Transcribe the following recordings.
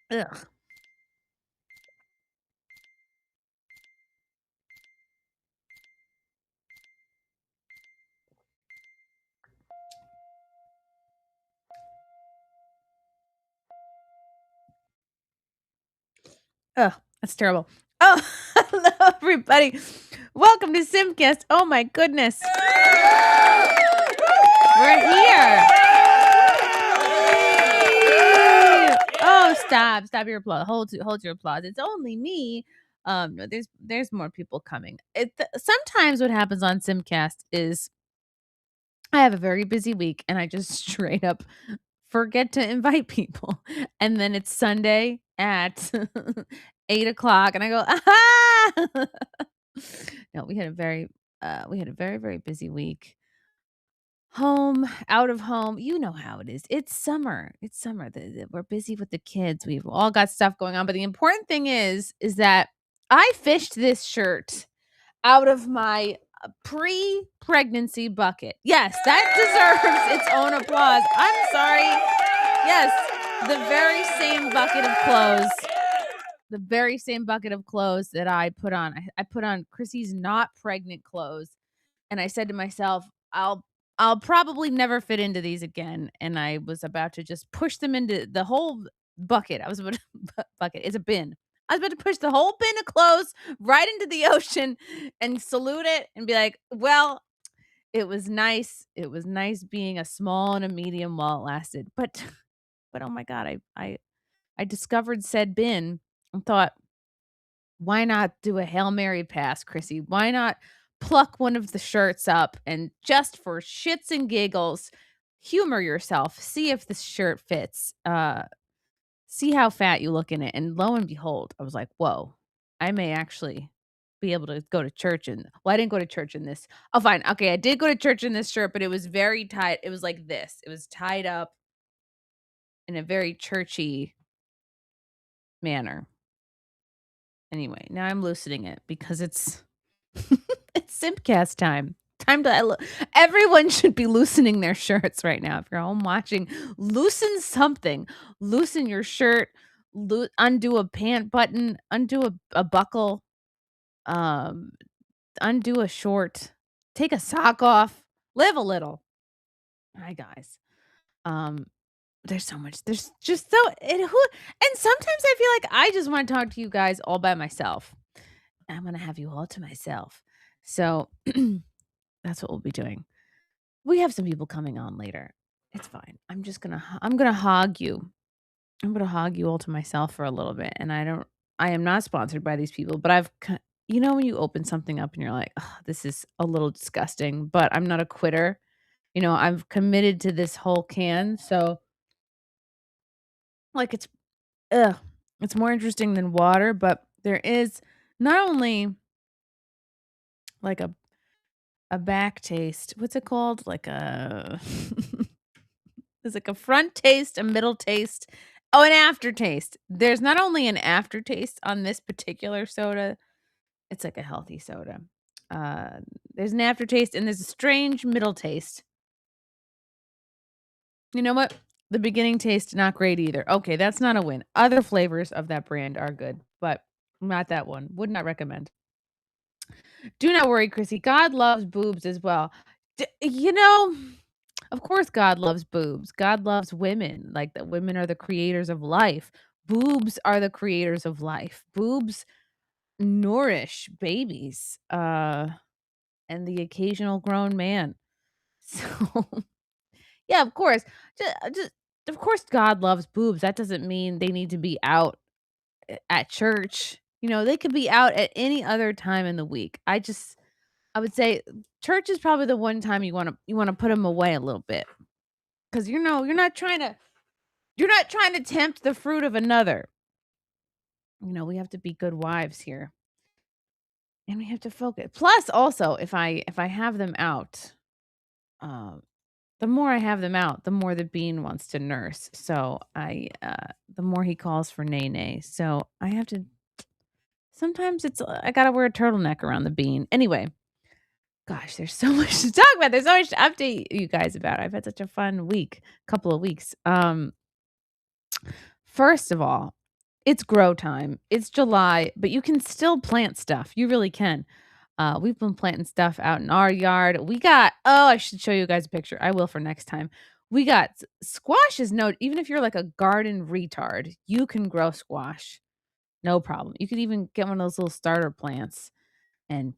Ugh. Ugh, that's terrible. Oh, hello, everybody. Welcome to SimpCast. Oh, my goodness. We're here. Oh, stop your applause. Hold your applause. It's only me. No, there's more people coming. Sometimes what happens on SimpCast is I have a very busy week and I just straight up forget to invite people. And then it's Sunday at 8 o'clock and I go, aha! No, we had a very, very busy week. Home, out of home, you know how it is. It's summer. It's summer. We're busy with the kids. We've all got stuff going on. But the important thing is that I fished this shirt out of my pre-pregnancy bucket. Yes, that deserves its own applause. I'm sorry. Yes, the very same bucket of clothes. The very same bucket of clothes that I put on. I put on Chrissy's not pregnant clothes. And I said to myself, I'll probably never fit into these again. And I was about to just push them into the whole bucket. I was about to bucket. It's a bin. I was about to push the whole bin of clothes right into the ocean and salute it and be like, well, it was nice. It was nice being a small and a medium while it lasted. But oh my God, I discovered said bin and thought, why not do a Hail Mary pass, Chrissy? Why not pluck one of the shirts up and just for shits and giggles, humor yourself, see if this shirt fits, see how fat you look in it. And lo and behold, I was like, whoa, I may actually be able to go to church well, I didn't go to church in this. Oh, fine. Okay, I did go to church in this shirt, but it was very tight. It was like this. It was tied up in a very churchy manner. Anyway, now I'm loosening it because it's it's SimpCast time. Time to everyone should be loosening their shirts right now. If you're home watching, loosen something. Loosen your shirt, undo a pant button, undo a buckle, um, undo a short, take a sock off, live a little. Hi guys. Um, there's so much. There's just so and sometimes I feel like I just want to talk to you guys all by myself. I'm gonna have you all to myself. So that's what we'll be doing. We have some people coming on later. It's fine. I'm gonna hog you. I'm gonna hog you all to myself for a little bit. And I am not sponsored by these people, but you know when you open something up and you're like, oh, this is a little disgusting, but I'm not a quitter. You know, I've committed to this whole can. So like ugh, it's more interesting than water, but there is not only like a back taste. What's it called? Like a there's like a front taste, a middle taste, oh, an aftertaste. There's not only an aftertaste on this particular soda, it's like a healthy soda. Uh, there's an aftertaste and there's a strange middle taste. You know what? The beginning taste not great either. Okay, that's not a win. Other flavors of that brand are good, but not that one. Would not recommend. Do not worry, Chrissy. God loves boobs as well. You know, of course God loves boobs. God loves women. Like that women are the creators of life. Boobs are the creators of life. Boobs nourish babies, and the occasional grown man. So, yeah, of course. Just of course God loves boobs. That doesn't mean they need to be out at church. You know, they could be out at any other time in the week. I would say church is probably the one time you wanna put them away a little bit, because you know, you're not trying to tempt the fruit of another. You know, we have to be good wives here, and we have to focus. Plus, also, if I have them out, um, the more I have them out, the more the bean wants to nurse. So the more he calls for nay nay. So I have to. Sometimes I gotta wear a turtleneck around the bean. Anyway, Gosh, there's so much to talk about. There's so much to update you guys about. I've had such a fun couple of weeks. First of all, it's grow time. It's July, but you can still plant stuff. You really can. We've been planting stuff out in our yard. I should show you guys a picture. I will for next time. We got squash is no, even if you're like a garden retard, you can grow squash. No problem. You could even get one of those little starter plants and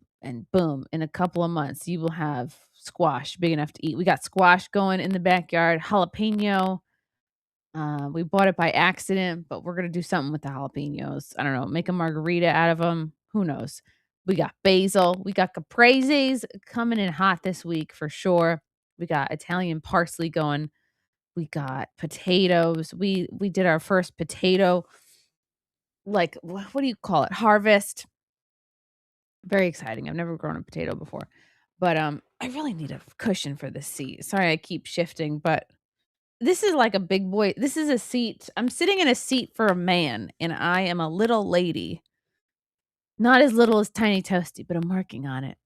boom, in a couple of months you will have squash big enough to eat. We got squash going in the backyard, jalapeno. We bought it by accident, but we're gonna do something with the jalapenos. I don't know, make a margarita out of them. Who knows? We got basil, we got capreses coming in hot this week for sure. We got Italian parsley going. We got potatoes. We did our first potato, like what do you call it? Harvest. Very exciting. I've never grown a potato before. But I really need a cushion for this seat. Sorry I keep shifting, but this is like a big boy. This is a seat. I'm sitting in a seat for a man, and I am a little lady. Not as little as Tiny Toasty, but I'm working on it.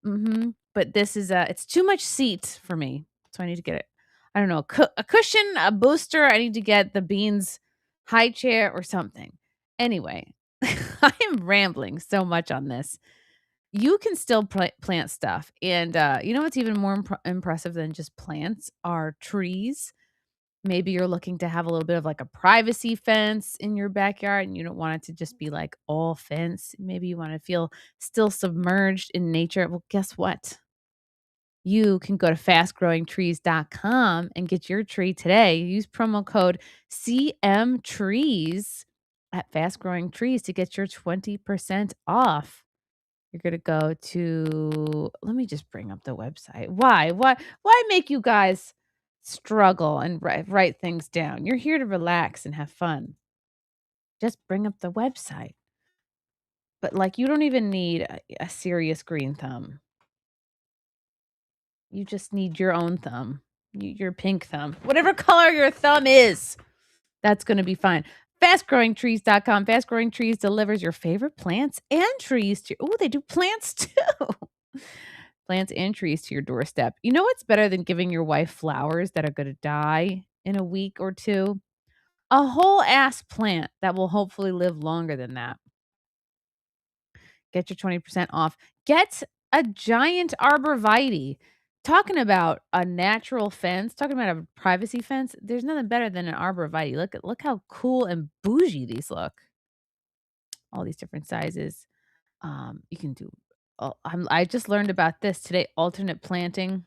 But this is it's too much seat for me. So I need to get it. I don't know, a cushion, a booster. I need to get the Beans high chair or something. Anyway, I am rambling so much on this. You can still plant stuff, and, you know what's even more impressive than just plants are trees. Maybe you're looking to have a little bit of, like, a privacy fence in your backyard, and you don't want it to just be, like, all fence. Maybe you wanna feel still submerged in nature. Well, guess what? You can go to fastgrowingtrees.com and get your tree today. Use promo code CMTrees at Fast Growing Trees to get your 20% off. You're gonna go to let me just bring up the website. Why make you guys struggle and write things down? You're here to relax and have fun. Just bring up the website. But, like, you don't even need a serious green thumb. You just need your own thumb. Your pink thumb. Whatever color your thumb is, that's gonna be fine. FastGrowingTrees.com. Fast Growing Trees delivers your favorite plants and trees to they do plants too. Plants and trees to your doorstep. You know what's better than giving your wife flowers that are gonna die in a week or 2? A whole ass plant that will hopefully live longer than that. Get your 20% off. Get a giant arborvitae. Talking about a natural fence, talking about a privacy fence, there's nothing better than an arborvitae. Look how cool and bougie these look. All these different sizes. You can do I just learned about this today, alternate planting.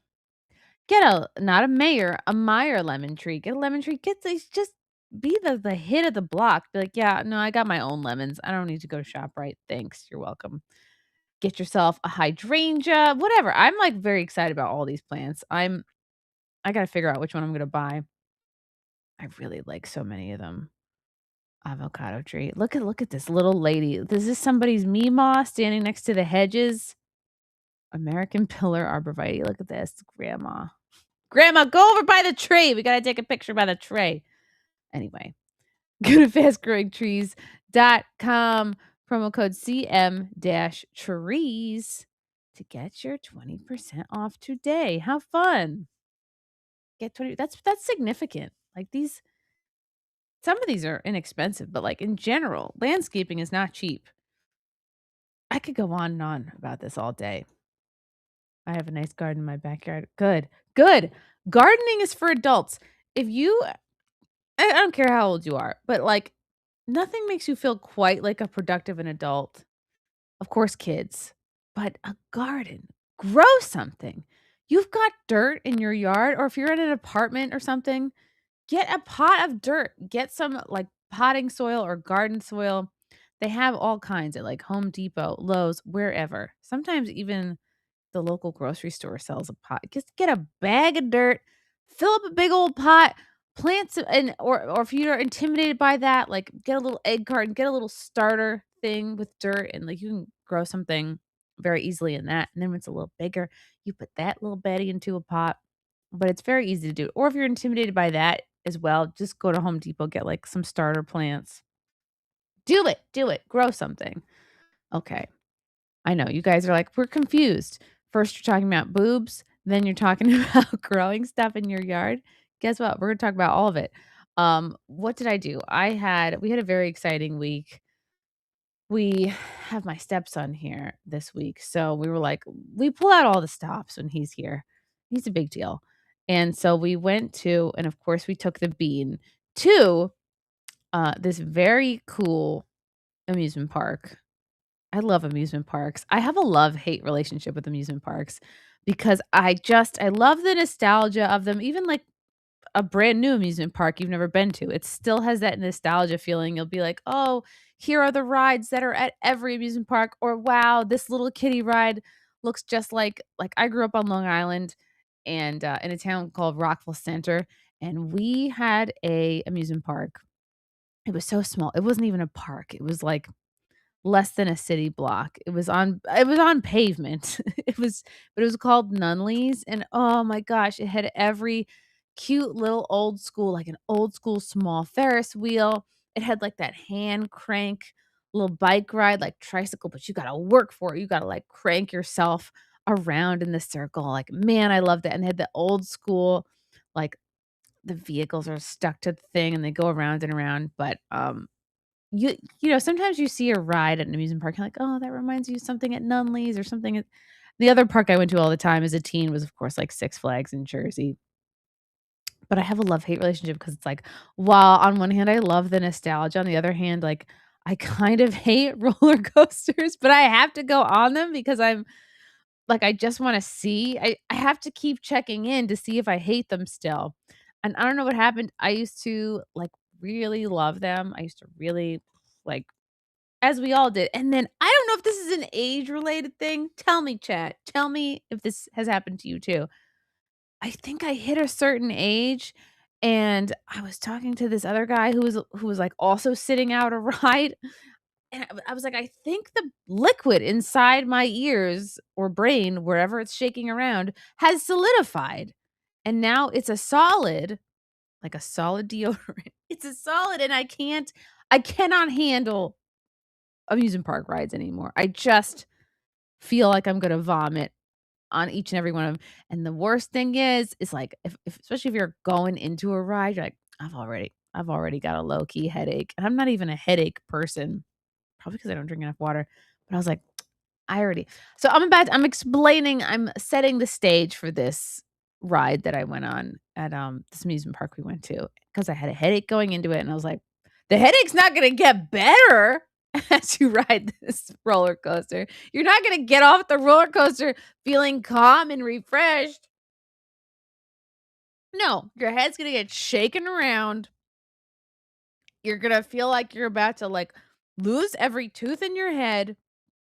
Get not a Mayer, a Meyer lemon tree. Get a lemon tree. Get these just be the hit of the block. Be like, "Yeah, no, I got my own lemons. I don't need to go to ShopRite. Thanks. You're welcome." Get yourself a hydrangea, whatever. I'm, like, very excited about all these plants. I gotta figure out which one I'm gonna buy. I really like so many of them. Avocado tree. Look at this little lady. This is somebody's Meemaw standing next to the hedges. American pillar arborvitae. Look at this, grandma. Grandma, go over by the tree. We gotta take a picture by the tray. Anyway, go to fastgrowingtrees.com, promo code CM-trees to get your 20% off today. How fun. Get 20 that's significant. Like some of these are inexpensive, but like in general, landscaping is not cheap. I could go on and on about this all day. I have a nice garden in my backyard. Good. Good. Gardening is for adults. If you I don't care how old you are, but, like, nothing makes you feel quite like a productive an adult. Of course, kids, but a garden. Grow something. You've got dirt in your yard, or if you're in an apartment or something, get a pot of dirt. Get some, like, potting soil or garden soil. They have all kinds at, like, Home Depot, Lowe's, wherever. Sometimes even the local grocery store sells a pot. Just get a bag of dirt, fill up a big old pot, plant some, and or if you're intimidated by that, like get a little egg carton, get a little starter thing with dirt, and like you can grow something very easily in that. And then when it's a little bigger, you put that little Betty into a pot. But it's very easy to do. Or if you're intimidated by that as well, just go to Home Depot, get like some starter plants. Do it. Do it. Grow something. Okay. I know you guys are like, we're confused. First you're talking about boobs, then you're talking about growing stuff in your yard. Guess what? We're gonna talk about all of it. What did I do? We had a very exciting week. We have my stepson here this week, so we were like, we pull out all the stops when he's here. He's a big deal. And so we went to, and of course we took the bean to this very cool amusement park. I love amusement parks. I have a love-hate relationship with amusement parks because I love the nostalgia of them, even like a brand new amusement park you've never been to. It still has that nostalgia feeling. You'll be like, "Oh, here are the rides that are at every amusement park," or "Wow, this little kiddie ride looks just like I grew up on Long Island and in a town called Rockville Center, and we had a amusement park. It was so small. It wasn't even a park. It was like less than a city block. It was on pavement. But it was called Nunley's, and oh my gosh, it had every cute little old school, like an old school small Ferris wheel. It had like that hand crank little bike ride, like tricycle, but you gotta work for it. You gotta like crank yourself around in the circle. Like, man, I loved it. And it had the old school, like the vehicles are stuck to the thing and they go around and around. But you know, sometimes you see a ride at an amusement park, you're like, "Oh, that reminds you of something at Nunley's or something at." The other park I went to all the time as a teen was, of course, like Six Flags in Jersey. But I have a love-hate relationship because it's like, while on one hand I love the nostalgia, on the other hand, like, I kind of hate roller coasters, but I have to go on them because I'm like, I just wanna see. I have to keep checking in to see if I hate them still. And I don't know what happened. I used to, like, really love them. I used to really, like, as we all did, and then I don't know if this is an age-related thing. Tell me, chat. Tell me if this has happened to you too. I think I hit a certain age, and I was talking to this other guy who was, like, also sitting out a ride, and I was like, "I think the liquid inside my ears or brain, wherever it's shaking around, has solidified, and now it's a solid, like a solid deodorant. It's a solid, and I cannot handle amusement park rides anymore. I just feel like I'm gonna vomit on each and every one of them. And the worst thing is like, if especially if you're going into a ride, you're like, I've already got a low-key headache." And I'm not even a headache person, probably because I don't drink enough water. But I was like, I already so I'm setting the stage for this ride that I went on at, this amusement park we went to because I had a headache going into it, and I was like, "The headache's not gonna get better as you ride this roller coaster. You're not gonna get off the roller coaster feeling calm and refreshed. No, your head's gonna get shaken around. You're gonna feel like you're about to, like, lose every tooth in your head.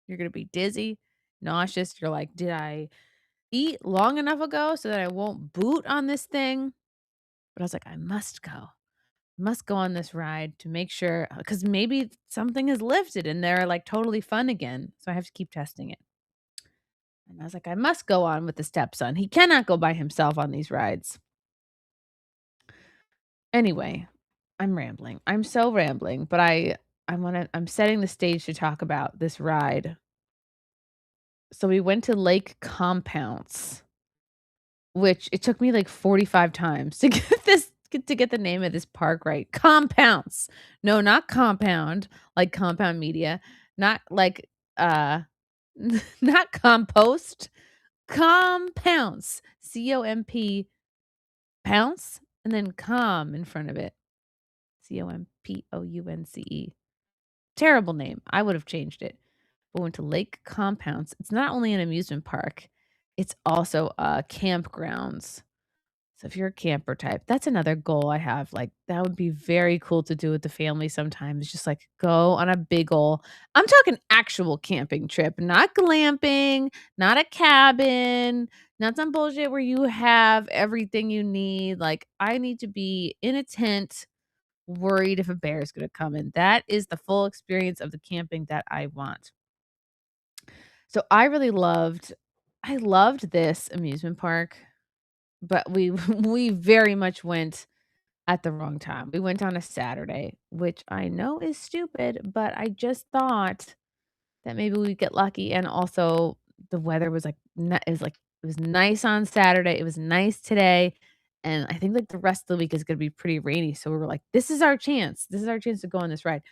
You're gonna be dizzy, nauseous. You're like, 'Did I eat long enough ago so that I won't boot on this thing?'" But I was like, "I must go. Must go on this ride to make sure because maybe something is lifted and they're, like, totally fun again, so I have to keep testing it." And I was like, "I must go on with the stepson. He cannot go by himself on these rides." Anyway, I'm rambling. I'm so rambling, but I'm setting the stage to talk about this ride. So we went to Lake Compounce. Which it took me like 45 times to get the name of this park right. Compounce. No, not compound, like compound media, not like, uh, not compost, compounce, C-O-M-P, pounce, and then com in front of it, Compounce. Terrible name. I would have changed it. But went to Lake Compounce. It's not only an amusement park, it's also, campgrounds. So if you're a camper type, that's another goal I have, like, that would be very cool to do with the family sometimes, just, like, go on a big ol' I'm talking actual camping trip, not glamping, not a cabin, not some bullshit where you have everything you need, like, I need to be in a tent, worried if a bear is gonna come in. That is the full experience of the camping that I want. So I loved this amusement park, but we we very much went at the wrong time. We went on a Saturday, which I know is stupid, but I just thought that maybe we'd get lucky, and also the weather was, like, it was nice on Saturday, it was nice today, and I think, like, the rest of the week is gonna be pretty rainy, so we were like, "This is our chance. This is our chance to go on this ride."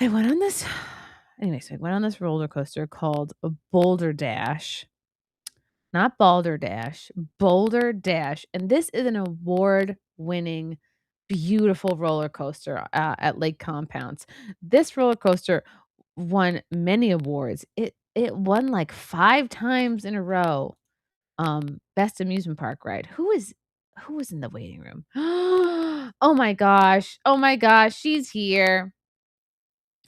I went on this anyway, so I went on this roller coaster called a Boulder Dash, not Balderdash, Boulder Dash, and this is an award-winning, beautiful roller coaster, at Lake Compounce. This roller coaster won many awards. It won, like, 5 times in a row, best amusement park ride. Who was in the waiting room? Oh my gosh, she's here.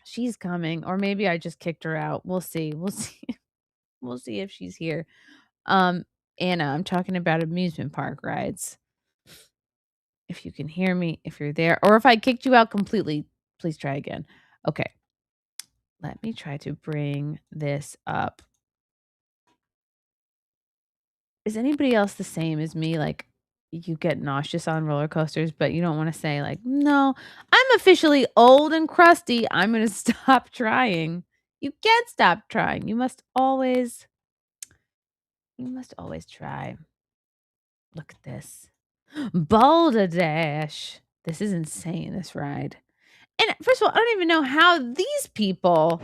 She's coming, or maybe I just kicked her out. We'll see, we'll see. We'll see if she's here. Um, Anna, I'm talking about amusement park rides. If you can hear me, if you're there, or if I kicked you out completely, please try again. Okay, let me try to bring this up. Is anybody else the same as me? Like, you get nauseous on roller coasters, but you don't wanna say, like, "No, I'm officially old and crusty. I'm gonna stop trying." You can't stop trying. You must always try. Look at this. Boulder Dash. This is insane, this ride. And first of all, I don't even know how did these people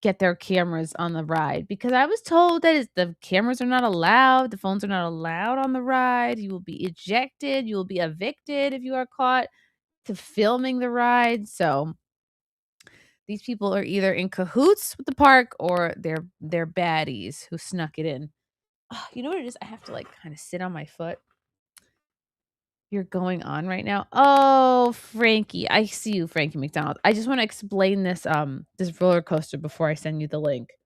get their cameras on the ride? Because I was told that the cameras are not allowed, the phones are not allowed on the ride. You will be ejected, you will be evicted if you are caught to filming the ride. So these people are either in cahoots with the park or they're baddies who snuck it in. You know what it is? I have to, like, kinda sit on my foot. You're going on right now? Oh, Frankie. I see you, Frankie McDonald. I just wanna explain this roller coaster before I send you the link.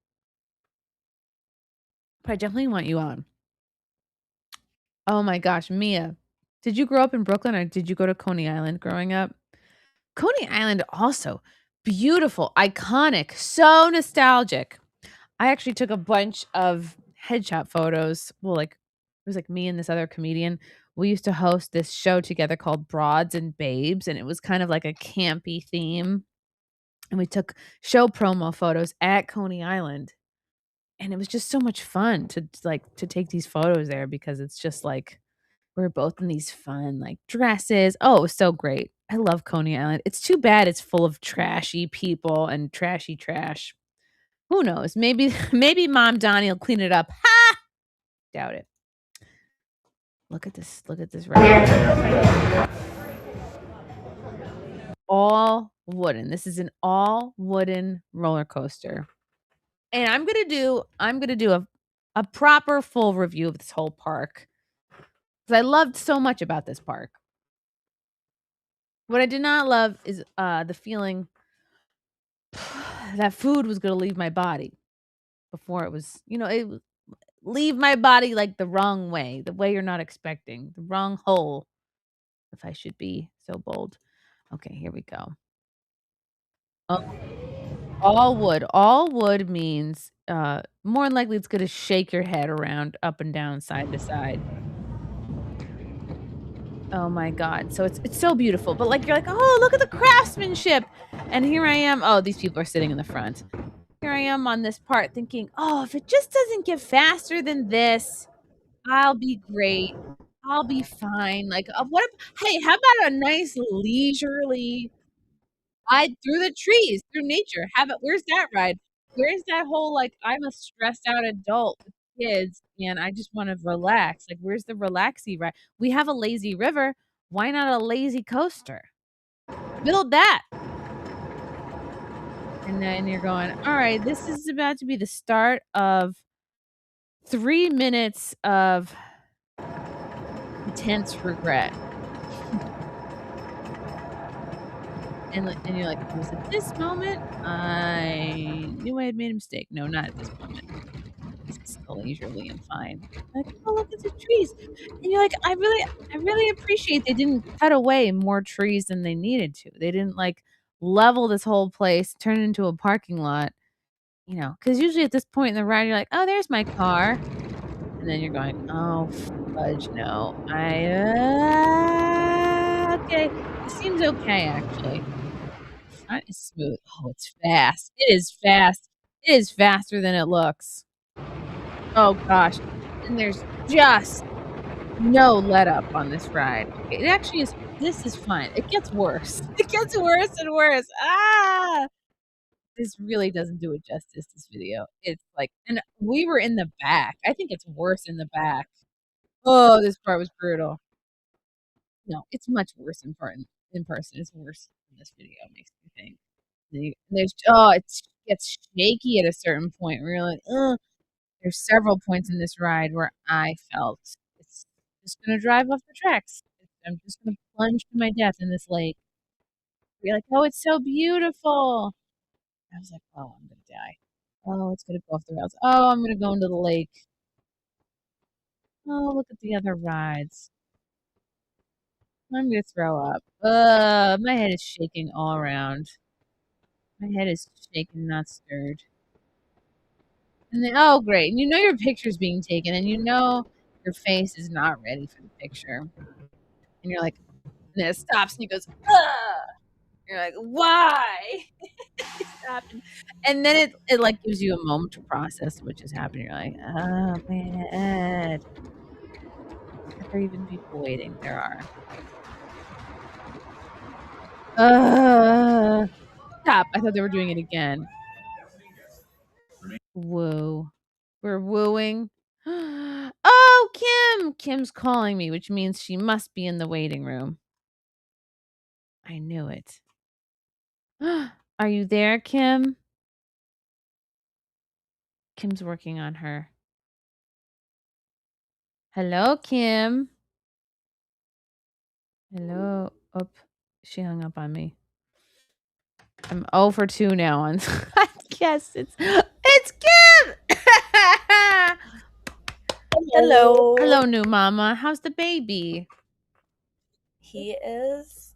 But I definitely want you on. Oh my gosh, Mia, did you grow up in Brooklyn or did you go to Coney Island growing up? Coney Island also beautiful, iconic, so nostalgic. I actually took a bunch of headshot photos. Well, like, it was, like, me and this other comedian. We used to host this show together called Broads and Babes, and it was kind of like a campy theme, and we took show promo photos at Coney Island, and it was just so much fun to take these photos there because it's just, like, we're both in these fun, like, dresses. Oh, it was so great. I love Coney Island. It's too bad it's full of trashy people and trashy trash. Who knows? Maybe maybe Mom Donnie will clean it up. Ha! Doubt it. Look at this right all wooden. This is an all wooden roller coaster. And I'm gonna do a proper full review of this whole park because I loved so much about this park. What I did not love is, the feeling that food was gonna leave my body before it was it would leave my body, like, the wrong way, the way you're not expecting, the wrong hole, if I should be so bold. Okay, here we go. Oh, all wood. All wood means, more than likely, it's gonna shake your head around up and down, side to side. Oh my god. So it's so beautiful, but, like, you're like, "Oh, look at the craftsmanship," and here I am oh, these people are sitting in the front. Here I am on this part thinking, "Oh, if it just doesn't get faster than this, I'll be great. I'll be fine." Like, what if hey, how about a nice leisurely ride through the trees, through nature? How about where's that ride? Where's that whole, like, I'm a stressed out adult with kids, and I just wanna relax. Like, where's the relaxy ride? We have a lazy river. Why not a lazy coaster? Build that. And then you're going, "Alright, this is about to be the start of 3 minutes of intense regret." And you're like, "Was it this moment? I knew I had made a mistake." No, not at this moment. This is still leisurely and fine. Like, "Oh, look at the trees." And you're like, I really appreciate they didn't cut away more trees than they needed to. They didn't, like, level this whole place, turn it into a parking lot, because usually at this point in the ride, you're like, "Oh, there's my car." And then you're going, "Oh, fudge, no. Okay. It seems okay, actually." Front is smooth. Oh, it's fast. It is fast. It is faster than it looks. Oh gosh. And there's just no let up on this ride. Okay, it actually is this is fun. It gets worse. It gets worse and worse. Ah! This really doesn't do it justice, this video. It's like and we were in the back. I think it's worse in the back. Oh, this part was brutal. No, it's much worse in person. It's worse in this video, it makes me think. There's it gets shaky at a certain point where you're like, "Ugh." There's several points in this ride where I felt it's just gonna drive off the tracks. I'm just gonna plunge to my death in this lake. You're like, "Oh, it's so beautiful." I was like, "Oh, I'm gonna die. Oh, it's gonna go off the rails. Oh, I'm gonna go into the lake. Oh, look at the other rides. I'm gonna throw up. My head is shaking all around. My head is shaken, not stirred." And then, oh, great. And you know your picture's being taken, and you know your face is not ready for the picture. And you're like, and then it stops, and he goes, "Ugh." You're like, "Why?" He stopped, and then it, like, gives you a moment to process what just happened. You're like, "Oh, man." Are there even people waiting? There are. Stop. I thought they were doing it again. Woo. We're wooing. Oh, Kim! Kim's calling me, which means she must be in the waiting room. I knew it. Are you there, Kim? Kim's working on her. Hello, Kim. Hello. Oh, she hung up on me. I'm 0 for 2 now on yes, it's Kim! Hello. Hello, new mama. How's the baby? He is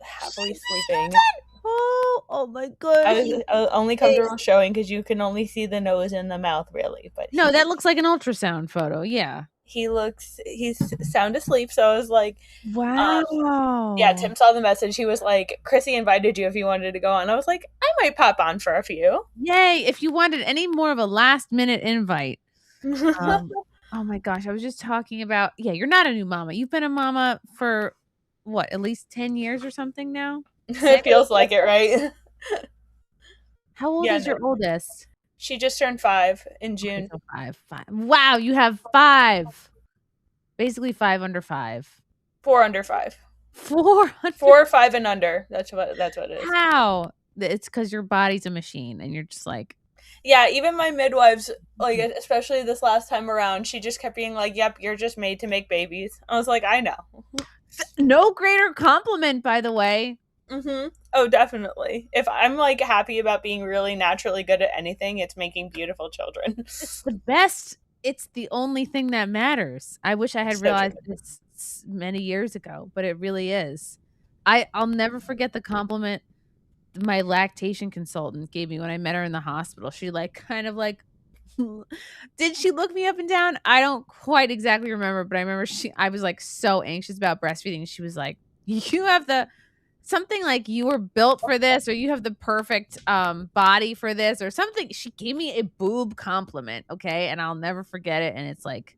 happily sleeping. Oh my gosh. I was only comfortable showing because you can only see the nose and the mouth, really. But No, that looks like an ultrasound photo. Yeah. he's sound asleep. So I was like, Wow. yeah. Tim saw the message. He was like, Chrissy invited you if you wanted to go on. I was like, I might pop on for a few. Yay! If you wanted any more of a last minute invite. Oh my gosh, I was just talking about you're not a new mama. You've been a mama for what, at least 10 years or something now? It feels like it, right? How old is your oldest? She just turned 5 in June. Okay, so 5. Wow, you have 5. Basically 5 under 5. 4 under 5. 4 under 4 or 5 and under. That's what it is. How? It's because your body's a machine and you're just like. Yeah, even my midwives, like, especially this last time around, she just kept being like, yep, you're just made to make babies. I was like, I know. No greater compliment, by the way. Mm-hmm. Oh, definitely. If I'm, like, happy about being really naturally good at anything, it's making beautiful children. It's the best. It's the only thing that matters. I wish I had realized this many years ago, but it really is. I'll never forget the compliment my lactation consultant gave me when I met her in the hospital. She kind of did she look me up and down? I don't quite exactly remember, but I remember I was like so anxious about breastfeeding. She was like, "You have something like you were built for this, or you have the perfect body for this, or something." She gave me a boob compliment, okay, and I'll never forget it. And it's like,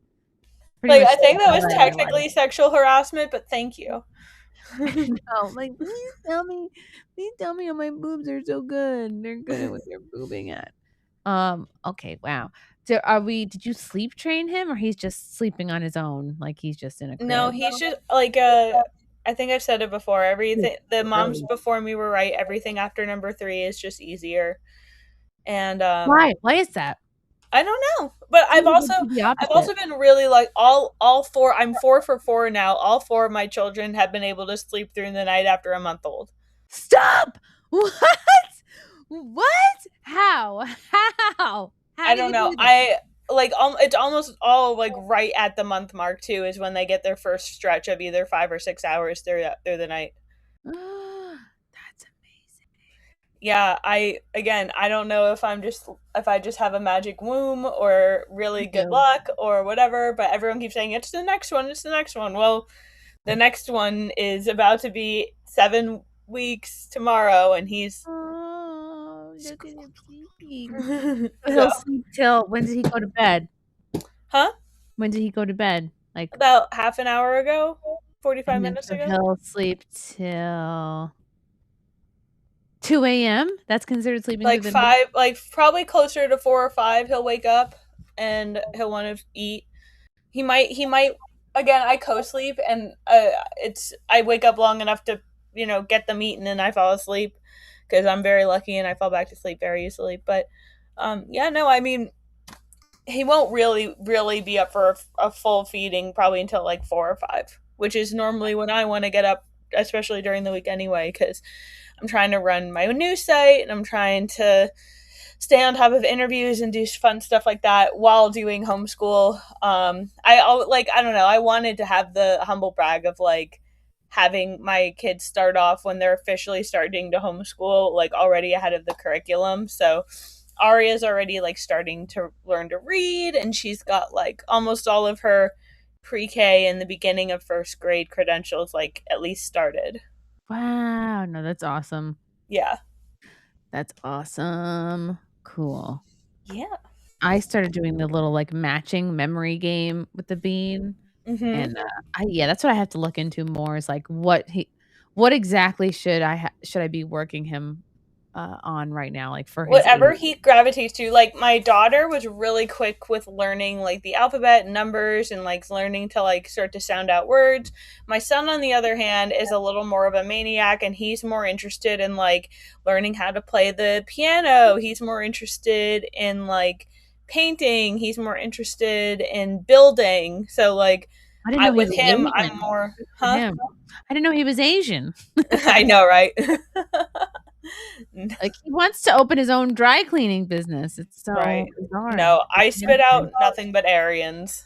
I think that was technically sexual harassment, but thank you. No, please tell me how my boobs are so good. They're good at what they're boobing at. Okay, wow. So did you sleep train him, or he's just sleeping on his own, like he's just in a crib? No, he's just like I think I've said it before. Everything the moms before me were right. Everything after number 3 is just easier. And why? Why is that? I don't know. But I've also been really like all 4. I'm 4 for 4 now. All 4 of my children have been able to sleep through the night after a month old. Stop! What? How? I don't know. It's almost all like right at the month mark too is when they get their first stretch of either 5 or 6 hours through the night. That's amazing. Yeah, I don't know if I just have a magic womb or really good luck or whatever, but everyone keeps saying it's the next one. Well, the next one is about to be 7 weeks tomorrow, and he's look at him sleeping. So, He'll sleep till when did he go to bed? huh? When did he go to bed? Like, About half an hour ago, 45 and then minutes so ago. he'll sleep till 2 a.m.? That's considered sleeping through Like the night? 5, like probably closer to 4 or 5, he'll wake up and he'll want to eat. He might again, I co-sleep and it's I wake up long enough to, get them eaten and I fall asleep because I'm very lucky and I fall back to sleep very easily. But yeah, no, I mean, he won't really be up for a full feeding probably until like 4 or 5, which is normally when I want to get up, especially during the week anyway, because I'm trying to run my news site and I'm trying to stay on top of interviews and do fun stuff like that while doing homeschool. I don't know. I wanted to have the humble brag of like having my kids start off when they're officially starting to homeschool, like already ahead of the curriculum. So Aria's already like starting to learn to read, and she's got like almost all of her pre-K and the beginning of first grade credentials like at least started. Wow, no, that's awesome. Yeah. That's awesome. Cool. Yeah. I started doing the little, like, matching memory game with the bean, Mm-hmm. and, that's what I have to look into more is, like, what exactly should I be working him, on right now, like, for his Whatever age? he gravitates to. Like my daughter was really quick with learning like the alphabet and numbers and like learning to like start to sound out words. My son on the other hand is a little more of a maniac and he's more interested in like learning how to play the piano. He's more interested in like painting. He's more interested in building. So like I didn't I know he with was him I'm Asian. more, Good for huh? him. I didn't know he was Asian. I know, right? Like, he wants to open his own dry cleaning business. It's so Right. bizarre. No, Good I for him, spit man. out nothing but Aryans.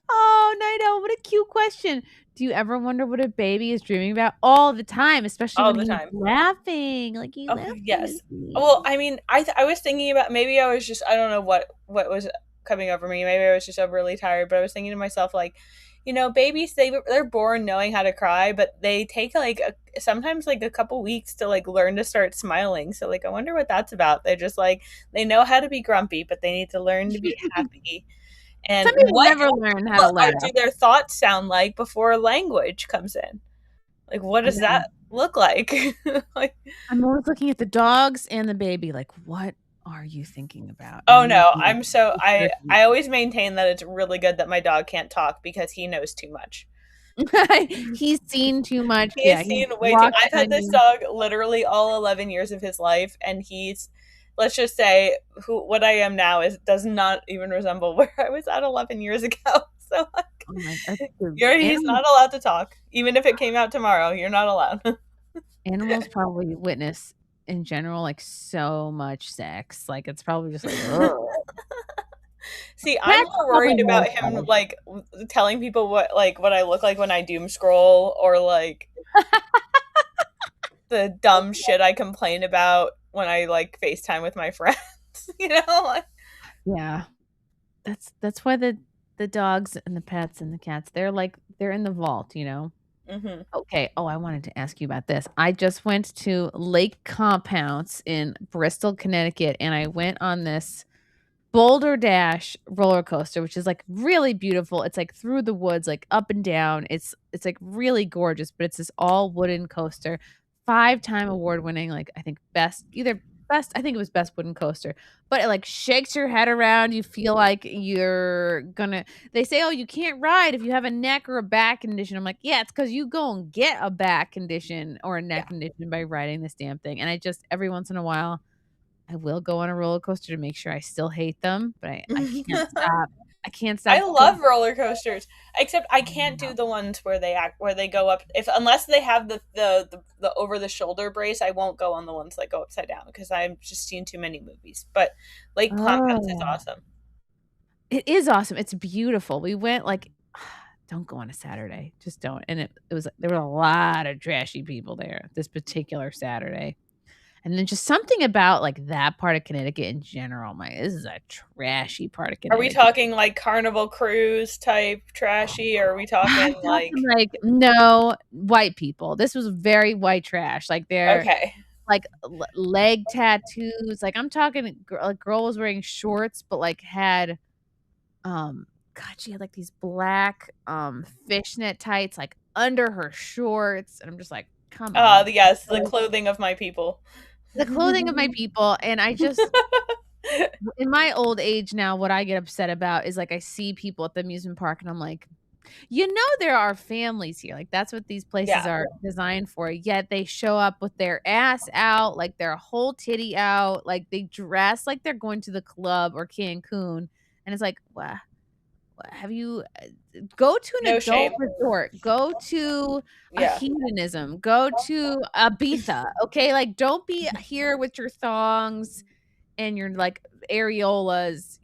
Oh, Nido, what a cute question. Do you ever wonder what a baby is dreaming about? All the time, especially All when the he's time. laughing, like, he Oh laughing with yes. Well, me. I mean, I was thinking about maybe I was just I don't know what was coming over me. Maybe I was just overly tired, but I was thinking to myself like, babies they're born knowing how to cry, but they take like sometimes like a couple weeks to like learn to start smiling. So like I wonder what that's about. They're just like they know how to be grumpy, but they need to learn to be happy. And Some people never learn how to laugh. do their thoughts sound like before language comes in? Like what I does know. that look like? Like I'm always looking at the dogs and the baby like, "What are you thinking about?" oh And no, usually I'm so it's I certain. I always maintain that it's really good that my dog can't talk because he knows too much. He's seen too much. He Yeah, has he's seen way too. watched I've had many. this dog literally all 11 years of his life, and he's, let's just say, who what I am now is does not even resemble where I was at 11 years ago. So like, Oh my, the he's animals not allowed to talk, even if it came out tomorrow. You're not allowed. animals probably witness in general, like, so much sex. Like, it's probably just like, ugh. See, I'm Cats more probably worried more about him so. like telling people what I look like when I doom scroll or like the dumb shit I complain about when I like FaceTime with my friends, you know? Like, Yeah. That's why the dogs and the pets and the cats, they're in the vault, you know? mhm. Okay. Oh, I wanted to ask you about this. I just went to Lake Compounce in Bristol, Connecticut, and I went on this Boulder Dash roller coaster, which is, like, really beautiful. It's, like, through the woods, like, up and down. It's, like, really gorgeous, but it's this all wooden coaster. 5-time award winning, like, I think best I think it was best wooden coaster, but it, like, shakes your head around. You feel like you're gonna they say, "Oh, you can't ride if you have a neck or a back condition." I'm like, "Yeah, it's because you go and get a back condition or a Yeah. neck condition by riding this damn thing." And I just every once in a while I will go on a roller coaster to make sure I still hate them, but I can't stop. I can't I stop going love roller coasters, except I can't do out. the ones where they go up if unless they have the over the shoulder brace, I won't go on the ones that go upside down because I've just seen too many movies. But Lake Compounce is Oh, awesome. it is awesome. It's beautiful. We went, like don't go on a Saturday, just don't, and it was there were a lot of trashy people there this particular Saturday, And then just something about, like, that part of Connecticut in general, this is a trashy part of Are we Connecticut. talking like Carnival Cruise type trashy, or are we talking I'm like talking, like, no, white people. This was very white trash, like, they're, okay. like, leg tattoos, like, I'm talking girl was wearing shorts, but, like, had, God, she had, like, these black, fishnet tights, like, under her shorts, and I'm just like, "Come on." Yes, the clothing of my people. The clothing of my people, and I just in my old age now, what I get upset about is, like, I see people at the amusement park, and I'm like, "You know there are families here, like, that's what these places Yeah. are designed for," yet they show up with their ass out, like, their whole titty out, like, they dress like they're going to the club or Cancun, and it's like, "Wha have you go to an No adult shame. resort, go to a Yeah. hedonism, go to Ibiza, okay? Like, don't be here with your thongs and your, like, areolas,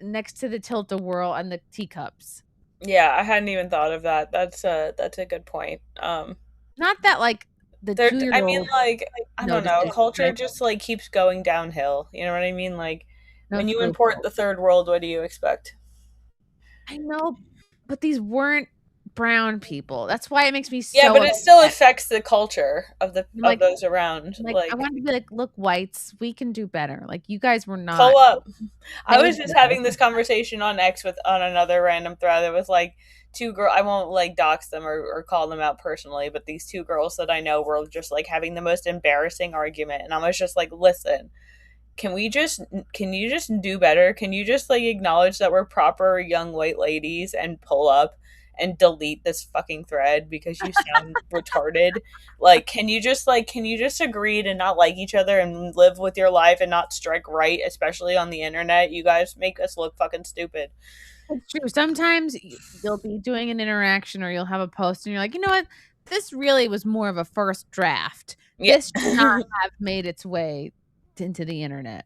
next to the tilt-a-whirl and the teacups." Yeah, I hadn't even thought of that. That's a good point. Not that, like, the I mean, two-year-old like, I don't know, notices, culture but just, like, keeps going downhill, you know what I mean? Like, no when you clue. import the third world, what do you expect? I know, but these weren't brown people. That's why it makes me Yeah, so but it still upset. affects the culture of the I'm of like those around, I like, wanted to be like, "Look, whites, we can do better." Like, you guys were pull not up. I paid was just for having this. this conversation on X with on another random thread. It was like two girl. I won't like dox them or call them out personally, but these two girls that I know were just like having the most embarrassing argument, and I was just like, listen, can we just can you just do better? Can you just like acknowledge that we're proper young white ladies and pull up and delete this fucking thread because you sound retarded? Like, can you just agree to not like each other and live with your life and not strike right, especially on the internet? You guys make us look fucking stupid. It's true. Sometimes you'll be doing an interaction or you'll have a post and you're like, "You know what? This really was more of a first draft. Yeah. This should not have made its way into the internet."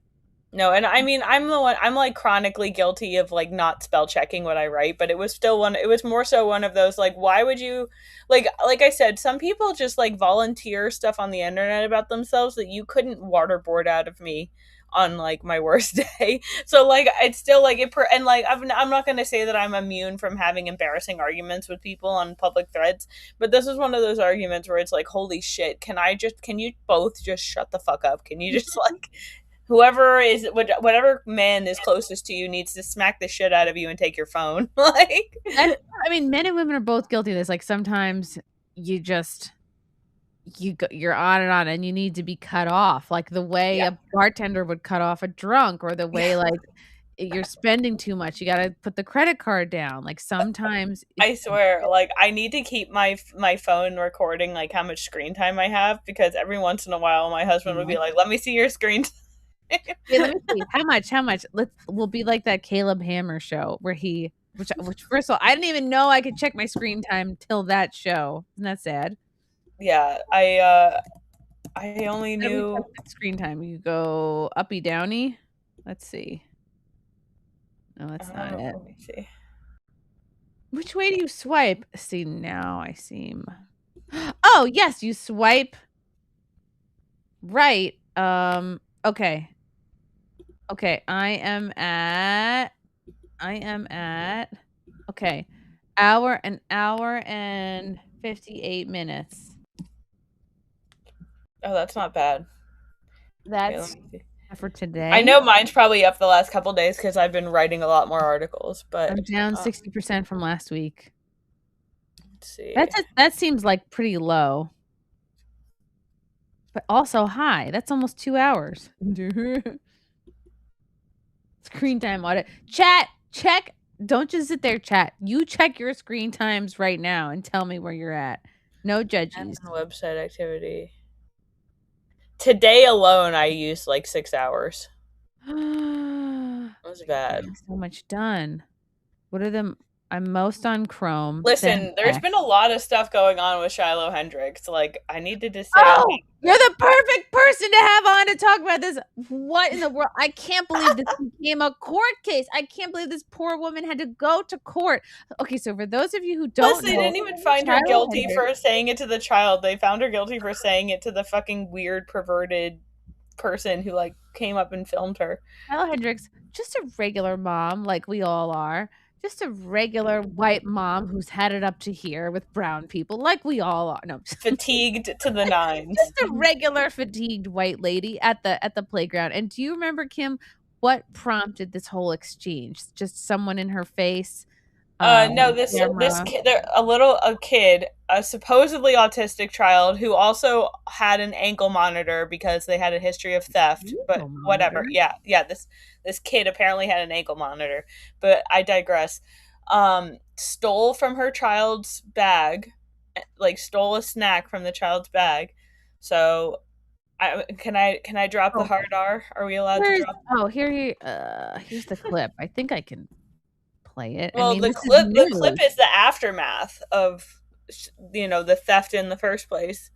No, and I mean, I'm the one, I'm like chronically guilty of like not spell checking what I write, but it was still one, it was more so one of those like, why would you, like I said, some people just like volunteer stuff on the internet about themselves that you couldn't waterboard out of me on like my worst day. So like, it's still like, and like, I'm not going to say that I'm immune from having embarrassing arguments with people on public threads, but this is one of those arguments where it's like, holy shit, can you both just shut the fuck up? Can you just like, whoever is whatever man is closest to you needs to smack the shit out of you and take your phone. Like, That's I mean, men and women are both guilty of this. Like, sometimes you just you're on and on, and you need to be cut off, like the way yeah, a bartender would cut off a drunk, or the way, yeah. like, you're spending too much, you gotta put the credit card down, like, sometimes I swear, like I need to keep my phone recording like how much screen time I have, because every once in a while my husband would be like, "Let me see your screen time." "Wait, let me see, how much?" We'll be like that Caleb Hammer show where which first of all, I didn't even know I could check my screen time till that show. Isn't that sad? Yeah, I only How do we check knew. that screen time? You go uppy downy? Let's see. No, that's not it. Let me see. Which way do you swipe? See, now I seem Oh, yes, you swipe right. Okay. Okay, I am at okay. An hour and 58 minutes. Oh, that's not bad. Okay, let That's me see. for I today. know mine's probably up the last couple days because I've been writing a lot more articles, but I'm down 60% from last week. let's see. That seems like pretty low, but also high. That's almost 2 hours. Screen time audit. Chat, check. Don't just sit there, chat. You check your screen times right now and tell me where you're at. No And judges. website activity. Today alone, I used like 6 hours. I'm It was bad. getting so much done. What are them? I'm most on Chrome. Then Listen, there's X. been a lot of stuff going on with Shiloh Hendrix. Like, I need to just say, Oh, you're the perfect person to have on to talk about this. What in the world? I can't believe this became a court case. I can't believe this poor woman had to go to court. Okay, so for those of you who plus don't they know, didn't even find her Shiloh guilty Hendrix, for saying it to the child. They found her guilty for saying it to the fucking weird, perverted person who like came up and filmed her. Shiloh Hendrix, just a regular mom like we all are. Just a regular white mom who's had it up to here with brown people like we all are. No, Fatigued to the nines. just a regular fatigued white lady at the playground. And do you remember, Kim, what prompted this whole exchange? Just someone in her face, No, this camera. kid, a kid, a supposedly autistic child who also had an ankle monitor because they had a history of theft. But Ankle whatever, monitor? yeah. This kid apparently had an ankle monitor. But I digress. Stole from her child's bag, like stole a snack from the child's bag. So, can I drop the Oh, hard R? Are we allowed to where's drop? here's the clip. I think I can play it. I Well, mean, the this is clip news. is the aftermath of the theft in the first place.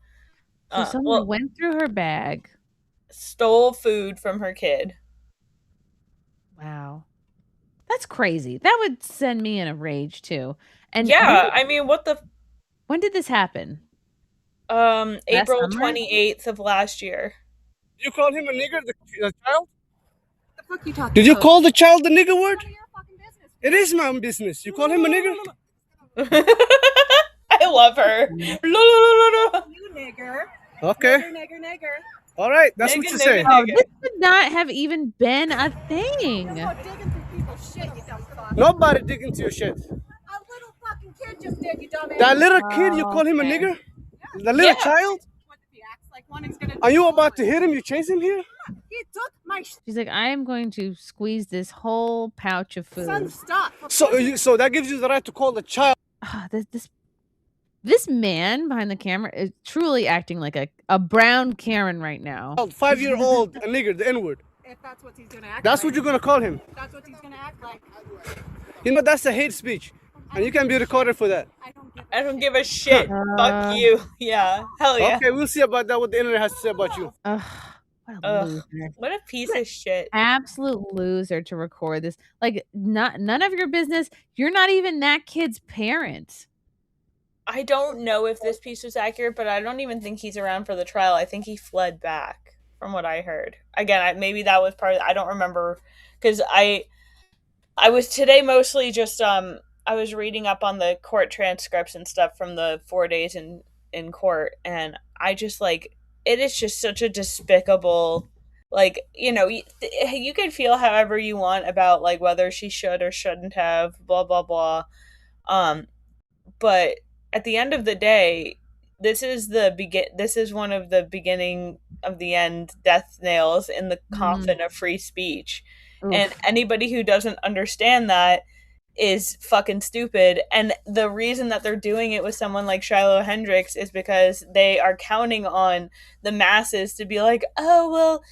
So someone Well, went through her bag. stole food from her kid. Wow. That's crazy. That would send me in a rage too. And Yeah, I mean, what the when did this happen? Last April summer? 28th of last year. You call him a nigger, the child? The fuck you talking Did you about? call the child the nigger word? None of your fucking business. It is my own business. You call him a nigger? I love her. You nigger. Okay. Nigger. All right. That's what Nigga, you nigga, say. nigga. Oh, this should not have even been a thing. Don't go digging through people's shit, you dumb fuck. Nobody dig into your shit. A little fucking kid just did, you dumbass. That little kid, you call him a Okay. nigger? The little Yeah. child? What if he acts like one, he's gonna Are you about to hit him? You chase him here? He took my She's like, I am going to squeeze this whole pouch of food. son's stuff. So that gives you the right to call the child. Ah, this man behind the camera is truly acting like a brown Karen right now. 5-year-old, a nigger, the N-word. If that's what he's gonna act That's like. what you're going to call him. That's what he's gonna act like. You know, that's a hate speech. And you can be recorded for that. I don't give a shit. Fuck you. Yeah. Hell yeah. Okay, we'll see about that, what the internet has to say about you. Ugh, what a Ugh. loser. What a piece of shit. Absolute loser to record this. Like, none of your business. You're not even that kid's parent. I don't know if this piece was accurate, but I don't even think he's around for the trial. I think he fled back, from what I heard. Again, maybe that was part of I don't remember, because I was today mostly just I was reading up on the court transcripts and stuff from the 4 days in court, and I just like it is just such a despicable, like, you can feel however you want about like whether she should or shouldn't have blah blah blah, but at the end of the day, this is one of the beginning of the end death nails in the coffin of free speech. And Oof. anybody who doesn't understand that is fucking stupid. And the reason that they're doing it with someone like Shiloh Hendrix is because they are counting on the masses to be like, oh, well,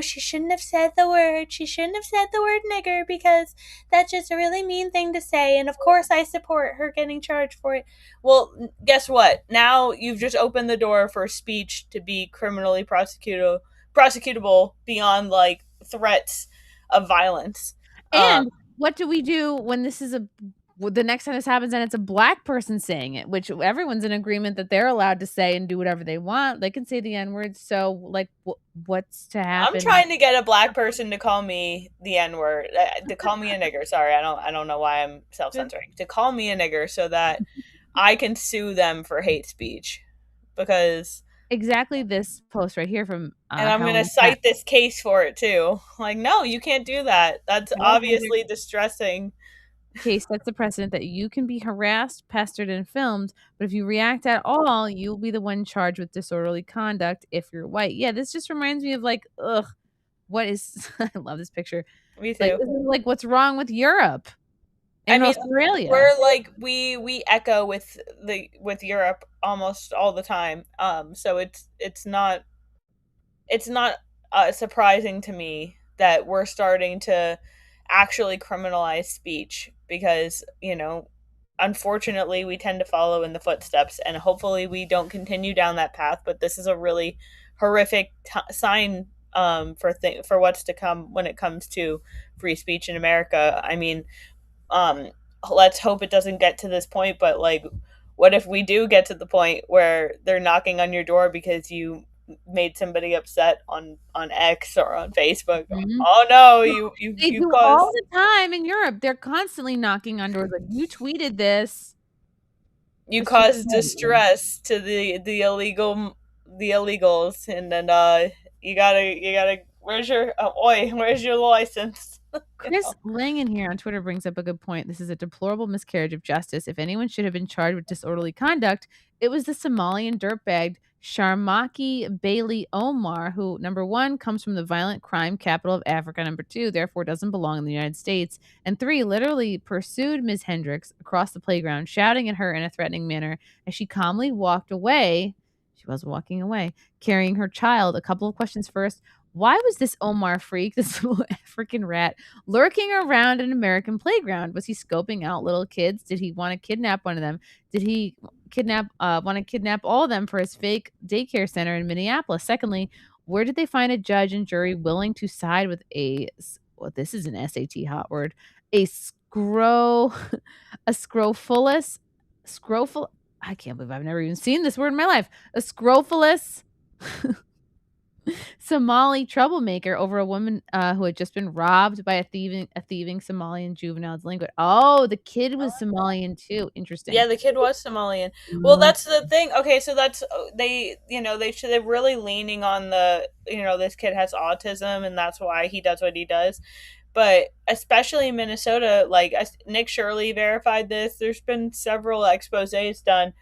she shouldn't have said the word. She shouldn't have said the word nigger because that's just a really mean thing to say. And of course, I support her getting charged for it. Well, guess what? Now you've just opened the door for speech to be criminally prosecutable beyond like threats of violence. And what do we do when this is the next time this happens and it's a black person saying it, which everyone's in agreement that they're allowed to say and do whatever they want. They can say the N-word. So, like, what's to happen? I'm trying to get a black person to call me the N-word, to call me a nigger. Sorry, I don't know why I'm self-censoring. To call me a nigger so that I can sue them for hate speech, because Exactly this post right here from and I'm going to cite this case for it too. Like, no, you can't do that. That's obviously distressing. Case sets the precedent that you can be harassed, pestered, and filmed, but if you react at all, you'll be the one charged with disorderly conduct if you're white. Yeah, this just reminds me of like, ugh, what is? I love this picture. Me too. Like, this is like what's wrong with Europe and Australia? We're like we echo with Europe almost all the time. So it's not surprising to me that we're starting to actually criminalize speech because unfortunately, we tend to follow in the footsteps, and hopefully we don't continue down that path. But this is a really horrific sign for what's to come when it comes to free speech in America. I mean, um, let's hope it doesn't get to this point. But like, what if we do get to the point where they're knocking on your door because you made somebody upset on X or on Facebook? Mhm. Oh no, They you do caused all the time in Europe. They're constantly knocking on doors like, "You tweeted this." you It's just cause distress to the illegals, and then you gotta where's your where's your license? Chris Langan here on Twitter brings up a good point. This is a deplorable miscarriage of justice. If anyone should have been charged with disorderly conduct, it was the Somalian dirtbag Sharmaki Bailey Omar, who, number one, comes from the violent crime capital of Africa, number two, therefore doesn't belong in the United States, and three, literally pursued Ms. Hendricks across the playground, shouting at her in a threatening manner as she calmly walked away. She was walking away, carrying her child. A couple of questions first. Why was this Omar freak, this little African rat, lurking around an American playground? Was he scoping out little kids? Did he want to kidnap one of them? Did he want to kidnap all of them for his fake daycare center in Minneapolis? Secondly, where did they find a judge and jury willing to side with well, this is an SAT hot word, a scro, a scroful, I can't believe I've never even seen this word in my life, a scrofulous Somali troublemaker over a woman who had just been robbed by a thieving Somalian juvenile delinquent. Oh, the kid was Somalian too. Interesting. Yeah, the kid was Somalian. Well, that's the thing. Okay, so that's they're really leaning on this kid has autism and that's why he does what he does. But especially in Minnesota, like Nick Shirley verified this. There's been several exposés done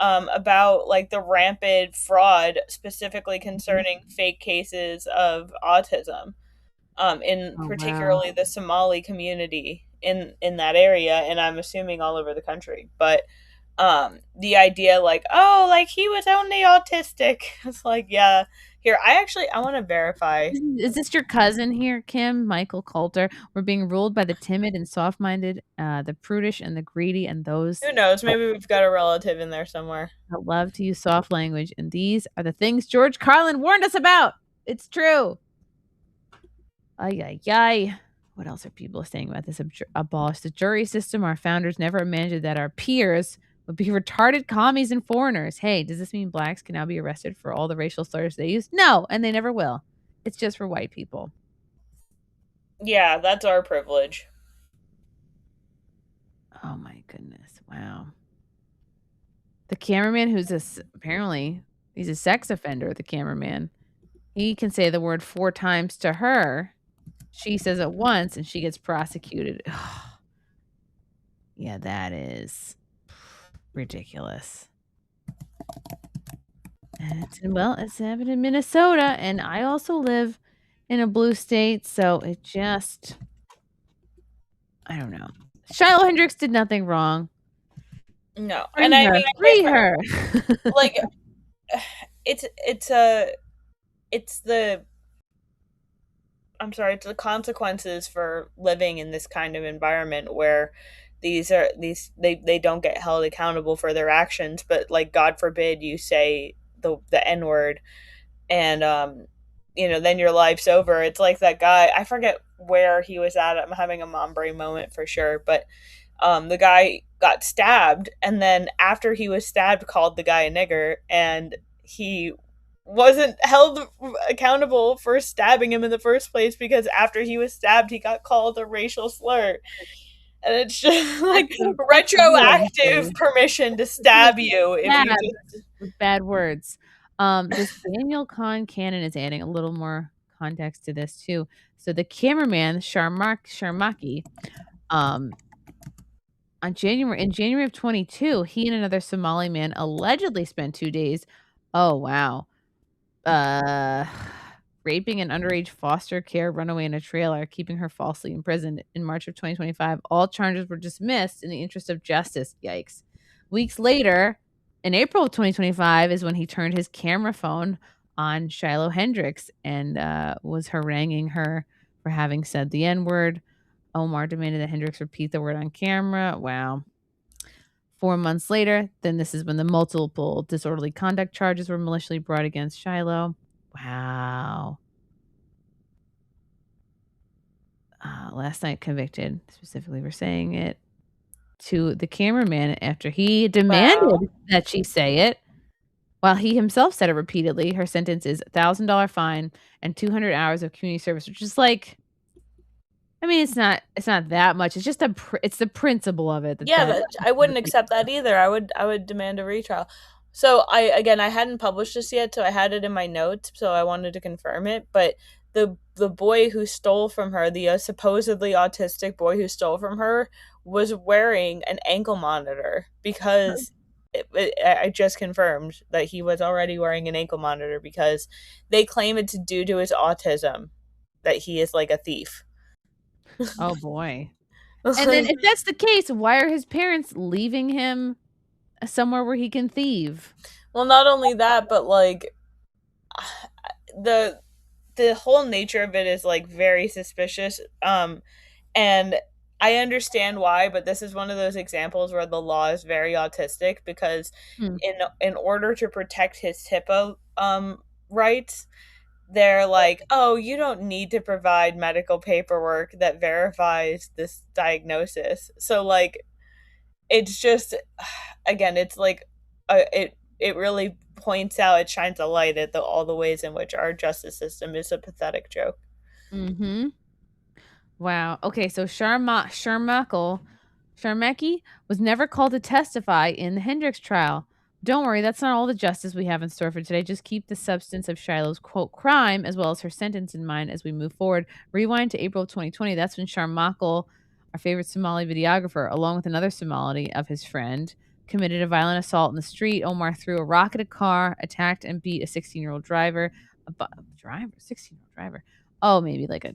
about like the rampant fraud, specifically concerning fake cases of autism, in particularly the Somali community in that area, and I'm assuming all over the country. But the idea like, oh, like he was only autistic. It's like, yeah. Here, I want to verify. Is this your cousin here, Kim? Michael Coulter? We're being ruled by the timid and soft-minded, the prudish and the greedy, and those Who knows? Maybe we've got a relative in there somewhere. that love to use soft language. And these are the things George Carlin warned us about. It's true. Ay, ay, ay. What else are people saying about this? Abolish the jury system. Our founders never imagined that our peers would be retarded commies and foreigners. Hey, does this mean blacks can now be arrested for all the racial slurs they use? No, and they never will. It's just for white people. Yeah, that's our privilege. Oh my goodness. Wow. The cameraman apparently he's a sex offender, the cameraman. He can say the word 4 times to her. She says it once and she gets prosecuted. Yeah, that is ridiculous. It's happened in Minnesota, and I also live in a blue state, so it just, I don't know. Shiloh Hendricks did nothing wrong. No, Free and her, I mean, free her. like, it's the consequences for living in this kind of environment where they don't get held accountable for their actions, but like God forbid you say the N word, and then your life's over. It's like that guy, I forget where he was at. I'm having a mom brain moment for sure, but the guy got stabbed, and then after he was stabbed called the guy a nigger, and he wasn't held accountable for stabbing him in the first place because after he was stabbed he got called a racial slur, and it's just like retroactive permission to stab you if you just with bad words. This Daniel Kahn Cannon is adding a little more context to this too. So the cameraman Sharmaki, in January of 22, he and another Somali man allegedly spent 2 days. Oh wow. Raping an underage foster care runaway in a trailer, keeping her falsely imprisoned in March of 2025. All charges were dismissed in the interest of justice. Yikes. Weeks later, in April of 2025, is when he turned his camera phone on Shiloh Hendricks and was haranguing her for having said the N-word. Omar demanded that Hendricks repeat the word on camera. Wow. 4 months later, then this is when the multiple disorderly conduct charges were maliciously brought against Shiloh. Wow. Last night convicted, specifically for saying it to the cameraman after he demanded that she say it, while he himself said it repeatedly. Her sentence is $1,000 fine and 200 hours of community service, which is like, I mean, it's not that much. It's just it's the principle of it. I wouldn't accept that either. I would demand a retrial. So I hadn't published this yet, so I had it in my notes, so I wanted to confirm it. But the boy who stole from her, the supposedly autistic boy who stole from her, was wearing an ankle monitor because I just confirmed that he was already wearing an ankle monitor because they claim it's due to his autism that he is like a thief. Oh boy. And then if that's the case, why are his parents leaving him somewhere where he can thieve? Well, not only that, but like the whole nature of it is like very suspicious. And I understand why, but this is one of those examples where the law is very autistic because in order to protect his HIPAA rights, they're like, oh, you don't need to provide medical paperwork that verifies this diagnosis. So like, it's just, again, it's like, it really points out, it shines a light at all the ways in which our justice system is a pathetic joke. Mm-hmm. Wow. Okay, so Sharmacki was never called to testify in the Hendricks trial. Don't worry, that's not all the justice we have in store for today. Just keep the substance of Shiloh's, quote, crime, as well as her sentence in mind as we move forward. Rewind to April of 2020. That's when Sharmacki, our favorite Somali videographer, along with another Somali of his friend, committed a violent assault in the street. Omar threw a rock at a car, attacked and beat a 16-year-old driver. 16-year-old driver. Oh, maybe like a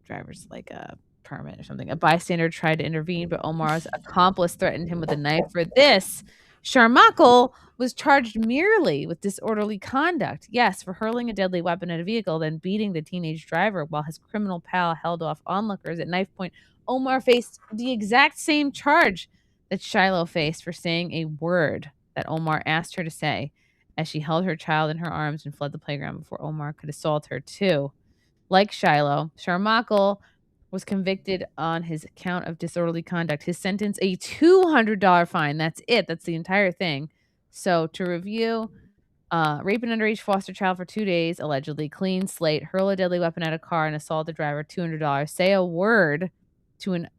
driver's like a permit or something. A bystander tried to intervene, but Omar's accomplice threatened him with a knife. For this, Sharmacki was charged merely with disorderly conduct. Yes, for hurling a deadly weapon at a vehicle, then beating the teenage driver while his criminal pal held off onlookers at knife point. Omar faced the exact same charge that Shiloh faced for saying a word that Omar asked her to say as she held her child in her arms and fled the playground before Omar could assault her too. Like Shiloh, Sharmacki was convicted on his count of disorderly conduct. His sentence, a $200 fine. That's it. That's the entire thing. So to review, rape an underage foster child for 2 days, allegedly, clean slate, hurl a deadly weapon at a car and assault the driver, $200, say a word to an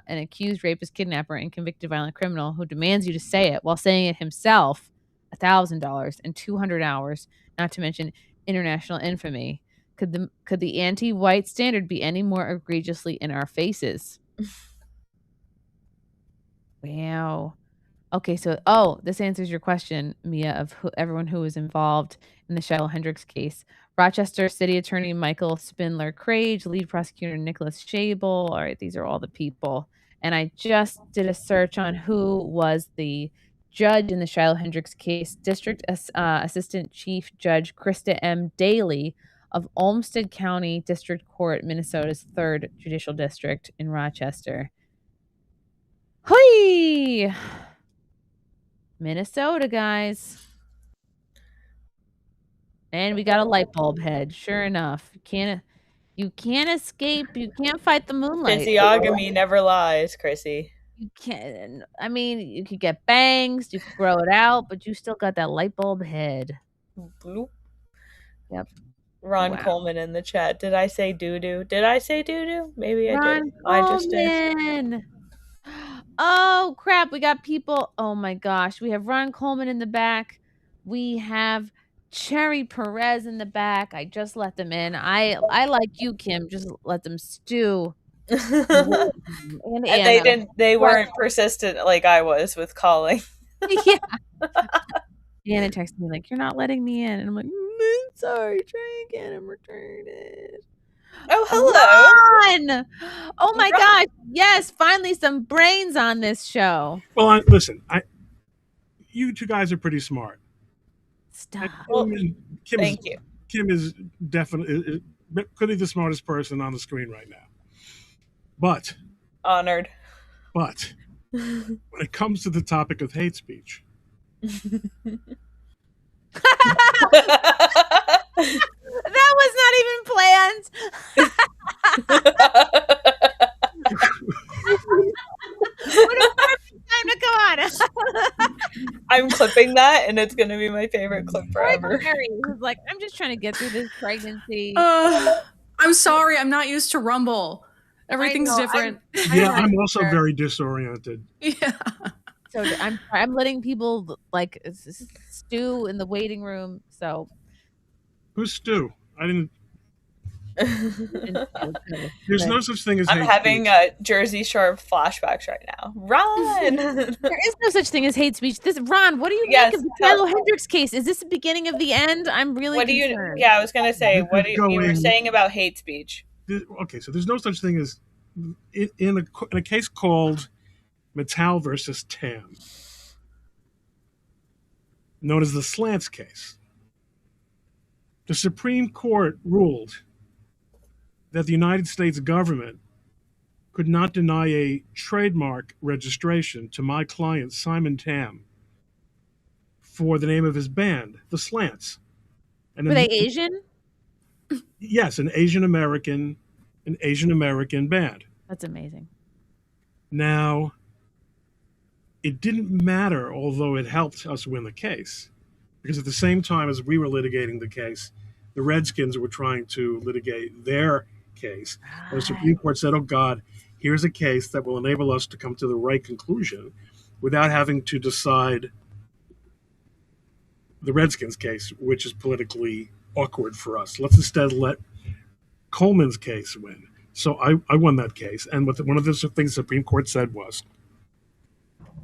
accused rapist, kidnapper, and convicted violent criminal who demands you to say it while saying it himself, $1,000 and 200 hours, not to mention international infamy. Could the anti-white standard be any more egregiously in our faces? Wow. Okay, so this answers your question, Mia, of everyone who was involved in the Shiloh Hendricks case. Rochester City Attorney Michael Spindler-Crage, lead prosecutor Nicholas Schabel. All right, these are all the people. And I just did a search on who was the judge in the Shiloh Hendricks case. District Assistant Chief Judge Krista M. Daly of Olmsted County District Court, Minnesota's 3rd Judicial District in Rochester. Hoi! Minnesota, guys. And we got a light bulb head. Sure enough. You can't escape. You can't fight the moonlight. Physiognomy never lies, Chrissy. You can't. I mean, you could get bangs, you could grow it out, but you still got that light bulb head. Bloop. Yep. Ron Coleman in the chat. Did I say doo-doo? Did I say doo-doo? Maybe I did. I just did. Oh, crap. We got people. Oh, my gosh. We have Ron Coleman in the back. We have Cherry Perez in the back. I just let them in. I like you, Kim. Just let them stew. And they weren't persistent like I was with calling. Yeah. Anna texted me like, you're not letting me in. And I'm like, sorry, try again and return it. Oh, hello. Ron! Oh my gosh. Yes, finally some brains on this show. Well, listen, you two guys are pretty smart. Stop. Thank you. Kim is definitely could be the smartest person on the screen right now. But honored. But when it comes to the topic of hate speech, That was not even planned. What a perfect time to come on. I'm clipping that, and it's gonna be my favorite clip forever. Mary was like, I'm just trying to get through this pregnancy. I'm sorry, I'm not used to Rumble. Everything's different. I'm also very disoriented. Yeah. So I'm letting people like stew in the waiting room. So who's Stu? I didn't. There's no such thing as. I'm having Jersey Shore flashbacks right now. Ron, there is no such thing as hate speech. Ron, what do you make of the Kylo Hendricks case? Is this the beginning of the end? I'm really. What concerned. do you? Yeah, I was gonna say. What you were saying about hate speech? Okay, so there's no such thing as in a case called Mattel versus Tam, known as the Slants case. The Supreme Court ruled that the United States government could not deny a trademark registration to my client, Simon Tam, for the name of his band, the Slants. And were they Asian? Yes, an Asian American band. That's amazing. Now, it didn't matter, although it helped us win the case, because at the same time as we were litigating the case, the Redskins were trying to litigate their case. And the Supreme Court said, oh, God, here's a case that will enable us to come to the right conclusion without having to decide the Redskins case, which is politically awkward for us. Let's instead let Coleman's case win. So I won that case. And one of the things the Supreme Court said was,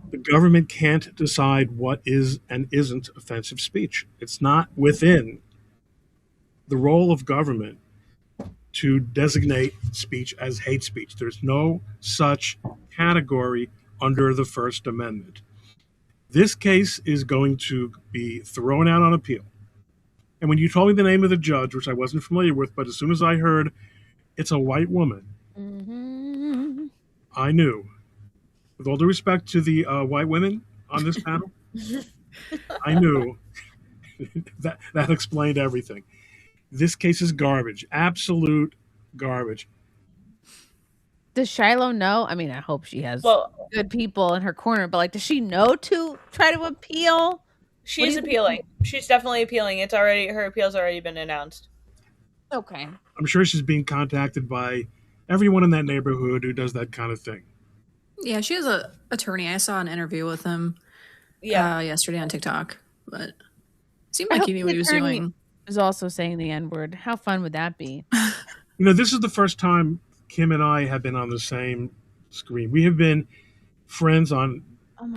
the government can't decide what is and isn't offensive speech. It's not within the role of government to designate speech as hate speech. There's no such category under the First Amendment. This case is going to be thrown out on appeal. And when you told me the name of the judge, which I wasn't familiar with, but as soon as I heard it's a white woman, I knew. With all due respect to the white women on this panel, I knew that explained everything. This case is garbage, absolute garbage. Does Shiloh know? I mean, I hope she has good people in her corner, but like, does she know to try to appeal? She's appealing. She's definitely appealing. Her appeal's already been announced. Okay. I'm sure she's being contacted by everyone in that neighborhood who does that kind of thing. Yeah, she has an attorney. I saw an interview with him yesterday on TikTok, but it seemed like he knew what he was doing. Is also saying the N-word. How fun would that be? This is the first time Kim and I have been on the same screen. We have been friends on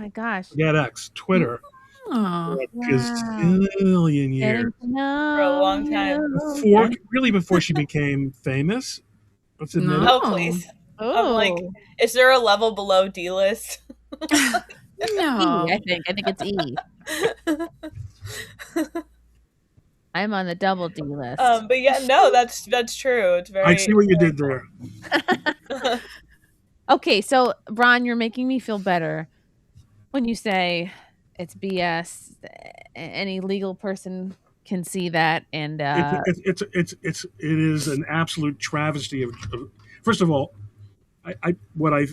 X, Twitter, for a gazillion years. For a long time. Before she became famous. Let's admit it. Oh, please. I'm like, is there a level below D-list? No. I think it's E. I'm on the double D list. But yeah, no, that's true. It's very. I see what you did there. Okay, so Ron, you're making me feel better when you say it's BS. Any legal person can see that, and it is an absolute travesty of. First of all, what I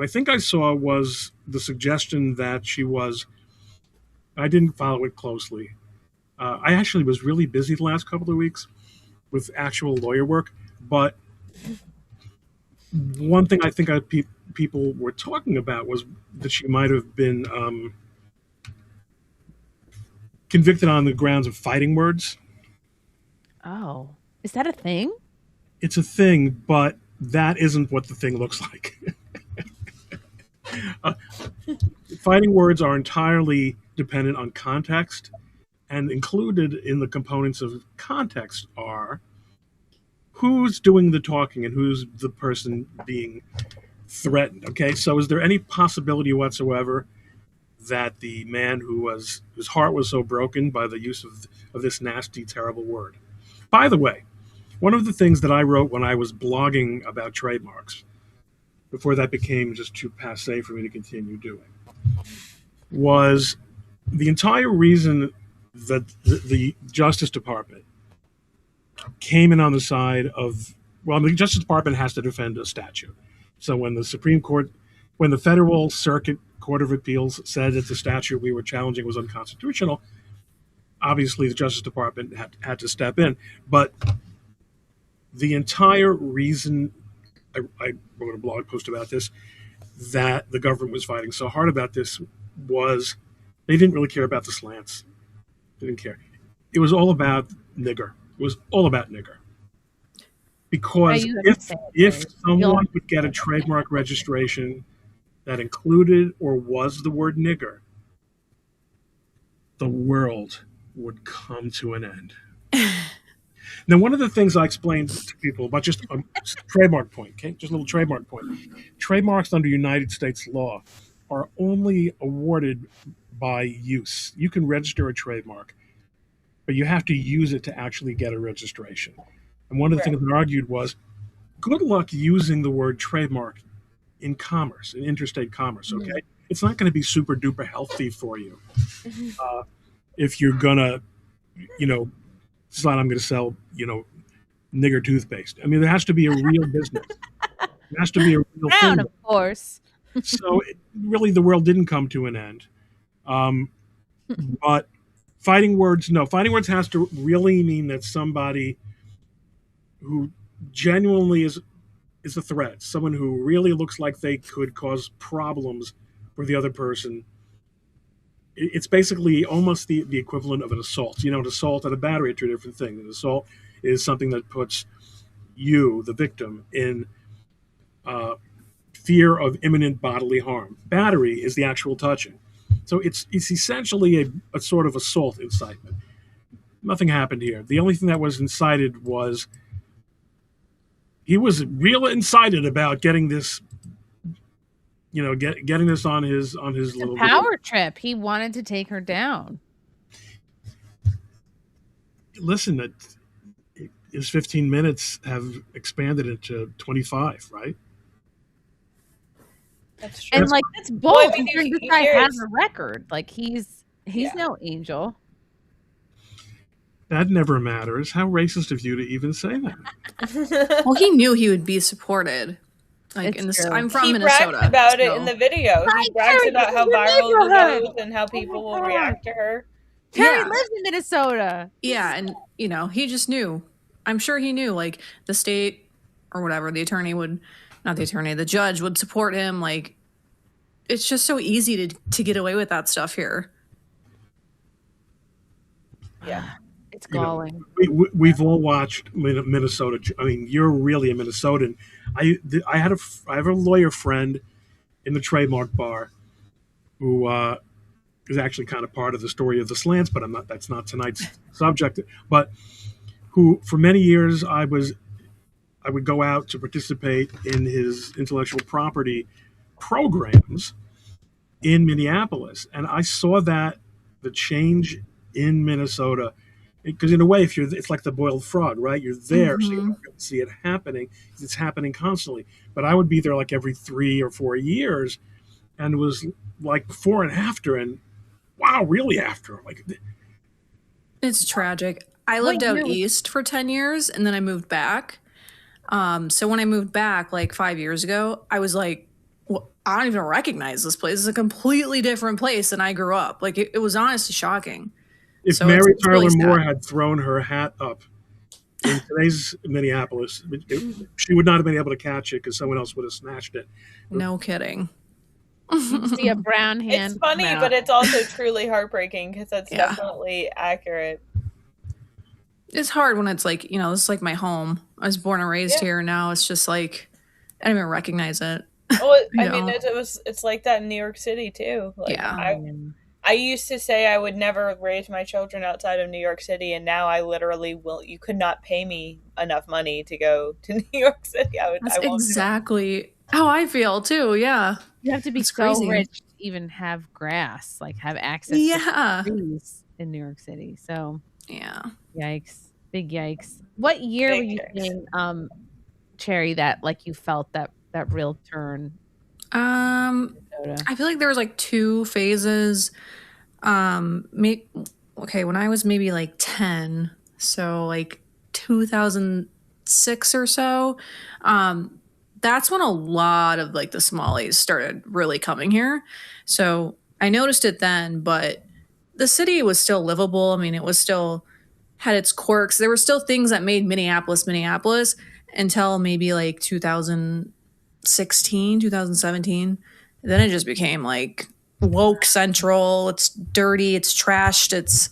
think I saw was the suggestion that she was. I didn't follow it closely. I actually was really busy the last couple of weeks with actual lawyer work, but one thing I think people were talking about was that she might have been convicted on the grounds of fighting words. Oh, is that a thing? It's a thing, but that isn't what the thing looks like. Fighting words are entirely dependent on context. And included in the components of context are who's doing the talking and who's the person being threatened. Okay, so is there any possibility whatsoever that the man whose heart was so broken by the use of this nasty, terrible word? By the way, one of the things that I wrote when I was blogging about trademarks before that became just too passé for me to continue doing, was the entire reason that the Justice Department came in on the side of, well, the Justice Department has to defend a statute. So when the Supreme Court, when the Federal Circuit Court of Appeals said that the statute we were challenging was unconstitutional, obviously the Justice Department had to step in. But the entire reason, I wrote a blog post about this, that the government was fighting so hard about this was they didn't really care about the slants. They didn't care. It was all about nigger. It was all about nigger. Because if someone would get a trademark registration that included or was the word nigger, the world would come to an end. Now, one of the things I explained to people about just a trademark point, okay, just a little trademark point. Trademarks under United States law are only awarded by use. You can register a trademark, but you have to use it to actually get a registration. And one of the things that I argued was, good luck using the word trademark in commerce, in interstate commerce, okay? It's not going to be super duper healthy for you. If you're going to, decide I'm going to sell, nigger toothpaste. I mean, there has to be a real business. There has to be a real thing. Of course. So really the world didn't come to an end. But fighting words, no. Fighting words has to really mean that somebody who genuinely is a threat, someone who really looks like they could cause problems for the other person. It's basically almost the equivalent of an assault. An assault and a battery are two different things. An assault is something that puts you, the victim, in fear of imminent bodily harm. Battery is the actual touching. So it's essentially a sort of assault incitement. Nothing happened here. The only thing that was incited was he was real incited about getting this, getting this on his little power trip. He wanted to take her down. Listen, his 15 minutes have expanded into 25, right? That's true. And that's bold. Well, this guy has a record. He's no angel. That never matters. How racist of you to even say that? Well, he knew he would be supported. I'm from Minnesota. He brags about it in the video. He brags about how viral it goes and how people will react to her. Terry lives in Minnesota. Yeah, and he just knew. I'm sure he knew. The state or whatever, the judge would support him. It's just so easy to get away with that stuff here. Yeah. It's galling. We've all watched Minnesota. I mean, you're really a Minnesotan. I have a lawyer friend in the trademark bar who is actually kind of part of the story of the slants, but that's not tonight's subject. But who, for many years, I would go out to participate in his intellectual property programs in Minneapolis, and I saw the change in Minnesota. Because in a way, it's like the boiled frog, right? You're there, so you don't see it happening. It's happening constantly. But I would be there every 3 or 4 years, and it was before and after, and wow, really after. It's tragic. I lived out east for 10 years, and then I moved back. So when I moved back 5 years ago, I was well, I don't even recognize this place. It's a completely different place than I grew up. It was honestly shocking. If Mary Tyler Moore had thrown her hat up in today's Minneapolis, she would not have been able to catch it because someone else would have snatched it. No kidding. You see a brown hand. It's funny, but it's also truly heartbreaking because that's definitely accurate. It's hard when it's this is my home. I was born and raised here, and now it's just I don't even recognize it. Well, it's like that in New York City too. I used to say I would never raise my children outside of New York City, and now I literally will. You could not pay me enough money to go to New York City. That's exactly how I feel too. Yeah, you have to be so rich to even have grass, have access to trees in New York City. So yikes, big yikes. What year were you saying, Cherry, that you felt that that real turn? I feel like there was like 2 phases. Okay, when I was maybe like 10, so like 2006 or so, that's when a lot of like the Somalis started really coming here. So I noticed it then, but the city was still livable. I mean, it was still had its quirks. There were still things that made Minneapolis Minneapolis until maybe like 2016, 2017. Then it just became like woke central. It's dirty, it's trashed, it's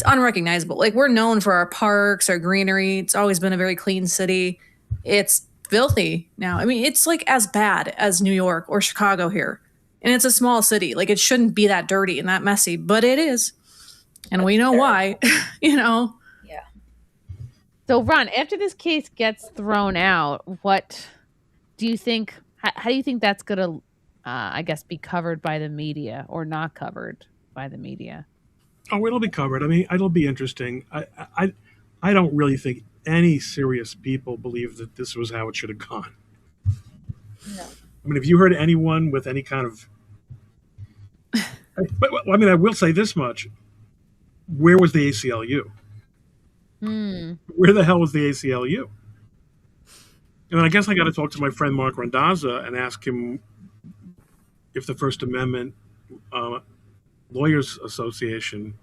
unrecognizable. Like, we're known for our parks, our greenery. It's always been a very clean city. It's filthy now. I mean, it's like as bad as New York or Chicago here. And it's a small city. Like, it shouldn't be that dirty and that messy, but it is. And we know why, you know? Yeah. So, Ron, after this case gets thrown out, what do you think? How do you think that's going to, I guess, be covered by the media or not covered by the media? Oh, it'll be covered. I mean, it'll be interesting. I don't really think any serious people believe that this was how it should have gone. No. I mean, have you heard anyone with any kind of? But I mean, I will say this much: where was the ACLU? Where the hell was the ACLU? And I guess I got to talk to my friend Mark Randazza and ask him if the First Amendment Lawyers Association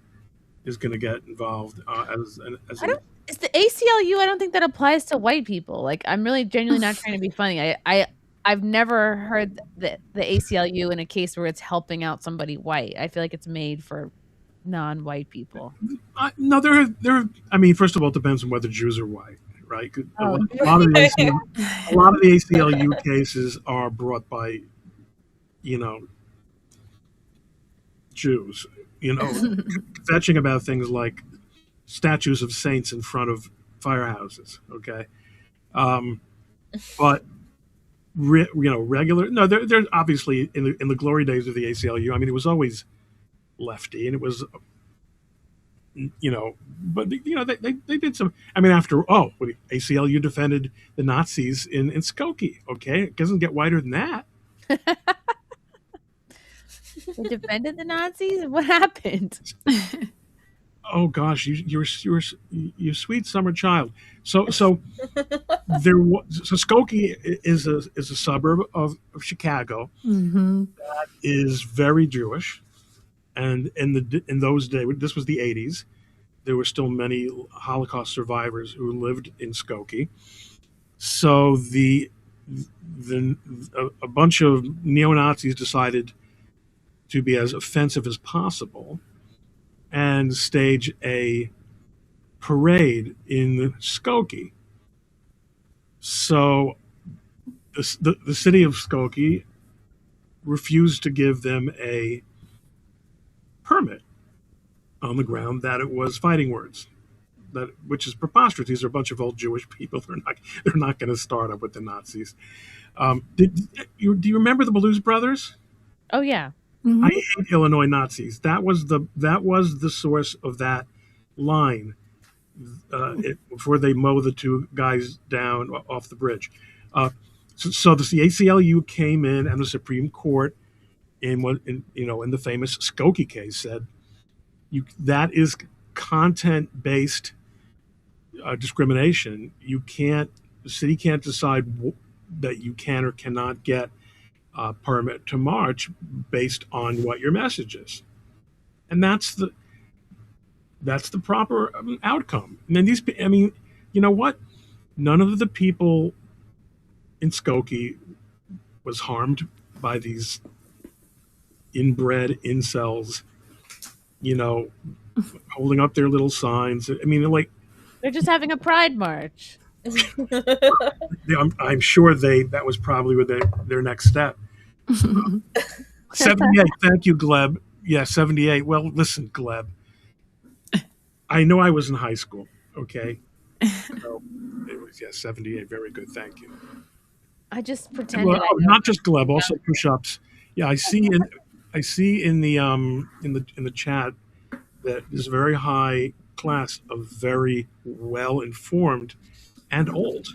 is going to get involved It's the ACLU. I don't think that applies to white people. Like, I'm really genuinely not trying to be funny. I've never heard the ACLU in a case where it's helping out somebody white. I feel like it's made for non-white people. No, there. I mean, first of all, it depends on whether Jews are white, right? A lot of the ACLU cases are brought by, Jews, fetching about things like statues of saints in front of firehouses. Okay, but regular. No, there's obviously in the glory days of the ACLU. I mean, it was always lefty, and it was, but they did some. I mean, ACLU defended the Nazis in Skokie. Okay, it doesn't get whiter than that. They defended the Nazis? What happened? Oh gosh, you're sweet summer child. So Skokie is a suburb of Chicago that is very Jewish, and in those days, this was the 80s. There were still many Holocaust survivors who lived in Skokie. So a bunch of neo-Nazis decided to be as offensive as possible and stage a parade in Skokie. So the city of Skokie refused to give them a permit on the ground that it was fighting words, which is preposterous. These are a bunch of old Jewish people. They're not going to start up with the Nazis. Do you remember the Blues Brothers? Oh yeah. Mm-hmm. I hate Illinois Nazis. That was the source of that line before they mow the 2 guys down off the bridge. So the ACLU came in, and the Supreme Court in the famous Skokie case said that is content-based discrimination. The city can't decide that you can or cannot get permit to march based on what your message is, and that's the proper outcome. And then you know what? None of the people in Skokie was harmed by these inbred incels, holding up their little signs. I mean, they're just having a pride march. I'm sure that was probably their next step. 78. Thank you, Gleb. Yeah, 78. Well, listen, Gleb. I know I was in high school. Okay. So it was 78. Very good. Thank you. I just pretended. Not just Gleb, also push-ups. Yeah, I see in the chat that there's a very high class of very well informed and old.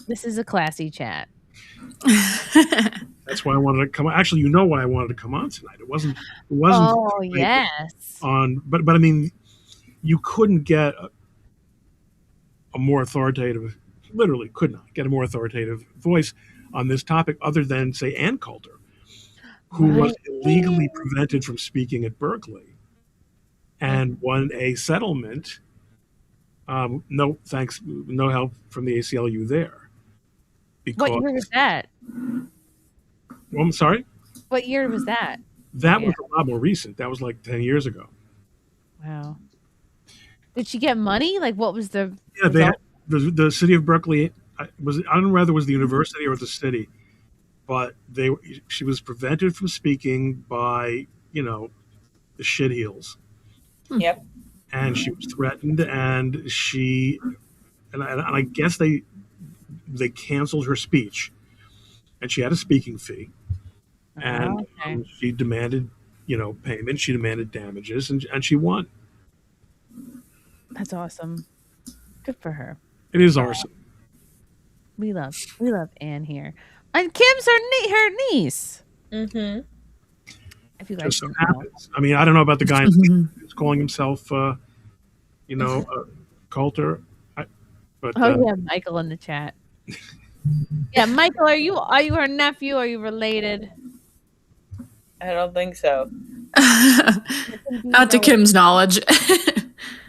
This is a classy chat. That's why I wanted to come. Actually, you know why I wanted to come on tonight. It wasn't. Oh, yes. On, but I mean, you couldn't get a more authoritative. Literally, could not get a more authoritative voice on this topic other than say Ann Coulter, who was illegally prevented from speaking at Berkeley, and won a settlement. No thanks, no help from the ACLU there. What year was that? Well, I'm sorry. What year was that? That was a lot more recent. That was like 10 years ago. Wow. Did she get money? Like, what was the? Yeah, they had, the city of Berkeley I don't know whether it was the university or the city, but she was prevented from speaking by the shitheels. Yep. And she was threatened, and I guess they canceled her speech, and she had a speaking fee, and she demanded payment. She demanded damages, and she won. That's awesome. Good for her. It is awesome. We love Anne here, and Kim's her niece. Mm-hmm. If you guys just so happens. I mean, I don't know about the guy who's calling himself, Coulter. But yeah, Michael in the chat. Yeah, Michael, are you her nephew? Are you related? I don't think so. Not to Kim's knowledge.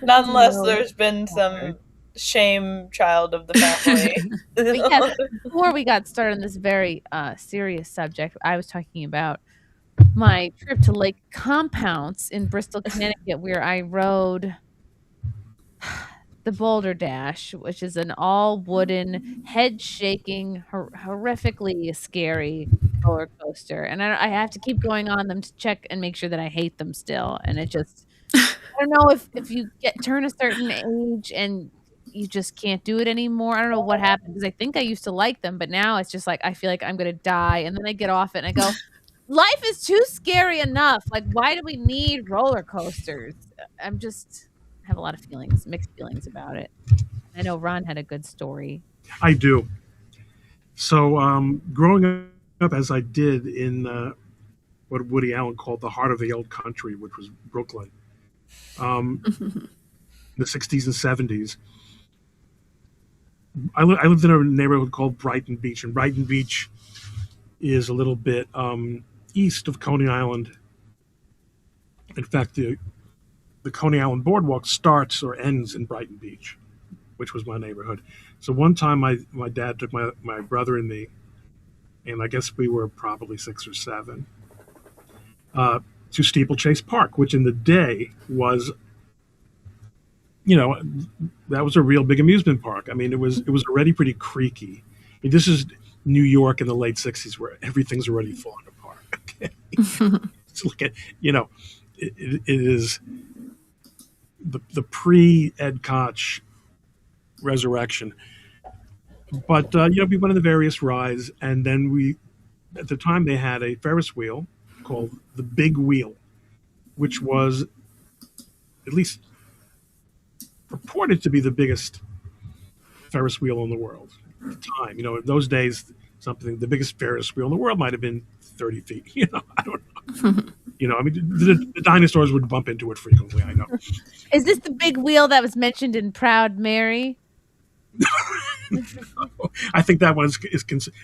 Not unless there's been some shame child of the family. Yes, before we got started on this very serious subject, I was talking about my trip to Lake Compounce in Bristol, Connecticut, where I rode the Boulder Dash, which is an all-wooden, head-shaking, horrifically scary roller coaster. And I have to keep going on them to check and make sure that I hate them still. And it just, I don't know if you turn a certain age and you just can't do it anymore. I don't know what happened, because I think I used to like them, but now it's just like I feel like I'm going to die. And then I get off it and I go, life is too scary enough. Like, why do we need roller coasters? I have a lot of mixed feelings about it. I know Ron had a good story. I do. So growing up as I did in what Woody Allen called the heart of the old country, which was Brooklyn, in the 60s and 70s, I lived in a neighborhood called Brighton Beach, and Brighton Beach is a little bit east of Coney Island. In fact, the Coney Island Boardwalk starts or ends in Brighton Beach, which was my neighborhood. So one time my dad took my brother and me, and I guess we were probably 6 or 7, to Steeplechase Park, which in the day was, that was a real big amusement park. I mean, it was already pretty creaky. I mean, this is New York in the late 60s where everything's already falling apart. Okay? It's like, it is the pre-Ed Koch resurrection. But, we went on the various rides, and then at the time they had a Ferris wheel called the Big Wheel, which was at least purported to be the biggest Ferris wheel in the world at the time. In those days, the biggest Ferris wheel in the world might have been 30 feet. I don't know. I mean, the dinosaurs would bump into it frequently, I know. Is this the big wheel that was mentioned in Proud Mary? No, I think that one is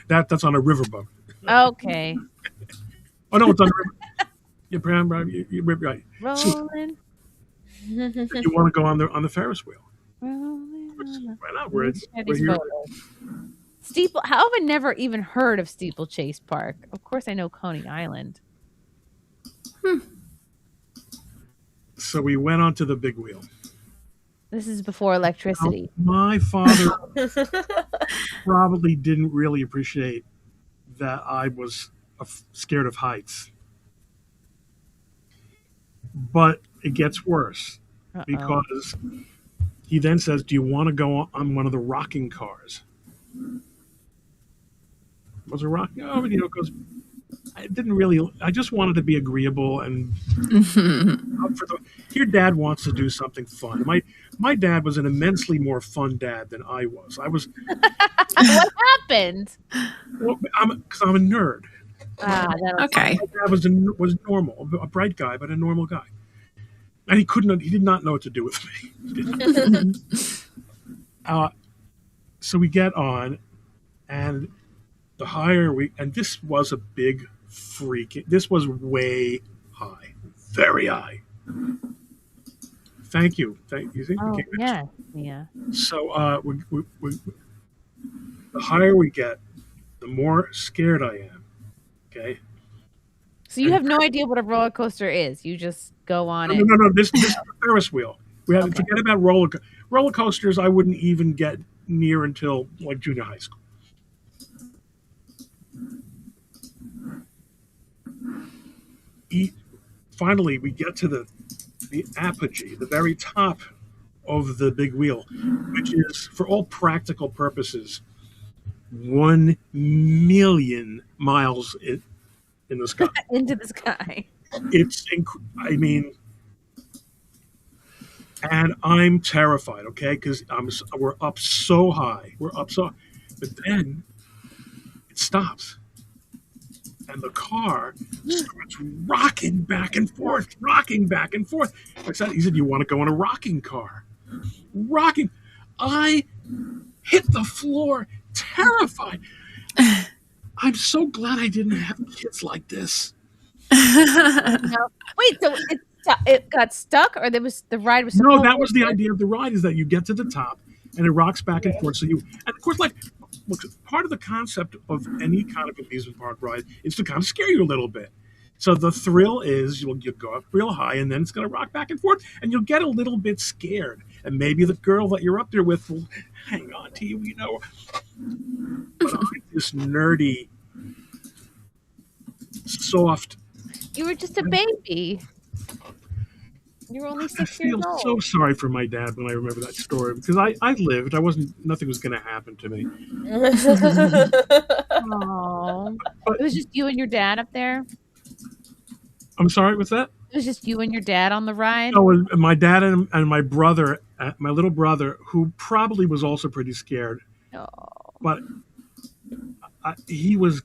that's on a riverboat. Okay. Oh no, it's on a river. You're right. Rolling. You want to go on the Ferris wheel? Rolling. Why not? We're here. How have I never even heard of Steeplechase Park? Of course, I know Coney Island. So we went onto the Big Wheel. This is before electricity. My father probably didn't really appreciate that I was scared of heights. But it gets worse. Because he then says, do you want to go on one of the rocking cars? Was it rocking? Oh, because I didn't really. I just wanted to be agreeable and up for the. Your dad wants to do something fun. My dad was an immensely more fun dad than I was. What happened? Well, because I'm a nerd. Okay. My dad was normal, a bright guy, but a normal guy, and he did not know what to do with me. So we get on, and the higher and this was a big freak. This was way high, very high. Thank you. See? Oh, yeah. So the higher we get, the more scared I am. Okay. So you have no idea what a roller coaster is. You just go on it. No. This is a Ferris wheel. We have to forget about roller coasters. I wouldn't even get near until like junior high school. Finally, we get to the apogee, the very top of the big wheel, which is, for all practical purposes, 1 million miles in the sky. Into the sky. And I'm terrified, okay, because we're up so high. But then it stops. And the car starts rocking back and forth. I said, he said, you want to go in a rocking car? Rocking. I hit the floor, terrified. I'm so glad I didn't have kids like this. No. Wait, so it got stuck, or the ride was? No, that was the idea of the ride, is that you get to the top and it rocks back and forth. And of course, look, part of the concept of any kind of amusement park ride is to kind of scare you a little bit. So the thrill is you'll go up real high, and then it's going to rock back and forth, and you'll get a little bit scared. And maybe the girl that you're up there with will hang on to you, But I'm this nerdy, soft. You were just a baby. You were only 6 years old. I feel so sorry for my dad when I remember that story, because I lived. Nothing was going to happen to me. Oh, it was just you and your dad up there? I'm sorry, what's that? It was just you and your dad on the ride? No, my dad and my brother, my little brother, who probably was also pretty scared. Oh. But he was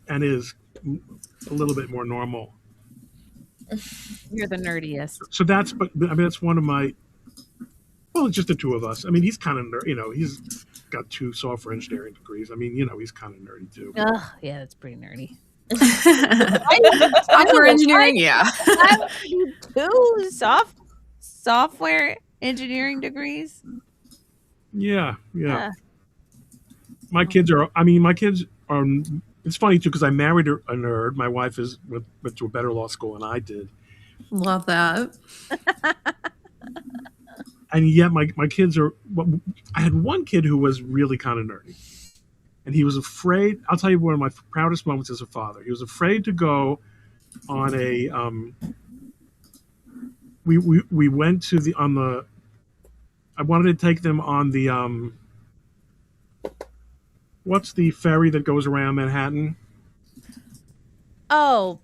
and is a little bit more normal. You're the nerdiest. So that's one of my. Well, it's just the two of us. I mean, he's kind of he's got 2 software engineering degrees. I mean, he's kind of nerdy too. Yeah, that's pretty nerdy. Software engineering, yeah. I would do 2 software engineering degrees. Yeah. My kids are. It's funny too, because I married a nerd. My wife went to a better law school than I did. Love that. And yet my kids are. I had one kid who was really kind of nerdy, and he was afraid. I'll tell you one of my proudest moments as a father. He was afraid to go on a. We went to I wanted to take them on the. What's the ferry that goes around Manhattan? Oh,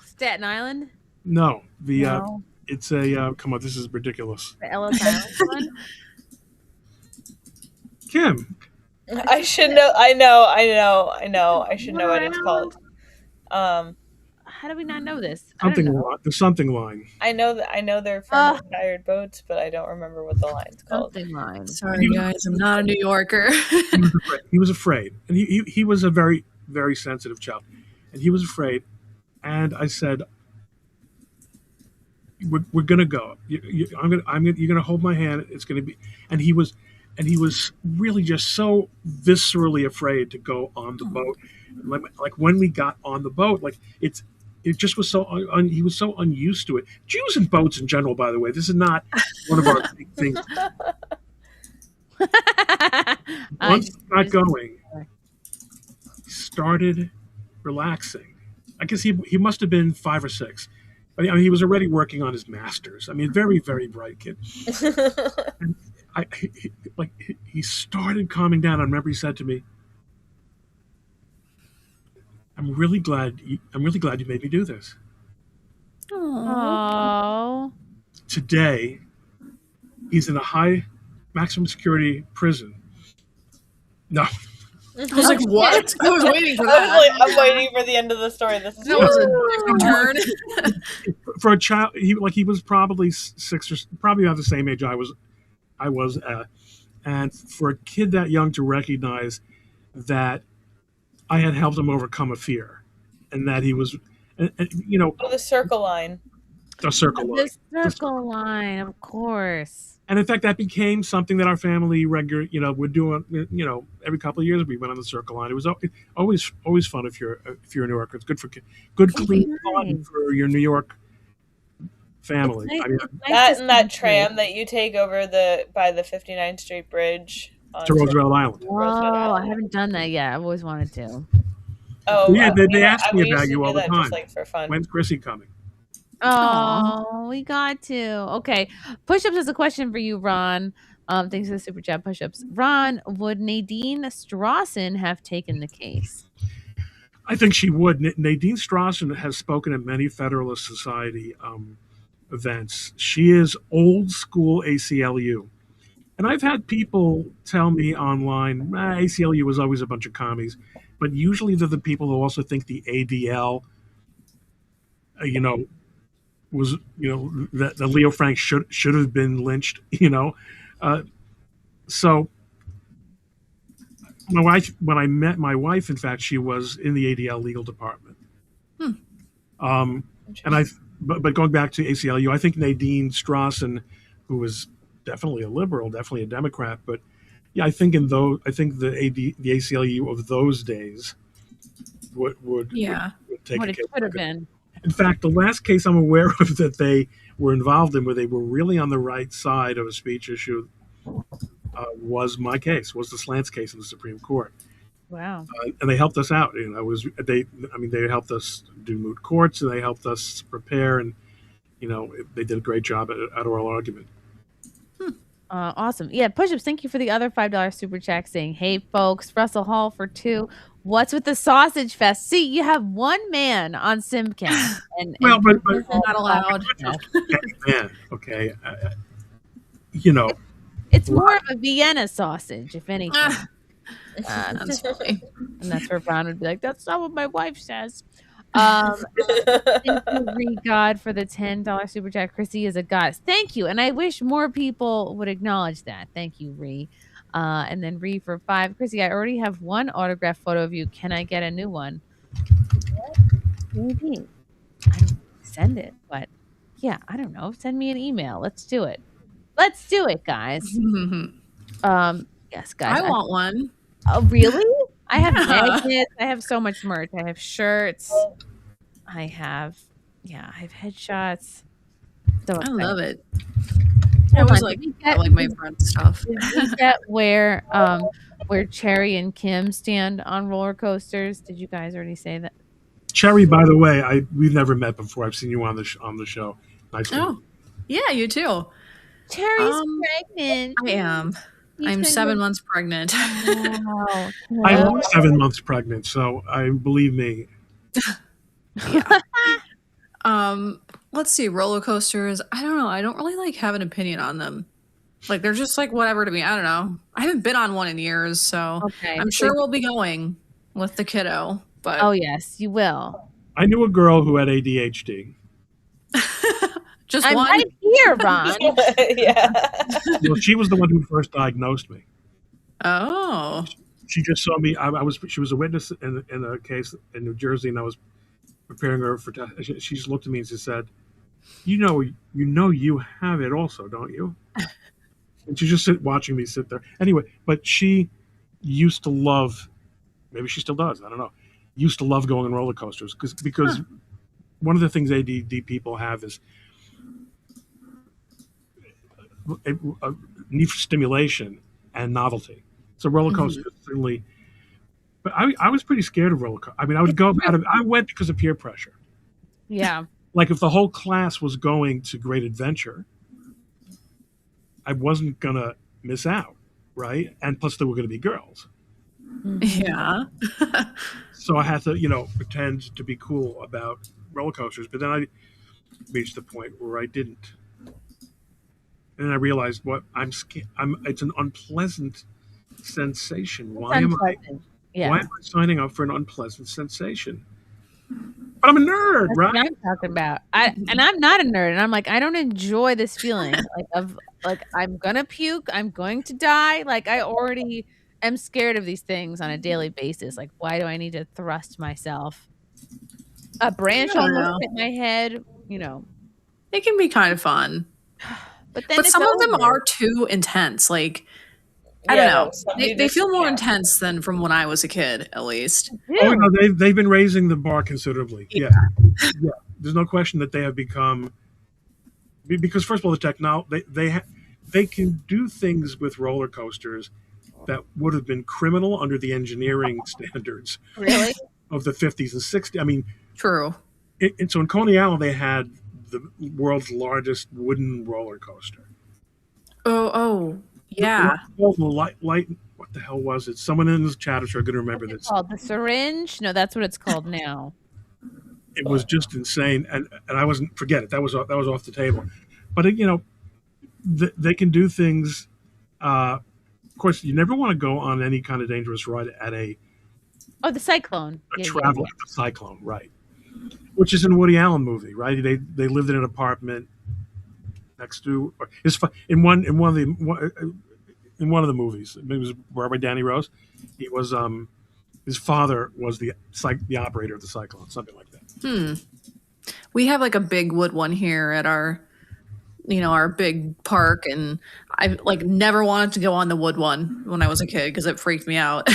Staten Island? No, No. It's a. Come on, this is ridiculous. The Ellis Island one? Kim. I should know. I know. I should know what it's called. How do we not know this? The something line. I know they're from retired boats, but I don't remember what the line's called. Something line. Sorry, guys, I'm not a New Yorker. He was afraid, and he was a very, very sensitive child, and he was afraid. And I said, "We're gonna go. You're gonna hold my hand. It's gonna be." And he was really just so viscerally afraid to go on the boat. Like when we got on the boat, it just was so he was so unused to it. Jews and boats in general, by the way, this is not one of our big things. Once he got going, he started relaxing. I guess he must have been 5 or 6. I mean, he was already working on his master's. I mean, very, very bright kid. And he started calming down. I remember he said to me, "I'm really glad you made me do this. Oh. Today, he's in a high maximum security prison. No, I was like, what? I was waiting for I was that. like, I'm waiting for the end of the story. This is That was a different turn. for a child, he was probably probably about the same age I was, and for a kid that young to recognize that I had helped him overcome a fear, and that he was, and, Oh, the circle line. a circle line. The circle line, of course. And in fact, that became something that our family would do. Every couple of years we went on the circle line. It was always fun if you're a New Yorker. It's good for clean fun for your New York family. That tram that you take over by the 59th Street Bridge to Roosevelt Island. Oh, I haven't done that yet. I've always wanted to. Oh yeah, they ask me about you all the time. Just like for fun. When's Chrissie coming? Oh, we got to. Okay. Push-ups is a question for you, Ron. Thanks for the super chat push-ups. Ron, would Nadine Strawson have taken the case? I think she would. Nadine Strawson has spoken at many Federalist Society events. She is old school ACLU. And I've had people tell me online, ACLU was always a bunch of commies. But usually they're the people who also think the ADL, was that Leo Frank should have been lynched, so my wife, when I met my wife, in fact, she was in the ADL legal department. But going back to ACLU, I think Nadine Strawson, who was definitely a liberal, definitely a Democrat, but yeah, I think the ACLU of those days would take what a it case. could have been. In fact, the last case I'm aware of that they were involved in, where they were really on the right side of a speech issue, was my case, was the Slants case in the Supreme Court. Wow. And they helped us out. They helped us do moot courts, and they helped us prepare, and they did a great job at oral argument. Awesome. Yeah, push-ups. Thank you for the other $5 super chat saying, hey, folks, Russell Hall for 2. What's with the sausage fest? See, you have one man on SimpCast. And but not allowed. Man, okay. It's more of a Vienna sausage, if anything. That's funny. And that's where Brown would be like, that's not what my wife says. Thank you, Ree God, for the $10 super chat. Chrissie is a goddess. Thank you. And I wish more people would acknowledge that. Thank you, Ree. And then Ree for 5. Chrissie, I already have one autographed photo of you. Can I get a new one? Maybe. I don't send it, but yeah, I don't know. Send me an email. Let's do it. Let's do it, guys. Yes, guys. I want one. Oh, really? I have magnets. I have so much merch. I have shirts. I have headshots. So I love it. I always like my friend's stuff. Did you get where Cherry and Kim stand on roller coasters? Did you guys already say that? Cherry, by the way, we've never met before. I've seen you on the show. Nice. Oh, yeah, you too. Cherry's pregnant. I am. I'm 7 months pregnant. Wow. I'm 7 months pregnant, so believe me. Yeah. Let's see, roller coasters. I don't know. I don't really have an opinion on them. Like, they're just like whatever to me. I don't know. I haven't been on one in years, so okay. I'm sure we'll be going with the kiddo. But oh yes, you will. I knew a girl who had ADHD. Just I'm one? right here, Ron. Yeah. Well, she was the one who first diagnosed me. Oh. She just saw me. She was a witness in a case in New Jersey, and I was preparing her for test. She just looked at me and she said, you know, have it also, don't you? And she just watching me sit there. Anyway, but she used to love, maybe she still does, I don't know, used to love going on roller coasters because one of the things ADD people have is a need for stimulation and novelty. So roller coasters certainly. But I was pretty scared of roller coasters. I mean, I went because of peer pressure. Yeah. Like if the whole class was going to Great Adventure, I wasn't gonna miss out, right? And plus, there were going to be girls. Yeah. So I had to, pretend to be cool about roller coasters. But then I reached the point where I didn't, and then I realized what I'm scared. It's an unpleasant sensation. Why am I signing up for an unpleasant sensation? But I'm a nerd, That's right? what I'm talking about. And I'm not a nerd, and I'm like, I don't enjoy this feeling of I'm gonna puke, I'm going to die. Like I already am scared of these things on a daily basis. Like, why do I need to thrust myself? A branch almost hit my head, It can be kind of fun. But some of them are too intense. Like, I don't know. They feel more intense than from when I was a kid, at least. Oh no, they've been raising the bar considerably. Yeah. There's no question that they have become, because first of all, the technology they can do things with roller coasters that would have been criminal under the engineering standards of the 50s and 60s. I mean, true. So in Coney Island, they had the world's largest wooden roller coaster. Oh, yeah. What the hell was it? Someone in this chat is going to remember this. Called the syringe? No, that's what it's called now. It was just insane, and I wasn't. Forget it. That was off the table. But they can do things. Of course, you never want to go on any kind of dangerous ride at the Cyclone. The Cyclone, right? Which is in a Woody Allen movie, right? They lived in an apartment next to in one of the movies. It was by Danny Rose. He was his father was the operator of the Cyclone, something like that. We have like a big wood one here at our big park, and I never wanted to go on the wood one when I was a kid because it freaked me out.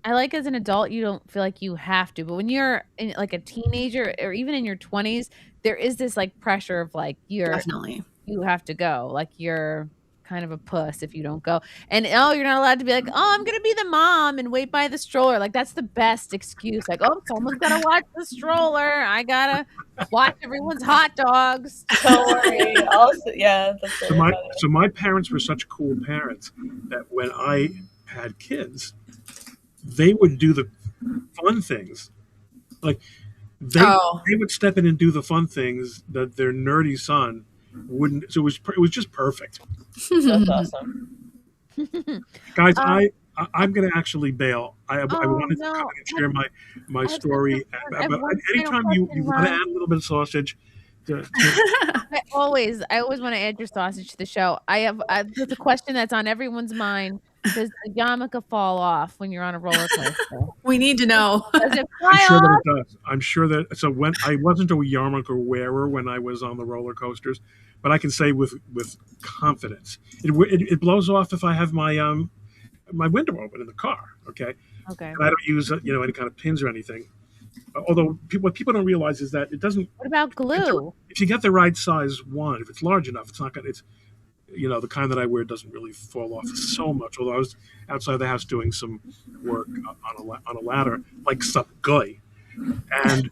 I like as an adult, you don't feel like you have to, but when you're like a teenager or even in your 20s, there is this pressure of definitely you have to go, like you're kind of a puss if you don't go, and you're not allowed to be like, I'm gonna be the mom and wait by the stroller. Like that's the best excuse. Like, someone's gotta watch the stroller. I gotta watch everyone's hot dogs. Don't worry. Also, yeah. So my parents were such cool parents that when I had kids, they would do the fun things. Like they would step in and do the fun things that their nerdy son wouldn't. So it was just perfect. That's awesome. Guys, I'm going to actually bail. I wanted to come and share my story. Anytime you want to add a little bit of sausage. I always want to add your sausage to the show. There's a question that's on everyone's mind. Does the yarmulke fall off when you're on a roller coaster? We need to know. Does it fly I'm sure off? that it does. I'm sure that. So when I wasn't a yarmulke wearer when I was on the roller coasters, but I can say with confidence, it blows off if I have my my window open in the car. Okay. And I don't use any kind of pins or anything. Although what people don't realize is that it doesn't. What about glue? If you get the right size one, if it's large enough, it's not going to. It's the kind that I wear doesn't really fall off so much. Although I was outside the house doing some work on a ladder, like some guy, and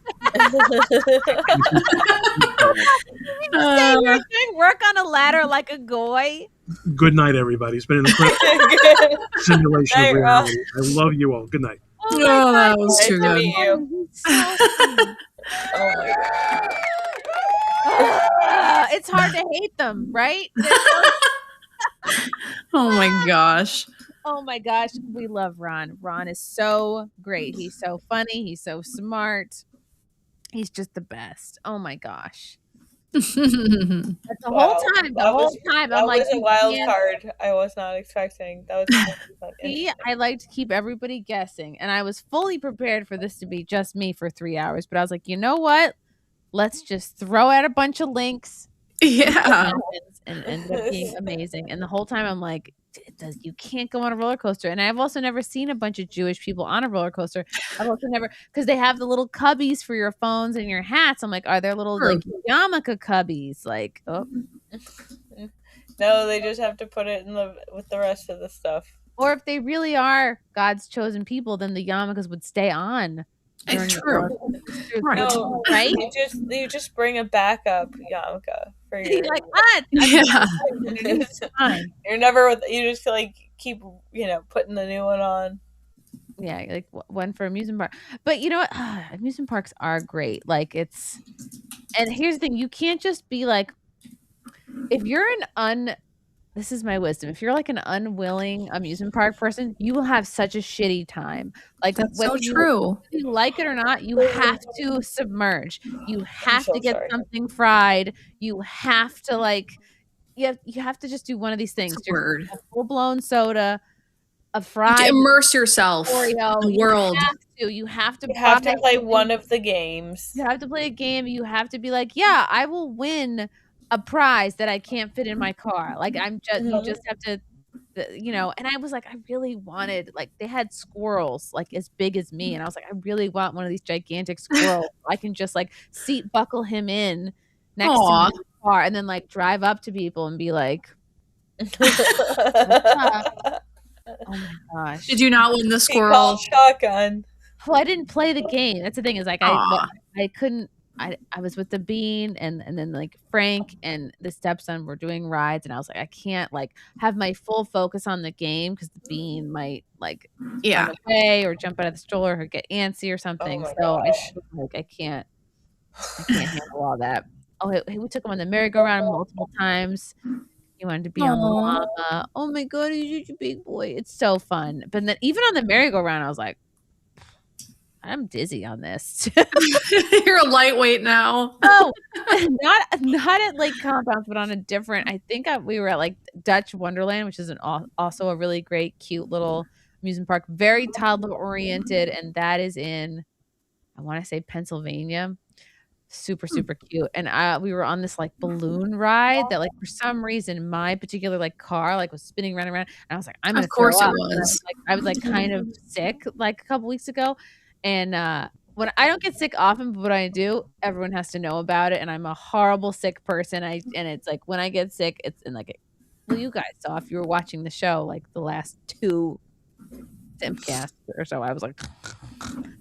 you're doing work on a ladder like a goy. Good night, everybody. It's been an incredible simulation of reality. I love you all. Good night. Oh, that was too good. Oh my god. It's hard to hate them, right? Oh my gosh. Oh my gosh. We love Ron. Ron is so great. He's so funny. He's so smart. He's just the best. Oh my gosh. The whole time. That was a wild card. I was not expecting. That was I like to keep everybody guessing, and I was fully prepared for this to be just me for 3 hours. But I was like, you know what? Let's just throw out a bunch of links. Yeah, and ended up being amazing. And the whole time I'm like, you can't go on a roller coaster. And I've also never seen a bunch of Jewish people on a roller coaster. I've also never, because they have the little cubbies for your phones and your hats. I'm like, are there little yarmulke cubbies? Like, no, they just have to put it with the rest of the stuff. Or if they really are God's chosen people, then the yarmulkes would stay on. It's true. Right. No, right? You just bring a backup yarmulke for your. You're like, what? Yeah. You're never. You just keep putting the new one on. Yeah, like one for amusement park. But you know what? Amusement parks are great. Like and here's the thing, you can't just be like, if you're this is my wisdom. If you're like an unwilling amusement park person, you will have such a shitty time. Like That's whether so true. you like it or not, you have to submerge. You have so to get sorry. something fried. You have to like you have to just do one of these things. It's weird. A full-blown soda, a You have fried to immerse yourself Oreo. in the world. You have to play one of the games. You have to play a game. You have to be like, yeah, I will win a prize that I can't fit in my car. Like you just have to, and I was like, I really wanted, like they had squirrels like as big as me. And I was like, I really want one of these gigantic squirrels. I can just like seat buckle him in next to my car and then like drive up to people and be like, oh my gosh. Did you not win the squirrel? Shotgun. Well, I didn't play the game. That's the thing is like I couldn't. I was with the Bean and then like Frank and the stepson were doing rides and I was like I can't like have my full focus on the game because the Bean might like run away or jump out of the stroller or get antsy or something. So I can't handle all that. Oh, we took him on the merry-go-round multiple times. He wanted to be on the llama. Oh my god, he's such a big boy. It's so fun. But then even on the merry-go-round, I was like, I'm dizzy on this. You're a lightweight now. Oh, not at Lake Compounce, but on a different. I think we were at like Dutch Wonderland, which is also a really great, cute little amusement park, very toddler oriented, and that is in, I want to say Pennsylvania. Super cute. And we were on this like balloon ride that like for some reason my particular like car like was spinning round and round. And I was like, I'm gonna throw up. I was like kind of sick like a couple weeks ago. And when I don't get sick often, but when I do, everyone has to know about it. And I'm a horrible sick person. And it's like when I get sick, it's in like you guys saw if you were watching the show like the last 2 SimpCasts or so, I was like,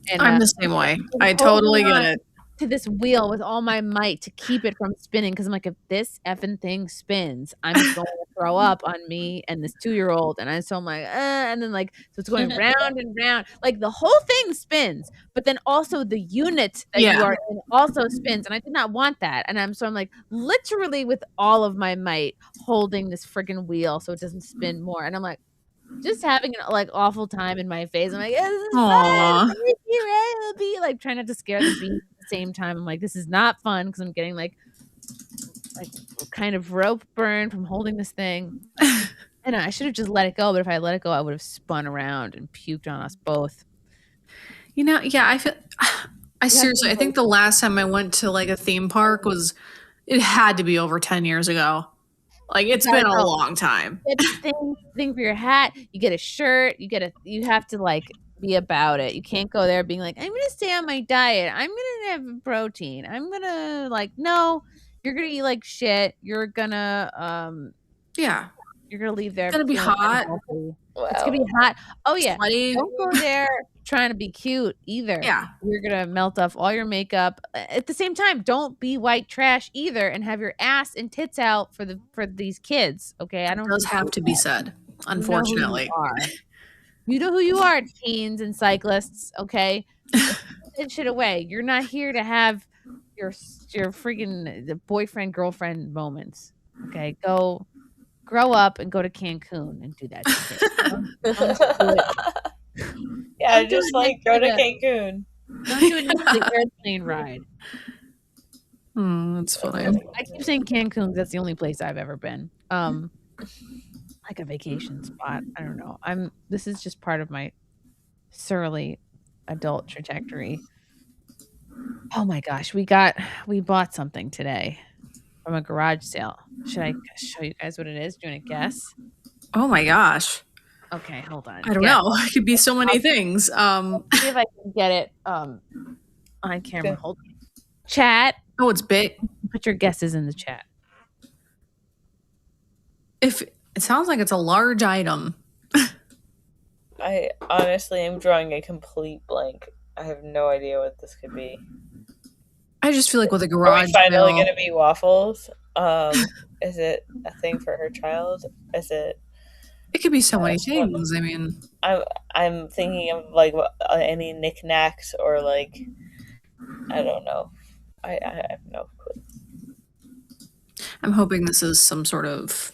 and I'm the same way. I totally get it. To this wheel with all my might to keep it from spinning because I'm like, if this effing thing spins, I'm going to throw up on me and this 2-year-old. And I'm like, and then like, so it's going round and round. Like the whole thing spins, but then also the unit that you are in also spins. And I did not want that. And I'm like literally with all of my might holding this friggin' wheel so it doesn't spin more. And I'm like, just having an like awful time in my face. I'm like, this is fun. I'll be like trying not to scare the Bean at the same time. I'm like, this is not fun because I'm getting like kind of rope burn from holding this thing. And I should have just let it go, but if I let it go, I would have spun around and puked on us both. I feel I seriously, I think the last time I went to like a theme park it had to be over 10 years ago. Like it's been a long time. Thing for your hat. You get a shirt. You have to like be about it. You can't go there being like, I'm gonna stay on my diet. I'm gonna have protein. I'm gonna like, no, you're gonna eat like shit. You're gonna you're gonna leave there. It's gonna be hot. Wow. It's gonna be hot. Oh yeah. Sweaty. Don't go there trying to be cute either. Yeah. You're gonna melt off all your makeup. At the same time, don't be white trash either and have your ass and tits out for these kids. Okay. I don't It does have to be said, unfortunately. You know who you are, teens and cyclists, okay? Put that shit away. You're not here to have your freaking boyfriend girlfriend moments. Okay, go grow up and go to Cancun and do that shit. Yeah, just like go to Cancun. Don't do it next to the airplane ride. That's funny. I keep saying Cancun because that's the only place I've ever been. Like a vacation spot. I don't know. This is just part of my surly adult trajectory. Oh my gosh, we bought something today from a garage sale. Should I show you guys what it is? Do you want to guess? Oh my gosh. Okay, hold on. I don't know. It could be so many things. See if I can get it on camera. Okay. Hold on. Chat. Oh, it's big. Put your guesses in the chat. If it sounds like it's a large item. I honestly am drawing a complete blank. I have no idea what this could be. I just feel like with a garage Are we finally going to be waffles? Is it a thing for her child? Is it It could be so many things. I mean, I'm thinking of like any knickknacks or like I don't know. I have no clue. I'm hoping this is some sort of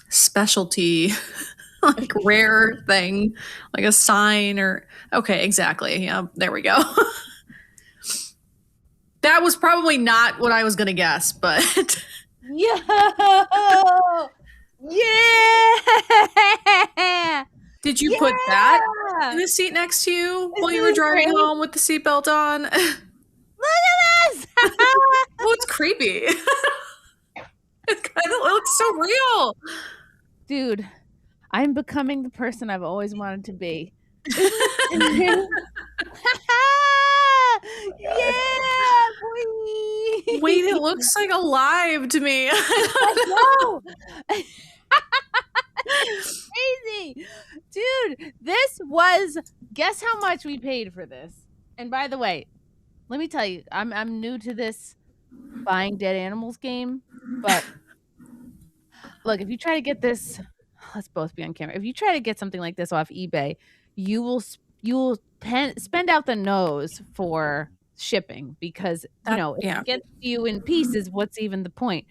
specialty, like rare thing, like a sign or. Okay, exactly. Yeah, there we go. That was probably not what I was going to guess, but. Yo! Yeah! Did you put that in the seat next to you while you were driving home with the seatbelt on? Look at this! Oh, it's creepy. It kind of looks so real. Dude, I'm becoming the person I've always wanted to be. Yeah, boy. Wait, it looks like alive to me. I know. Crazy. Dude, this was, guess how much we paid for this? And by the way, let me tell you, I'm new to this buying dead animals game, but look, if you try to get this, let's both be on camera. If you try to get something like this off eBay, you will spend out the nose for shipping because if it gets you in pieces, what's even the point?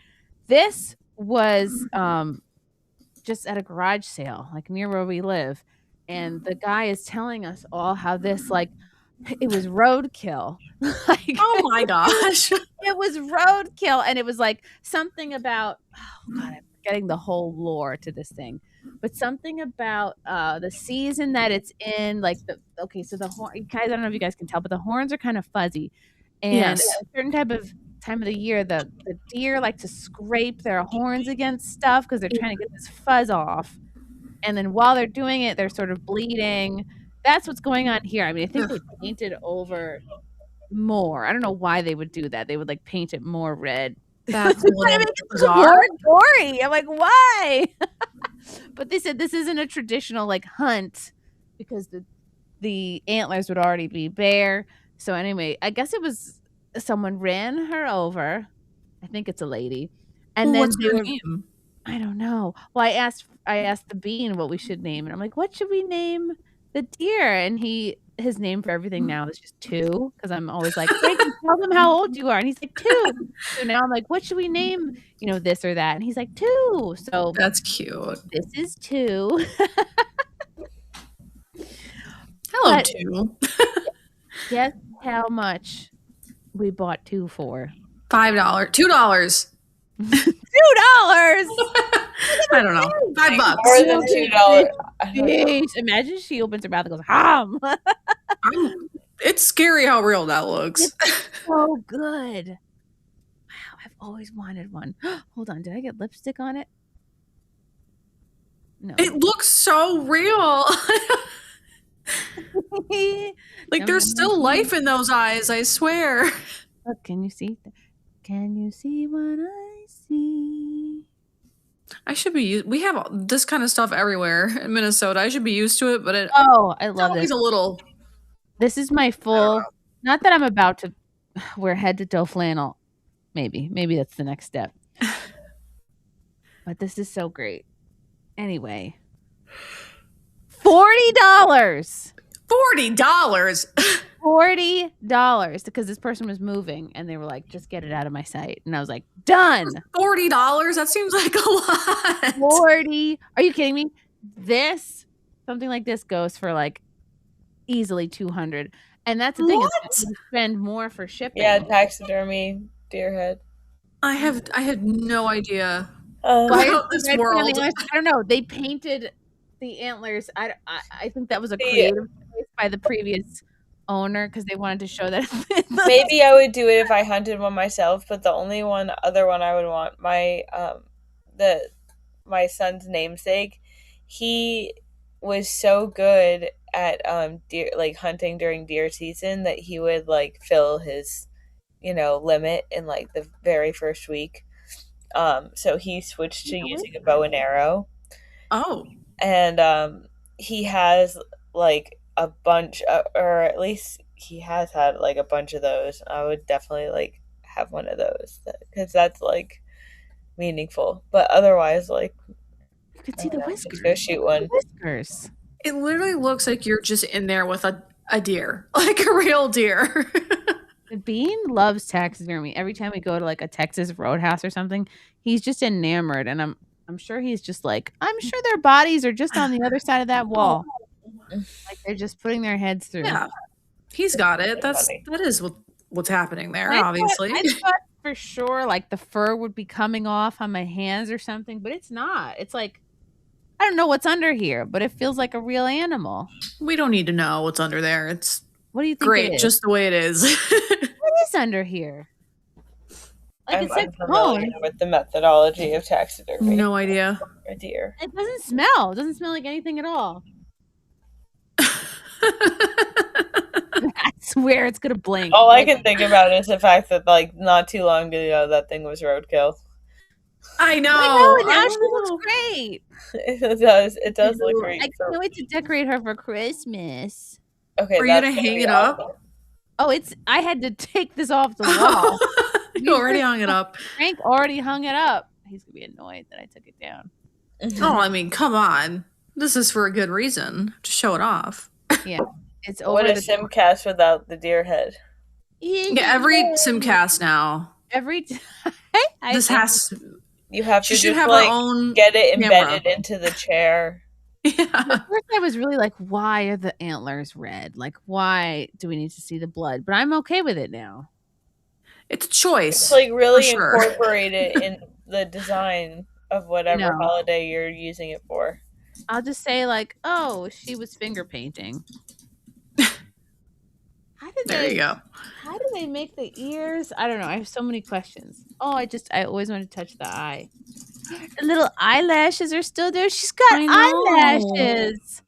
This was just at a garage sale, like near where we live, and the guy is telling us all how this it was roadkill. Oh my gosh. It was roadkill, and it was like something about I'm forgetting the whole lore to this thing, but something about the season that it's in, like so the horn guys, I don't know if you guys can tell, but the horns are kind of fuzzy, and at a certain time of the year the deer like to scrape their horns against stuff because they're trying to get this fuzz off, and then while they're doing it they're sort of bleeding. That's what's going on here. I mean, I think they painted over more. I don't know why they would do that. They would like paint it more red. That's more gory. I'm like, why? But they said this isn't a traditional like hunt because the antlers would already be bare. So anyway, I guess it was someone ran her over. I think it's a lady. And then what's her name? I don't know. Well, I asked the bean what we should name, and I'm like, what should we name the deer? And his name for everything now is just 2 because I'm always like, Frankie, tell them how old you are, and he's like 2. So now I'm like, what should we name this or that? And he's like 2. So that's cute. This is 2. Hello, 2. Guess how much we bought 2 for? $5. $2. $2. I don't know. $5. More than $2. Imagine she opens her mouth and goes, "Ham." It's scary how real that looks. It's so good. Wow, I've always wanted one. Hold on, did I get lipstick on it? No. It looks so real. Like there's still life in those eyes, I swear. Look, can you see? Can you see what I see? I should be. We have this kind of stuff everywhere in Minnesota. I should be used to it, but I love this. It's a little. This is my full. Not that I'm about to wear head to toe flannel. Maybe that's the next step. But this is so great. Anyway, $40. $40. $40 because this person was moving and they were like, just get it out of my sight. And I was like, done. $40? That seems like a lot. 40. Are you kidding me? Something like this goes for like easily 200. And that's the thing, is you spend more for shipping. Yeah, taxidermy deer head. I had no idea about this world. I don't know. They painted the antlers. I think that was a creative choice by the previous owner because they wanted to show that. Maybe I would do it if I hunted one myself, but the only other one I would want, my son's namesake, he was so good at deer, like hunting during deer season, that he would like fill his limit in like the very first week. So he switched to using a bow and arrow. Oh. And he has like a bunch or at least he has had like a bunch of those. I would definitely like have one of those because that's like meaningful. But otherwise, like, could see the whiskers. Just go shoot one. Whiskers. It literally looks like you're just in there with a deer, like a real deer. Bean loves taxidermy. Every time we go to like a Texas Roadhouse or something, he's just enamored, and I'm sure he's just like, I'm sure their bodies are just on the other side of that wall, like they're just putting their heads through. Yeah, he's got it. That is what's happening there. Obviously, I thought for sure like the fur would be coming off on my hands or something, but it's not. It's like I don't know what's under here, but it feels like a real animal. We don't need to know what's under there. It's what do you think? Great, just the way it is. What is under here? Like I'm unfamiliar with the methodology of taxidermy. No idea. A deer. It doesn't smell. It doesn't smell like anything at all. I swear it's gonna blink. All I can think about is the fact that like not too long ago that thing was roadkill. I know. And now she looks great. It does look great. I can't wait to decorate her for Christmas. Okay, are you gonna hang it up? Oh, I had to take this off the wall. You already hung it up. Frank already hung it up. He's gonna be annoyed that I took it down. Oh, I mean, come on. This is for a good reason to show it off. Yeah, it's over. What is SimpCast without the deer head? Yeah, every SimpCast now. Every this has. You have to She should just have like her own get it embedded camera. into the chair. Yeah. At first, I was really like, "Why are the antlers red? Like, why do we need to see the blood?" But I'm okay with it now. It's a choice. It's like really sure. incorporated in the design of whatever holiday you're using it for. I'll just say like, "Oh, she was finger painting." There you go. How do they make the ears? I don't know. I have so many questions. Oh, I always want to touch the eye. The little eyelashes are still there. She's got eyelashes.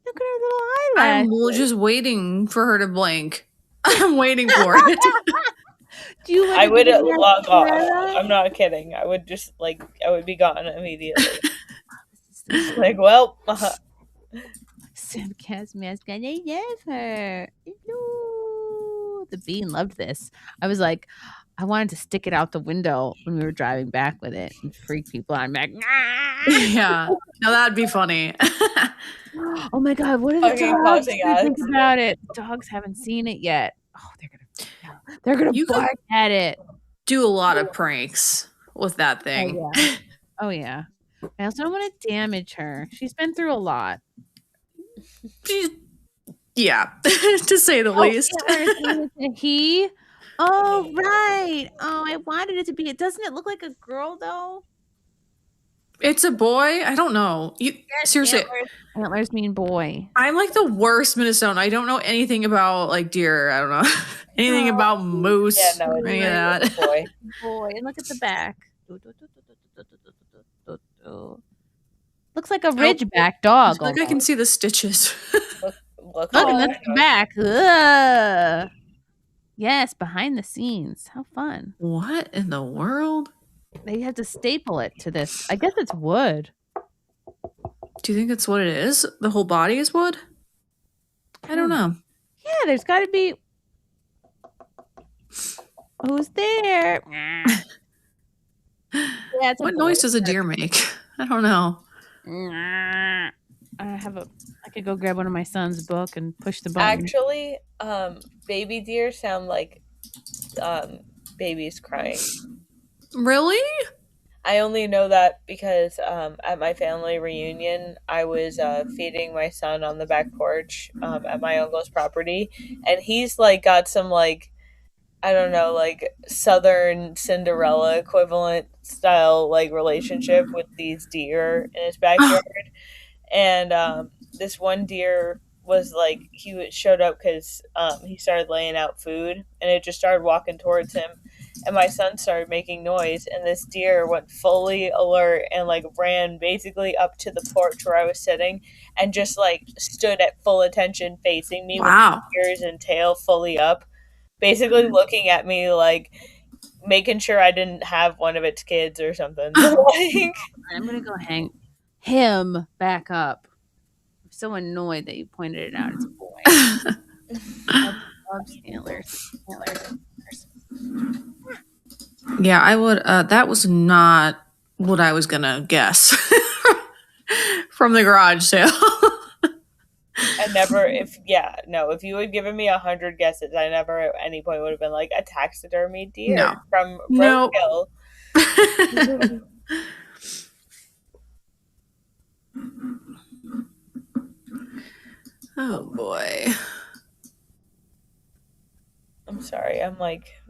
Look at her little eyelashes. I'm just waiting for her to blink. I'm waiting for it. I would log off. I'm not kidding. I would just I would be gone immediately. Like, well, SimpCast mascot. I love her. No. The Bean loved this. I was like, I wanted to stick it out the window when we were driving back with it and freak people out. I'm like, yeah. No, that'd be funny. Oh my god, what are the dogs think about it? Dogs haven't seen it yet. Oh, they're gonna bark at it. Do a lot of pranks with that thing. Oh yeah. I also don't want to damage her. She's been through a lot. Yeah, to say the least. He? Oh, right. Oh, I wanted it to be. Doesn't it look like a girl, though? It's a boy? I don't know. Seriously. Antlers mean boy. I'm like the worst Minnesotan. I don't know anything about like deer. I don't know anything about moose. Yeah, no, any of that. Boy. Boy. And look at the back. Looks like a ridgeback dog. Like I can see the stitches. Look, and that's the back. Ugh. Yes, behind the scenes. How fun. What in the world? They have to staple it to this. I guess it's wood. Do you think that's what it is? The whole body is wood? I don't know. Yeah, there's got to be. Who's there? Yeah, what noise does a deer make? I don't know. I could go grab one of my son's book and push the button. Actually, baby deer sound like babies crying. Really? I only know that because at my family reunion, I was feeding my son on the back porch at my uncle's property, and he's like got some like, I don't know, like Southern Cinderella equivalent style like relationship with these deer in his backyard. And this one deer was like, he showed up because he started laying out food, and it just started walking towards him, and my son started making noise, and this deer went fully alert and like ran basically up to the porch where I was sitting and just like stood at full attention facing me. Wow. With ears and tail fully up, basically looking at me like making sure I didn't have one of its kids or something. Like, I'm gonna go hang him back up. I'm so annoyed that you pointed it out. It's a boy. Loves antlers. Yeah, I would. That was not what I was gonna guess. from the garage sale. I never, if you had given me 100 guesses, I never at any point would have been like a taxidermy deer No. from Nope. Roadkill. Oh boy. I'm sorry, I'm like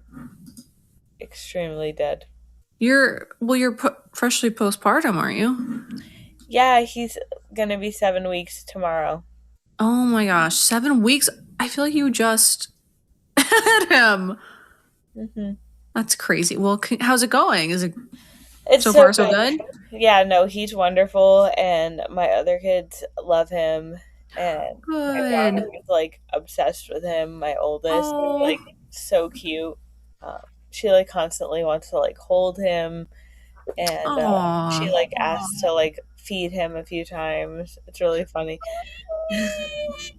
extremely dead. You're freshly postpartum, aren't you? Yeah, he's gonna be 7 weeks tomorrow. Oh my gosh, 7 weeks? I feel like you just had him. Mm-hmm. That's crazy. Well, how's it going? Is it It's so far so good? Yeah, no, he's wonderful, and my other kids love him, and my daughter is like obsessed with him. My oldest is like so cute. She like constantly wants to like hold him, and she like asks to like feed him a few times. It's really funny.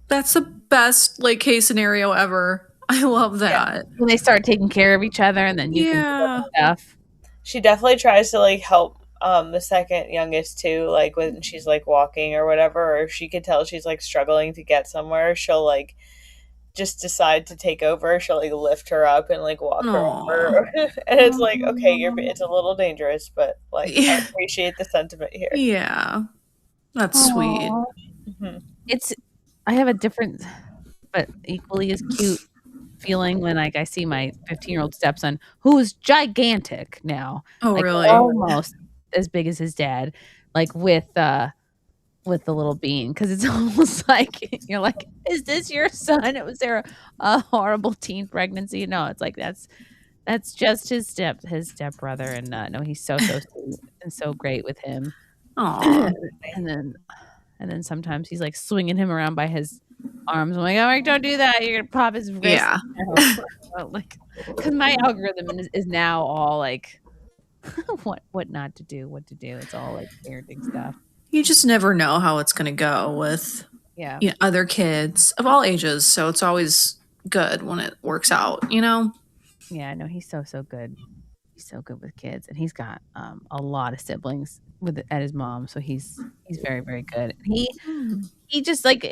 That's the best like case scenario ever. I love that. Yeah. When they start taking care of each other, and then you can do stuff. She definitely tries to like help the second youngest too, like when she's like walking or whatever, or if she could tell she's like struggling to get somewhere, she'll like just decide to take over. She'll like lift her up and like walk her over. And it's like, okay, it's a little dangerous, but like I appreciate the sentiment here. Yeah. That's sweet. Mm-hmm. I have a different but equally as cute feeling when like I see my 15-year-old stepson, who is gigantic now. Oh, like, really? Almost as big as his dad, like with the little bean, because it's almost like you're like, is this your son? Was there a horrible teen pregnancy? No, it's like that's just his step brother, and no, he's so sweet and so great with him. Aww. and then sometimes he's like swinging him around by his arms. I'm like, oh, don't do that. You're gonna pop his wrist. Yeah. Like, because my algorithm is now all like, what not to do, what to do. It's all like parenting stuff. You just never know how it's going to go with other kids of all ages. So it's always good when it works out, you know? Yeah, no, he's so good. He's so good with kids, and he's got a lot of siblings at his mom, so he's very, very good. He just like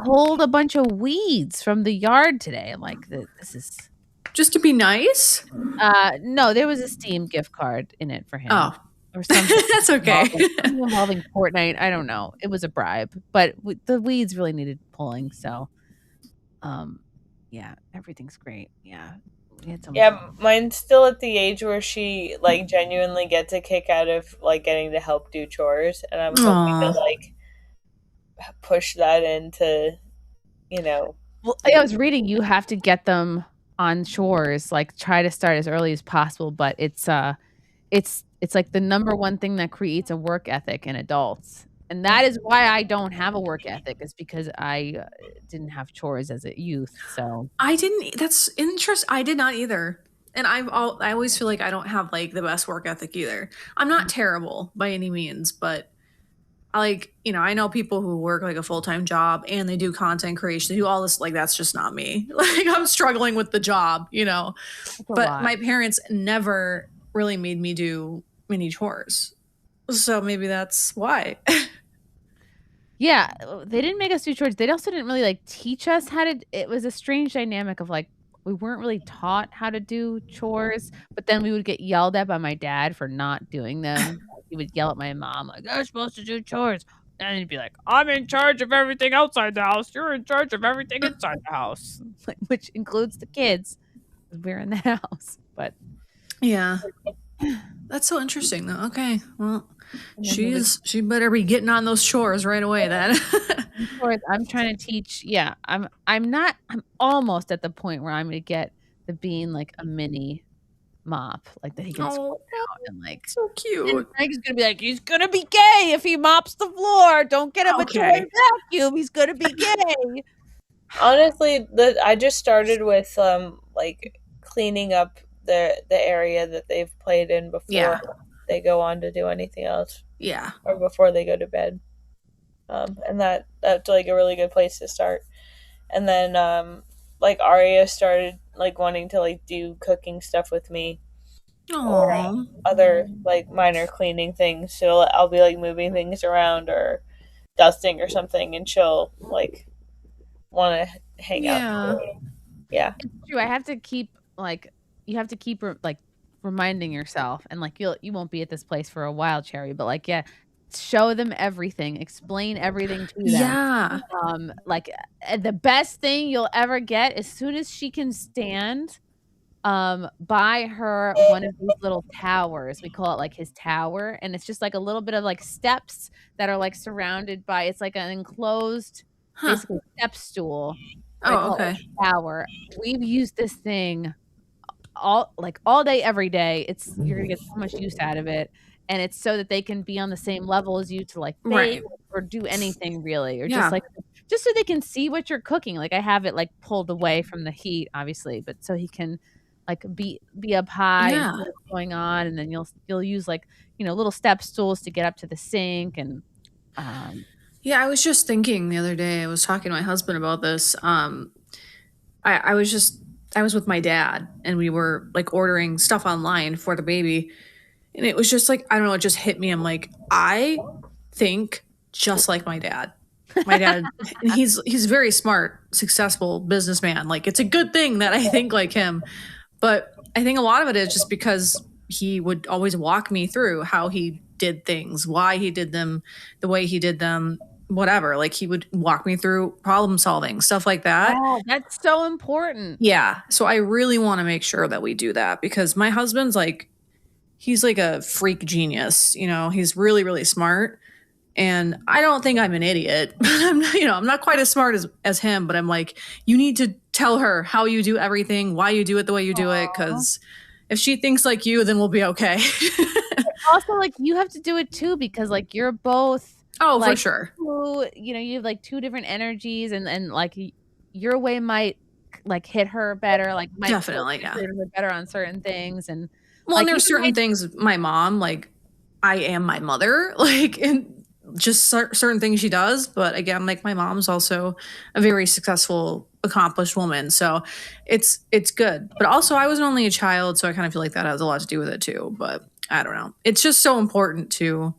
pulled a bunch of weeds from the yard today. I'm like, this is just to be nice. No, there was a Steam gift card in it for him. Oh, or something. That's okay. Involving Fortnite. I don't know. It was a bribe, but the weeds really needed pulling. So, yeah, everything's great. Yeah. Mine's still at the age where she like genuinely gets a kick out of like getting to help do chores, and I'm hoping to like push that into, Well, I was reading you have to get them on chores, like try to start as early as possible, but it's like the number one thing that creates a work ethic in adults. And that is why I don't have a work ethic, is because I didn't have chores as a youth. So I didn't. That's interesting. I did not either. And I always feel like I don't have like the best work ethic either. I'm not terrible by any means, but I know people who work like a full-time job and they do content creation. They do all this. Like, that's just not me. Like, I'm struggling with the job, But my parents never really made me do many chores. So maybe that's why. Yeah, they didn't make us do chores. They also didn't really like teach us how to. It was a strange dynamic of like, we weren't really taught how to do chores, but then we would get yelled at by my dad for not doing them. He would yell at my mom like, "You're supposed to do chores," and he'd be like, "I'm in charge of everything outside the house. You're in charge of everything inside the house," like, which includes the kids. We're in the house, but yeah, that's so interesting though. Okay, well. She better be getting on those chores right away then. I'm trying to teach. Yeah, I'm almost at the point where I'm going to get the bean like a mini mop, like that he can squirt out, and like so cute. And Frank's going to be like, he's going to be gay if he mops the floor. Don't get him a toy vacuum. He's going to be gay. Honestly, I just started with like cleaning up the area that they've played in before they go on to do anything else. Yeah. Or before they go to bed. And that's like a really good place to start. And then like Aria started like wanting to like do cooking stuff with me. Or other like minor cleaning things. So I'll be like moving things around or dusting or something, and she'll like want to hang out. Yeah. It's true. I have to keep you have to keep reminding yourself, and you won't be at this place for a while, Cherry, but show them everything, explain everything to them. Yeah. The best thing you'll ever get, as soon as she can stand, buy her one of these little towers. We call it his tower, and it's just a little bit of steps that are surrounded by. It's like an enclosed, basically step stool. Oh, okay. Tower. We've used this thing all day, every day. You're gonna get so much use out of it, and it's so that they can be on the same level as you to bake or do anything really, or just so they can see what you're cooking. I have it pulled away from the heat, obviously, but so he can be up high and see what's going on, and then you'll use little step stools to get up to the sink. And I was just thinking the other day, I was talking to my husband about this. I was with my dad, and we were ordering stuff online for the baby, and it was just I don't know, it just hit me. I'm I think just like my dad. My dad, he's very smart, successful businessman. It's a good thing that I think like him. But I think a lot of it is just because he would always walk me through how he did things, why he did them, the way he did them, whatever. He would walk me through problem solving, stuff like that. Oh, that's so important. Yeah. So I really want to make sure that we do that, because my husband's he's a freak genius. He's really, really smart. And I don't think I'm an idiot, but I'm not quite as smart as him, but I'm you need to tell her how you do everything, why you do it the way you do it. Cause if she thinks like you, then we'll be okay. Also, you have to do it too, because you're both. Oh, for sure. You have two different energies, and your way might hit her better. Might definitely, hit her better on certain things. And and there's certain things, my mom, I am my mother, and just certain things she does. But again, my mom's also a very successful, accomplished woman. So it's good. But also I was only a child, so I kind of feel that has a lot to do with it too. But I don't know. It's just so important to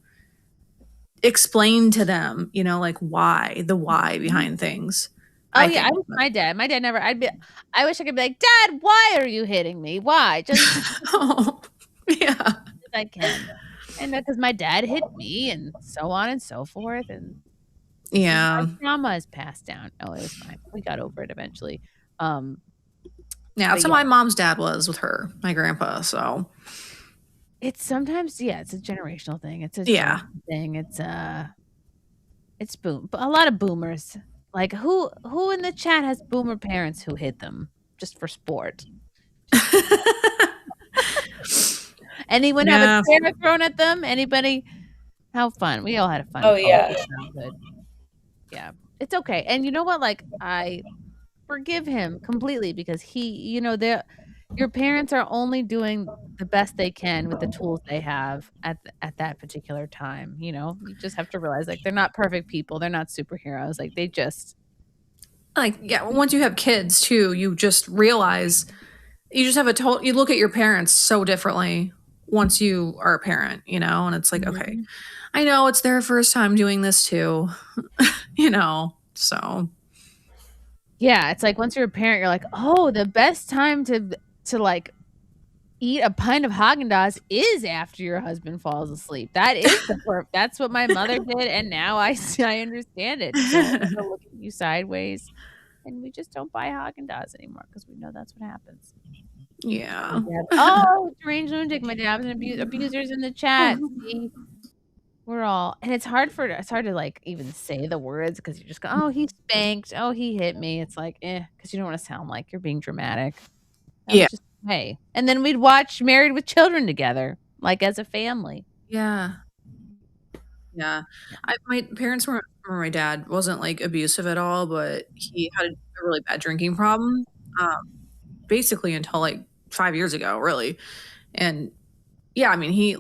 explain to them, why behind things. I was my dad. My dad never. I wish I could be Dad, why are you hitting me? Why? Just yeah. I can. And because my dad hit me, and so on and so forth, and my trauma is passed down. Oh, it was fine. We got over it eventually. That's how my mom's dad was with her, my grandpa. So it's sometimes, it's a generational thing. It's a thing. It's boom. A lot of boomers. Who in the chat has boomer parents who hit them just for sport? Anyone have a chair thrown at them? Anybody? How fun. We all had a fun. Oh, yeah. Yeah. It's okay. And you know what? I forgive him completely, because your parents are only doing the best they can with the tools they have at that particular time. You just have to realize they're not perfect people. They're not superheroes. They just once you have kids too, you just realize you just have you look at your parents so differently once you are a parent, and it's okay, I know it's their first time doing this too, so. Yeah, it's once you're a parent, you're oh, the best time to eat a pint of Haagen-Dazs is after your husband falls asleep. That is that's what my mother did, and now I understand it. So look at you sideways, and we just don't buy Haagen-Dazs anymore, because we know that's what happens. Yeah. Oh, deranged lunatic. My dad's an abusers in the chat. See? We're all, and it's hard to even say the words, because you're just going, oh, he spanked, oh, he hit me. It's because you don't want to sound like you're being dramatic. Just, hey, and then we'd watch Married with Children together, as a family. Yeah. My parents were. My dad wasn't abusive at all, but he had a really bad drinking problem, basically until 5 years ago, really. And he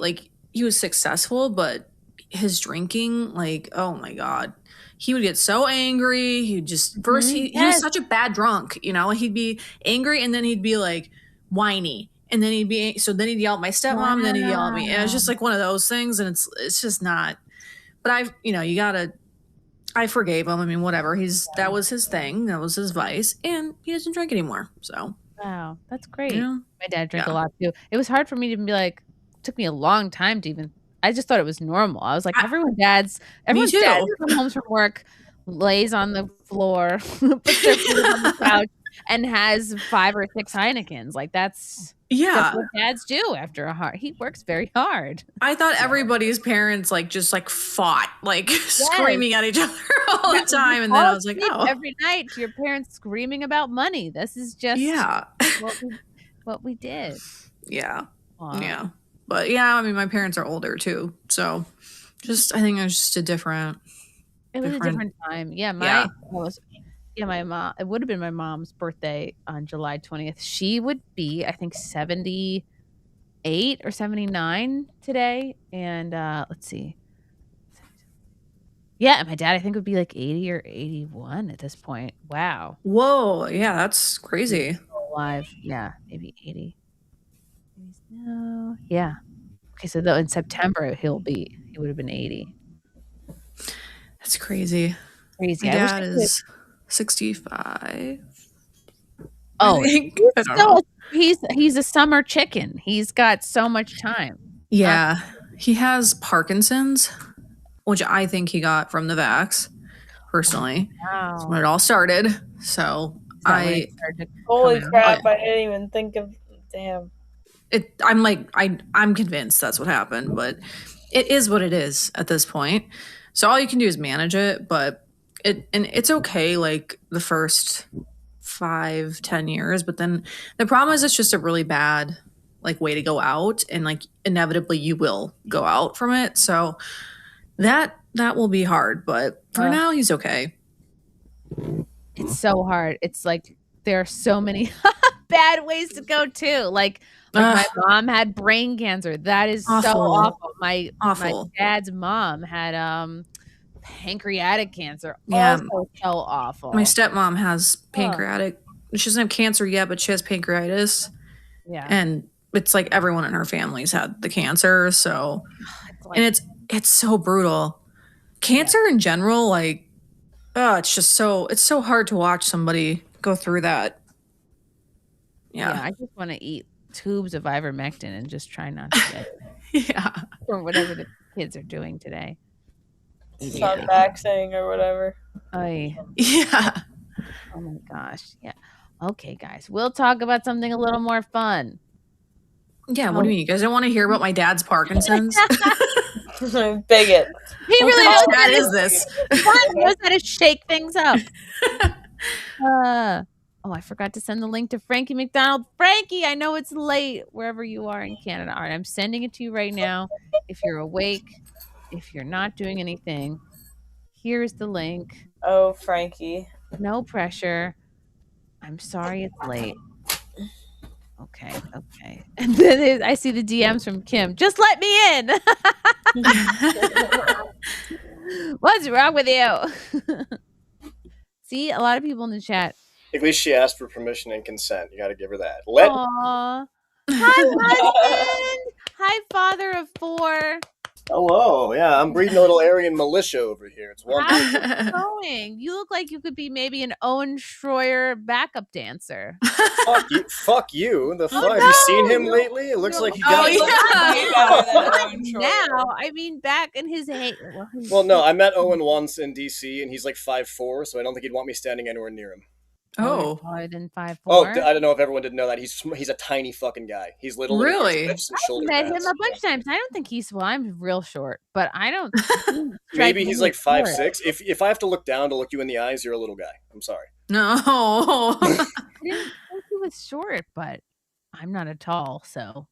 was successful, but his drinking, oh my God, he would get so angry. He just first he was such a bad drunk, he'd be angry, and then he'd be whiny, and then he'd yell at my stepmom, and then he'd yell at me, and it's just one of those things, and it's just not. But you gotta I forgave him. I mean, whatever. That was his thing. That was his vice, and he doesn't drink anymore. So Wow, that's great. yeah, My dad drank a Yeah. lot too. It was hard for me to be like. Took me a long time to even. I just thought it was normal. I was like, everyone's dad too. comes home from work, lays on the floor, puts their feet on the couch, and has 5 or 6 Heinekens. Like that's what dads do after a hard. He works very hard. I thought everybody's parents like just like fought, like screaming at each other all the time, and then I was like, oh, every night to your parents screaming about money. This is just what we did. Yeah. Aww. Yeah. But yeah, I mean, my parents are older too, so I think it was just a different. It was a different time. Yeah, my mom. It would have been my mom's birthday on July 20th. She would be, I think, 78 or 79 today. And let's see. Yeah, my dad, I think, would be like 80 or 81 at this point. Wow. Whoa, yeah, that's crazy. Alive, yeah, maybe 80. No, yeah. Okay, so though in September he would have been 80. That's crazy. Crazy. My dad is 65. Oh, I don't know. He's a summer chicken. He's got so much time. Yeah, he has Parkinson's, which I think he got from the vax. Personally, that's when it all started. So holy crap! I didn't even think of. Damn. I'm convinced that's what happened, but it is what it is at this point. So all you can do is manage it, but it's okay like the first 5-10 years, but then the problem is it's just a really bad like way to go out, and like inevitably you will go out from it. So that will be hard, but for now he's okay. It's so hard. It's like there are so many bad ways to go too. Like my mom had brain cancer. That is so awful. My dad's mom had pancreatic cancer. Yeah. Also so awful. My stepmom has pancreatic. She doesn't have cancer yet, but she has pancreatitis. Yeah. And it's like everyone in her family's had the cancer. So, and it's so brutal. Cancer in general, like, it's so hard to watch somebody go through that. Yeah. I just want to eat tubes of ivermectin and just try not to get it. Or whatever the kids are doing today. Start vaxxing or whatever. Yeah. Oh my gosh. Yeah. Okay, guys. We'll talk about something a little more fun. Yeah, what do you mean? You guys don't want to hear about my dad's Parkinson's? Bigot. He really knows how is this. He knows how to shake things up. I forgot to send the link to Frankie McDonald. Frankie, I know it's late wherever you are in Canada. All right, I'm sending it to you right now. If you're awake, if you're not doing anything, here's the link. Oh, Frankie. No pressure. I'm sorry it's late. Okay. And then I see the DMs from Kim. Just let me in. What's wrong with you? See, a lot of people in the chat. At least she asked for permission and consent. You got to give her that. Aww. Hi, husband. Hi, father of 4. Hello. Yeah, I'm breeding a little Aryan militia over here. It's wonderful. How's it going? You look like you could be maybe an Owen Schroyer backup dancer. Fuck you. The fuck? Have you seen him lately? It looks like he got. Now, I mean, back in his heyday. Well, no, I met Owen once in DC, and he's like 5'4", so I don't think he'd want me standing anywhere near him. Oh, taller than 5'4". Oh, I don't know if everyone didn't know that. He's a tiny fucking guy. He's little. Really? I've met him a bunch of times. I don't think he's. Well, I'm real short, but I don't. Maybe he's like 5'6". If I have to look down to look you in the eyes, you're a little guy. I'm sorry. No. I didn't think he was short, but I'm not a tall, so.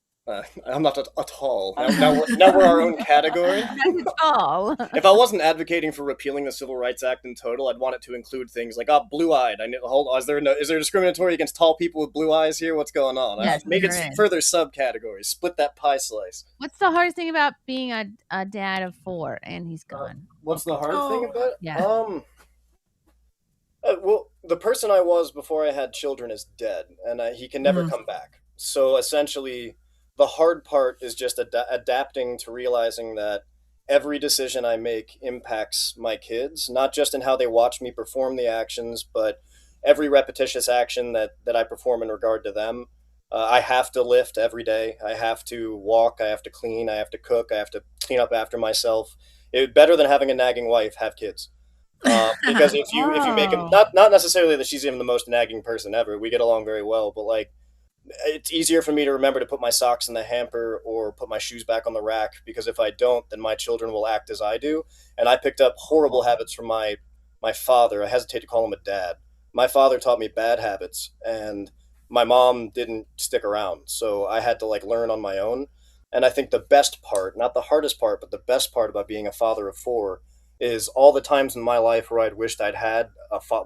I'm not a tall. Now we're our own category. Tall. If I wasn't advocating for repealing the Civil Rights Act in total, I'd want it to include things like blue-eyed. Is there discriminatory against tall people with blue eyes here? What's going on? Yes, Make it further subcategories. Split that pie slice. What's the hardest thing about being a dad of 4 and he's gone? What's the hard thing about it? Yeah. Well, the person I was before I had children is dead, and he can never come back. So essentially, the hard part is just adapting to realizing that every decision I make impacts my kids, not just in how they watch me perform the actions, but every repetitious action that I perform in regard to them. I have to lift every day. I have to walk. I have to clean. I have to cook. I have to clean up after myself. It better than having a nagging wife. Have kids. Because if you make them, not necessarily that she's even the most nagging person ever. We get along very well, but like it's easier for me to remember to put my socks in the hamper or put my shoes back on the rack, because if I don't, then my children will act as I do. And I picked up horrible habits from my father. I hesitate to call him a dad. My father taught me bad habits, and my mom didn't stick around, so I had to like learn on my own. And I think the best part, not the hardest part, but the best part about being a father of four is all the times in my life where I'd wished I'd had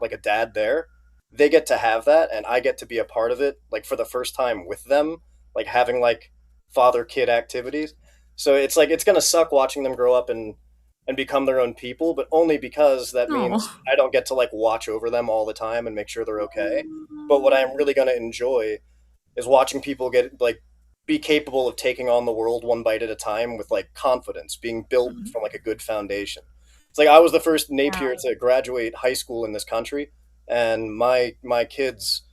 like a dad there. They get to have that, and I get to be a part of it, like for the first time with them, like having like father kid activities. So it's like it's gonna suck watching them grow up and become their own people, but only because that means Aw. I don't get to like watch over them all the time and make sure they're okay. But what I'm really gonna enjoy is watching people get like be capable of taking on the world one bite at a time with like confidence, being built from like a good foundation. It's like I was the first Napier to graduate high school in this country, and my kids,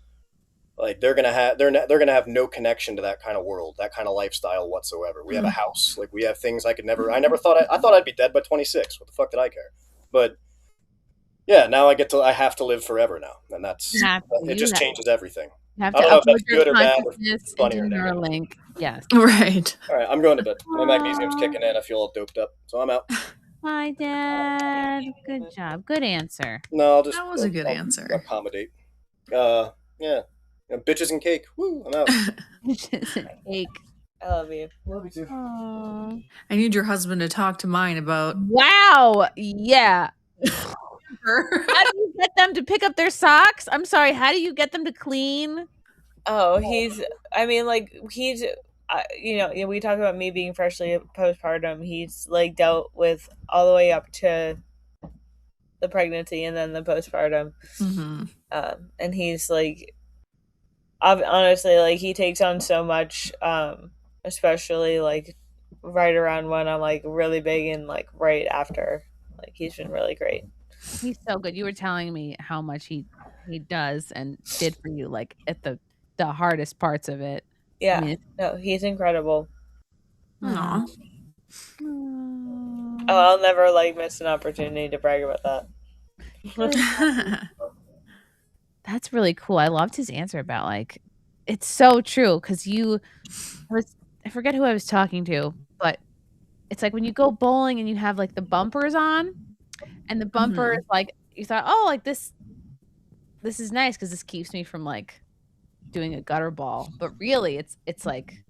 like they're gonna have no connection to that kind of world, that kind of lifestyle whatsoever. We have a house, like we have things I never thought I thought I'd be dead by 26. What the fuck did I care? But yeah, now I have to live forever now, and that's it. Just changes everything. You have I to don't know if upload that's your good or bad or consciousness funny into or negative. Neuralink. Yes. Right. All right, I'm going to bed. My magnesium's kicking in. I feel all doped up, so I'm out. Hi, Dad. Good job. Good answer. No, I'll just That was a good answer. accommodate. Yeah, bitches and cake. Woo, I'm out. Cake. I love you. Love you too. Aw. I need your husband to talk to mine about. Wow. Yeah. How do you get them to pick up their socks? I'm sorry. How do you get them to clean? Oh, I mean, like, we talk about me being freshly postpartum. He's, like, dealt with all the way up to the pregnancy and then the postpartum. Mhm. And he's, like, honestly, like, he takes on so much, especially, like, right around when I'm, like, really big and, like, right after. Like, he's been really great. He's so good. You were telling me how much he does and did for you, like at the hardest parts of it. Yeah. I mean, No, he's incredible. Aw. Oh, I'll never, like, miss an opportunity to brag about that. That's really cool. I loved his answer about like it's so true because I forget who I was talking to, but it's like when you go bowling and you have like the bumpers on, and the bumper is like you thought, oh, like this is nice because this keeps me from like doing a gutter ball, but really it's like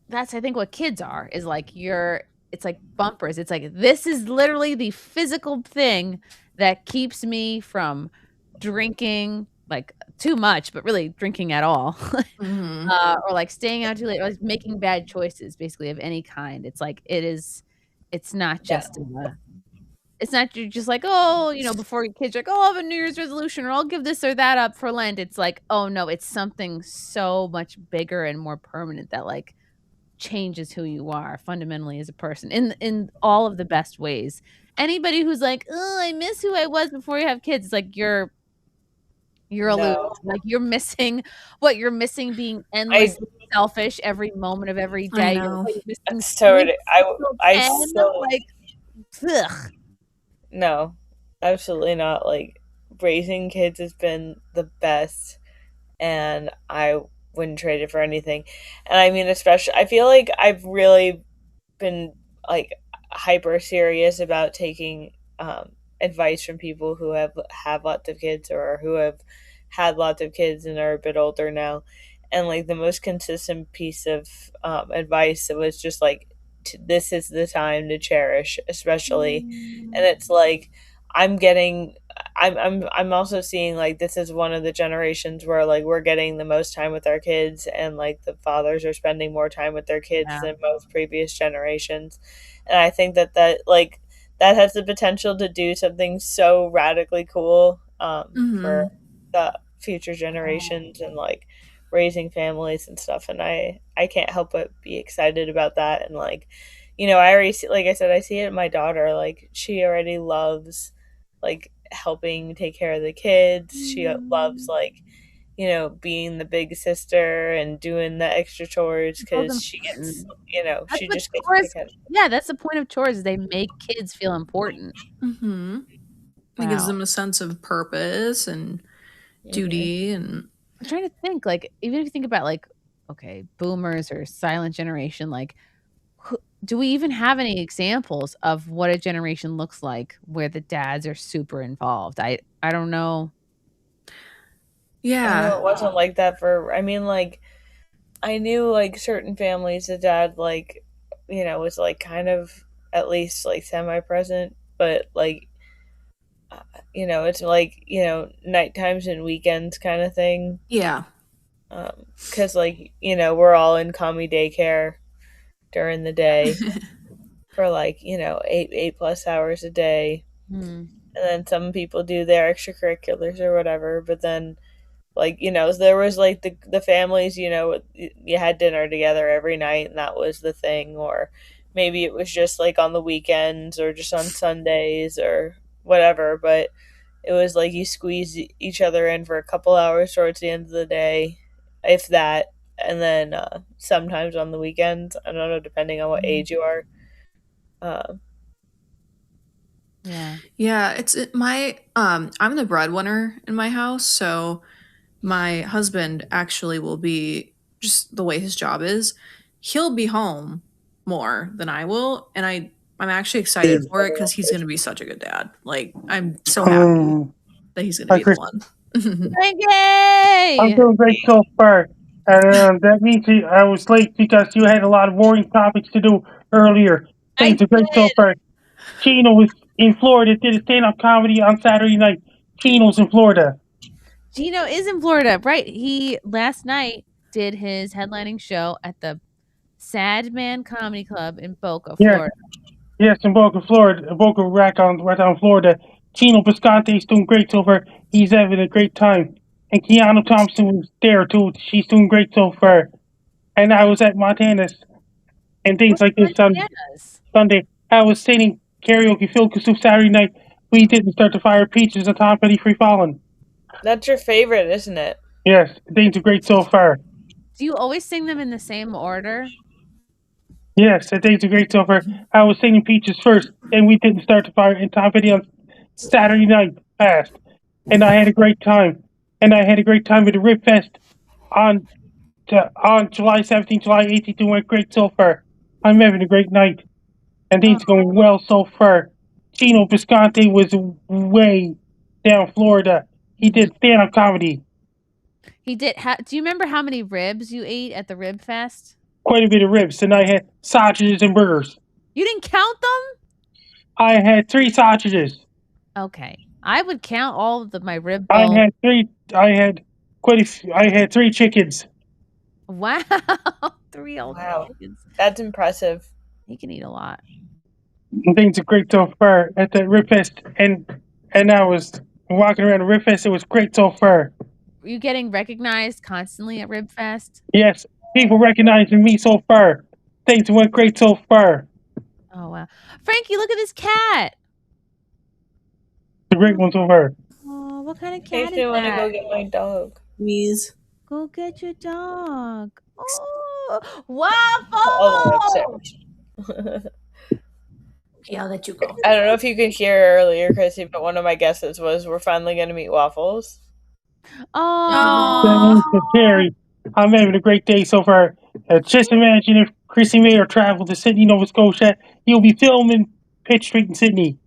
that's I think what kids are is like it's like bumpers. It's like this is literally the physical thing that keeps me from drinking like too much, but really drinking at all, or like staying out too late, or like making bad choices, basically of any kind. It's like it's not just it's not you're just like, oh, before your kids are like, oh, I'll have a New Year's resolution or I'll give this or that up for Lent. It's like, oh no, it's something so much bigger and more permanent that like changes who you are fundamentally as a person in all of the best ways. Anybody who's like, oh, I miss who I was before you have kids, it's like you're a loser. Like you're missing being endlessly selfish every moment of every day. know. Ugh. No, absolutely not. Like, raising kids has been the best, and I wouldn't trade it for anything. And I mean, especially, I feel like I've really been like hyper serious about taking advice from people who have lots of kids or who have had lots of kids and are a bit older now. And like the most consistent piece of advice was just like, this is the time to cherish, especially. And it's like I'm also seeing like this is one of the generations where like we're getting the most time with our kids, and like the fathers are spending more time with their kids than most previous generations. And I think that like that has the potential to do something so radically cool for the future generations and like raising families and stuff. And I can't help but be excited about that. And like, I already see, like I said, I see it in my daughter. Like, she already loves, like, helping take care of the kids. She loves, like, being the big sister and doing the extra chores because she gets, That's she what just gets chores. kicked out. Yeah, that's the point of chores. Is they make kids feel important. Mm-hmm. It gives them a sense of purpose and duty. And I'm trying to think, like, even if you think about, like, okay, boomers or silent generation, like, do we even have any examples of what a generation looks like where the dads are super involved? I don't know. yeah. I know it wasn't like that I mean, like, I knew, like, certain families, the dad, like, was, like, kind of at least, like, semi-present, but, like, it's like, night times and weekends kind of thing. Yeah. Because, like, we're all in commie daycare during the day for, like, 8+ hours a day. And then some people do their extracurriculars or whatever, but then, like, there was, like, the families, you had dinner together every night and that was the thing, or maybe it was just, like, on the weekends or just on Sundays or whatever, but it was like you squeeze each other in for a couple hours towards the end of the day, if that, and then sometimes on the weekends. I don't know, depending on what age you are. Yeah, it's my I'm the breadwinner in my house, so my husband actually will be, just the way his job is, he'll be home more than I will, and I'm actually excited for it because he's going to be such a good dad. Like, I'm so happy that he's going to be the one. I'm doing great so far. That means I was late because you had a lot of boring topics to do earlier. Things are great so far. Chino was in Florida, did a stand-up comedy on Saturday night. Chino's in Florida. Gino is in Florida, right? He last night did his headlining show at the Sad Man Comedy Club in Boca, Florida. Yes, in Boca, Florida. Boca Raton, Florida. Chino Bisconte's doing great so far. He's having a great time. And Keanu Thompson was there too. She's doing great so far. And I was at Montana's and things like this on Sunday. I was singing karaoke Phil Kasuf Saturday night. We didn't start to fire peaches on Tom Petty Free Fallin'. That's your favorite, isn't it? Yes, things are great so far. Do you always sing them in the same order? Yes, things are great so far. I was singing Peaches first, and we didn't start to fire in Tom Petty on Saturday night fast. And I had a great time. And I had a great time with the Rib Fest on July 17th, July 18th. It went great so far. I'm having a great night. And things are going well so far. Chino Bisconte was way down Florida. He did stand-up comedy. He did. Do you remember how many ribs you ate at the Rib Fest? Quite a bit of ribs. And I had sausages and burgers. You didn't count them? I had 3 sausages. Okay. I would count all of my rib bones. I had 3 chickens. Wow. 3 old chickens. That's impressive. He can eat a lot. Things are great so far at the Rib Fest, and I was walking around the Rib Fest. It was great so far. Were you getting recognized constantly at Rib Fest? Yes, people recognizing me so far. Things went great so far. Oh wow, Frankie, look at this cat. The great one so far. Oh, what kind of cat is that? I want to go get my dog. Please. Go get your dog. Oh, Waffle! Okay, I'll let you go. I don't know if you could hear earlier, Chrissy, but one of my guesses was we're finally going to meet Waffles. Oh, Terry, I'm having a great day so far. Just imagine if Chrissie Mayr traveled to Sydney, Nova Scotia. You'll be filming Pitt Street in Sydney.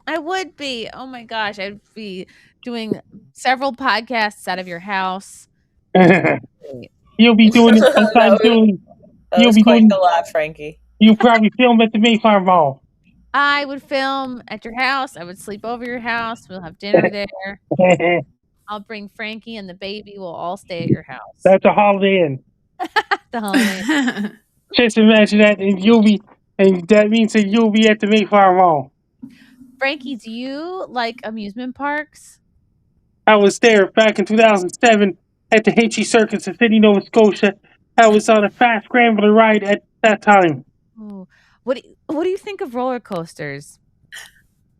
I would be. Oh my gosh, I'd be doing several podcasts out of your house. You'll be doing it sometime soon. That was quite the laugh, Frankie. You'll probably film at the Mayflower Mall. I would film at your house. I would sleep over your house. We'll have dinner there. I'll bring Frankie and the baby. We'll all stay at your house. That's a Holiday Inn. The Holiday Inn. Just imagine that, and that means that you'll be at the Mayflower Mall. Frankie, do you like amusement parks? I was there back in 2007 at the Hitchy Circus in Sydney, Nova Scotia. I was on a fast scrambler ride at that time. Oh, What do you think of roller coasters?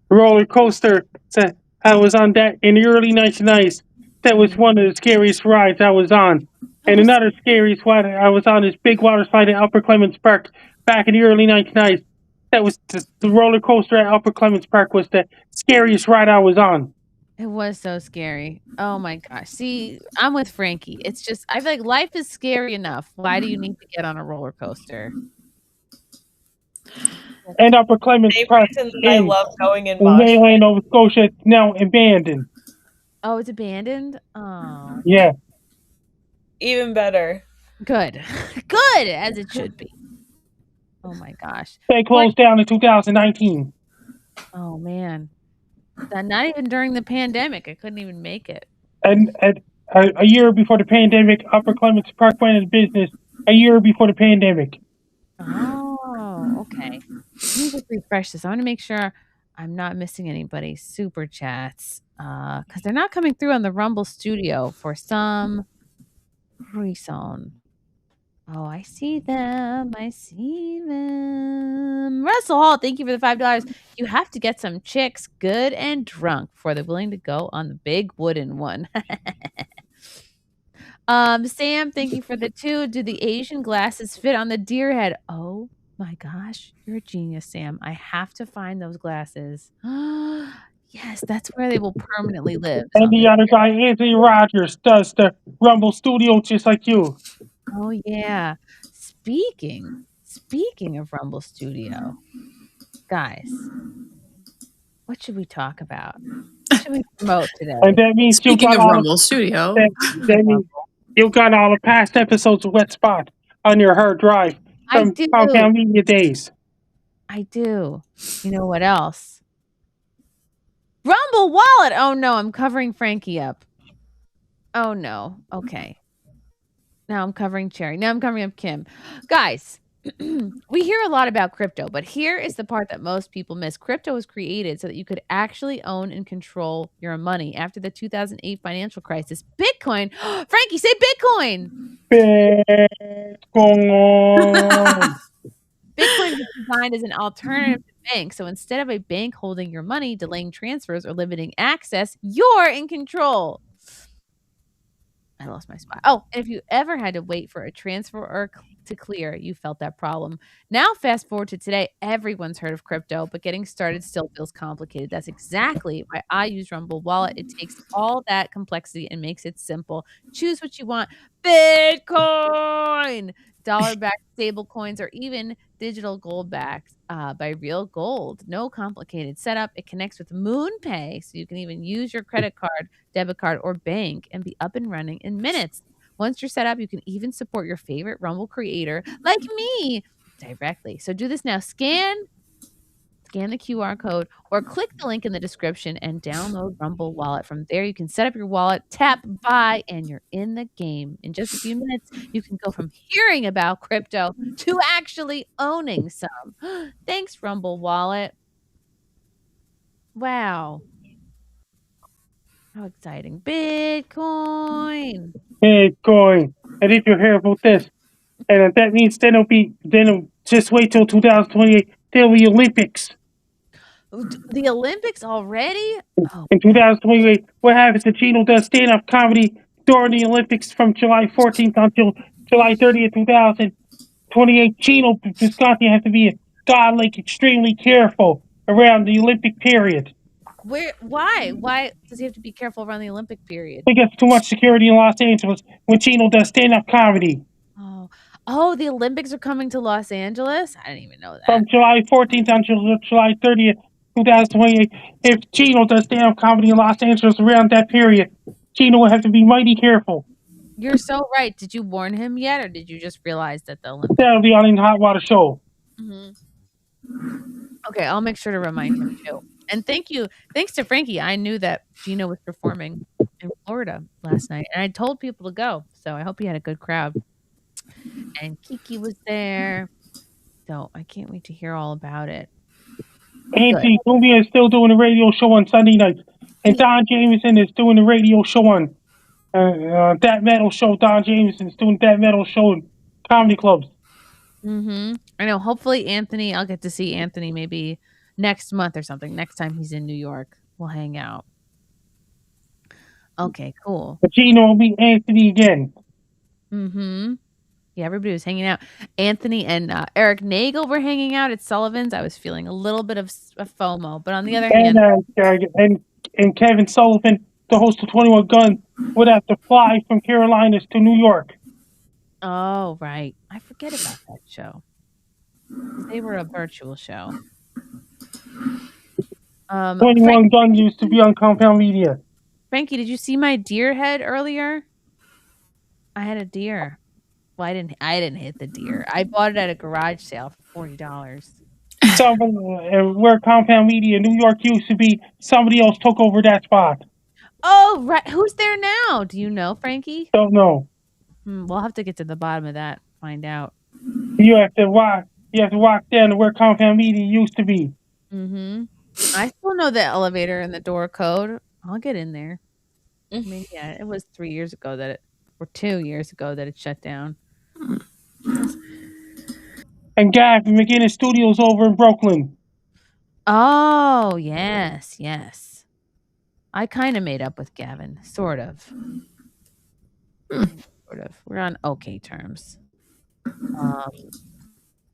Roller coaster. So I was on that in the early 1990s. That was one of the scariest rides I was on. And Oh, another scariest ride I was on is big water slide at Upper Clements Park back in the early 1990s. That was the roller coaster at Upper Clements Park was the scariest ride I was on. it was so scary. Oh my gosh. See, I'm with Frankie. It's just I feel like life is scary enough. Why do you need to get on a roller coaster? And Upper Clements Same Park reason that I in love going in Mosh Wayland, Nova Scotia, it's now abandoned. Oh, it's abandoned? Oh, Yeah. Even better. good. Good, as it should be. Oh my gosh. They closed down in 2019. Oh man. Not even during the pandemic. I couldn't even make it. And a year before the pandemic, Upper Clements Park went into business. A year before the pandemic. Oh, okay. Let me just refresh this. I want to make sure I'm not missing anybody. Super chats. Because they're not coming through on the Rumble Studio for some reason. Oh, I see them. I see them. Russell Hall, thank you for the $5. You have to get some chicks good and drunk before they're willing to go on the big wooden one. Sam, thank you for the 2. Do the Asian glasses fit on the deer head? Oh my gosh, you're a genius, Sam. I have to find those glasses. Yes, that's where they will permanently live. And the other guy, Anthony Rogers, does the Rumble Studio just like you. Oh yeah. Speaking of Rumble Studio, guys, what should we talk about? What should we promote today? And that means Speaking of Rumble Studio, that means you got all the past episodes of Wet Spot on your hard drive from Compound Media days. I do. You know what else? Rumble Wallet. Oh no, I'm covering Frankie up. Oh no. Okay. Now I'm covering Cherry. Now I'm covering up Kim. Guys, we hear a lot about crypto, but here is the part that most people miss. Crypto was created so that you could actually own and control your money. After the 2008 financial crisis, Bitcoin, Frankie, say Bitcoin. Bitcoin. Bitcoin was designed as an alternative to banks. So instead of a bank holding your money, delaying transfers, or limiting access, you're in control. I lost my spot. Oh, and if you ever had to wait for a transfer or to clear, you felt that problem. Now, fast forward to today, everyone's heard of crypto, but getting started still feels complicated. That's exactly why I use Rumble Wallet. It takes all that complexity and makes it simple. Choose what you want. Bitcoin, dollar-backed stable coins, or even digital gold backed by Real Gold. No complicated setup. It connects with MoonPay, so you can even use your credit card, debit card, or bank and be up and running in minutes. Once you're set up, you can even support your favorite Rumble creator like me directly. So do this now. Scan the QR code or click the link in the description and download Rumble Wallet. From there, you can set up your wallet, tap buy, and you're in the game. In just a few minutes, you can go from hearing about crypto to actually owning some. Thanks, Rumble Wallet. Wow. How exciting. Bitcoin. Bitcoin. And if you're here about this, and that means then it'll just wait till 2028. There'll be Olympics. The Olympics already? Oh. In 2028, what happens if Gino does stand-up comedy during the Olympics from July 14th until July 30th, 2028? Gino Visconti has to be extremely careful around the Olympic period. Why? Why does he have to be careful around the Olympic period? Because too much security in Los Angeles when Gino does stand-up comedy. Oh, the Olympics are coming to Los Angeles? I didn't even know that. From July 14th until July 30th, 2028. If Gino does stand-up comedy in Los Angeles around that period, Gino will have to be mighty careful. You're so right. Did you warn him yet, or did you just realize that the Olympics? That'll be on the Hot Water Show. Mm-hmm. Okay, I'll make sure to remind him too. And thanks to Frankie, I knew that Gino was performing in Florida last night, and I told people to go. So I hope he had a good crowd. And Kiki was there, so I can't wait to hear all about it. Anthony Cumia is still doing a radio show on Sunday nights, and Don Jameson is doing a radio show on That Metal Show. Don Jameson is doing That Metal Show in comedy clubs. I know. Hopefully, Anthony. I'll get to see Anthony maybe next month or something. Next time he's in New York, we'll hang out. Okay, cool. But Gino will be Anthony again. Yeah, everybody was hanging out. Anthony and Eric Nagel were hanging out at Sullivan's. I was feeling a little bit of FOMO, but on the other hand, And Kevin Sullivan, the host of 21 Gun, would have to fly from Carolinas to New York. Oh, right. I forget about that show. They were a virtual show. 21 Gun used to be on Compound Media. Frankie, did you see my deer head earlier? I had a deer. Well, I didn't hit the deer. I bought it at a garage sale for $40. Where Compound Media New York used to be, somebody else took over that spot. Oh, right. Who's there now? Do you know, Frankie? Don't know. We'll have to get to the bottom of that. Find out. You have to walk down to where Compound Media used to be. I still know the elevator and the door code. I'll get in there. I mean, yeah, it was 3 years ago or 2 years ago that it shut down. And Gavin McGinnis Studios over in Brooklyn. Oh, yes. I kind of made up with Gavin, sort of. Sort of. We're on okay terms.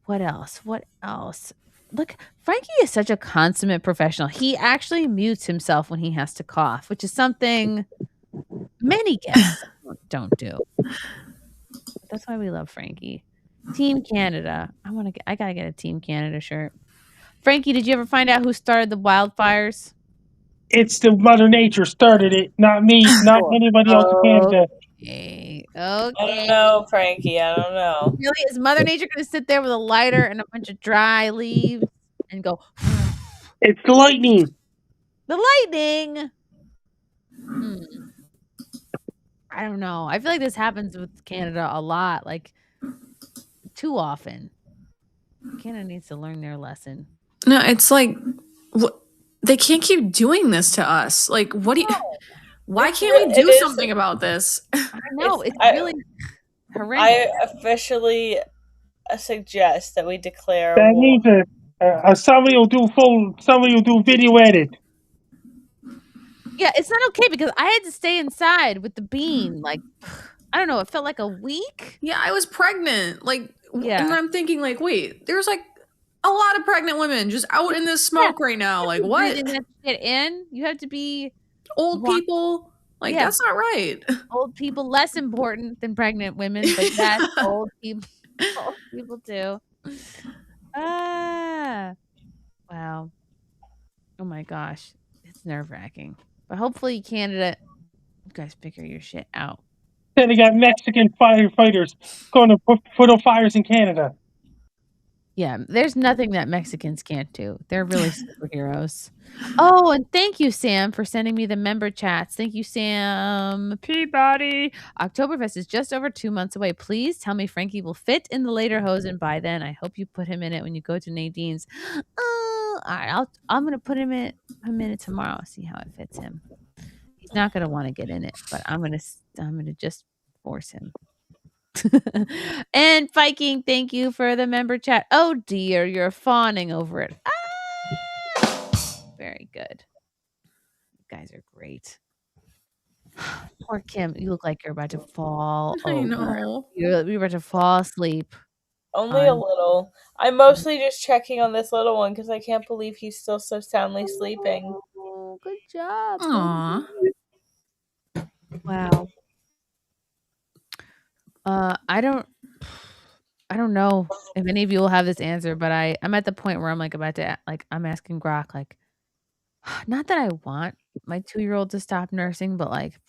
What else? Look, Frankie is such a consummate professional. He actually mutes himself when he has to cough, which is something many guests don't do. That's why we love Frankie. Team Canada. I gotta get a Team Canada shirt. Frankie, did you ever find out who started the wildfires? It's the Mother Nature started it, not me, not anybody else in Canada. Okay. I don't know, Frankie. I don't know. Really, is Mother Nature going to sit there with a lighter and a bunch of dry leaves and go? It's the lightning. The lightning. I don't know. I feel like this happens with Canada a lot, like too often. Canada needs to learn their lesson. No, it's like they can't keep doing this to us. Like, what do you? Why can't we do something about this? I know it's really horrendous. I officially suggest that we declare. That means somebody will do video edit. Yeah, it's not okay because I had to stay inside with the bean. Like, I don't know. It felt like a week. Yeah, I was pregnant. Like, and I'm thinking, like, wait, there's like a lot of pregnant women just out in this smoke right now. Like, what? You have to get in. You have to be old people. Like, that's not right. Old people, less important than pregnant women, but that's old people. Old people too. Wow. Oh my gosh. It's nerve-wracking. But hopefully Canada, you guys figure your shit out. Then they got Mexican firefighters going to put out fires in Canada. Yeah, there's nothing that Mexicans can't do. They're really superheroes. Oh, and thank you, Sam, for sending me the member chats. Thank you, Sam Peabody. Oktoberfest is just over 2 months away. Please tell me Frankie will fit in the lederhosen by then. I hope you put him in it when you go to Nadine's. All right, I'm gonna put him in it tomorrow. See how it fits him. He's not gonna want to get in it, but I'm gonna just force him. And Viking, thank you for the member chat. Oh dear, you're fawning over it. Very good. You guys are great. Poor Kim, you look like you're about to fall over. I know. You're about to fall asleep. Only a little. I'm mostly just checking on this little one because I can't believe he's still so soundly sleeping. Oh, good job. Aww. Wow. I don't know if any of you will have this answer, but I'm at the point where I'm like about to I'm asking Grok, like, not that I want my 2-year-old to stop nursing, but like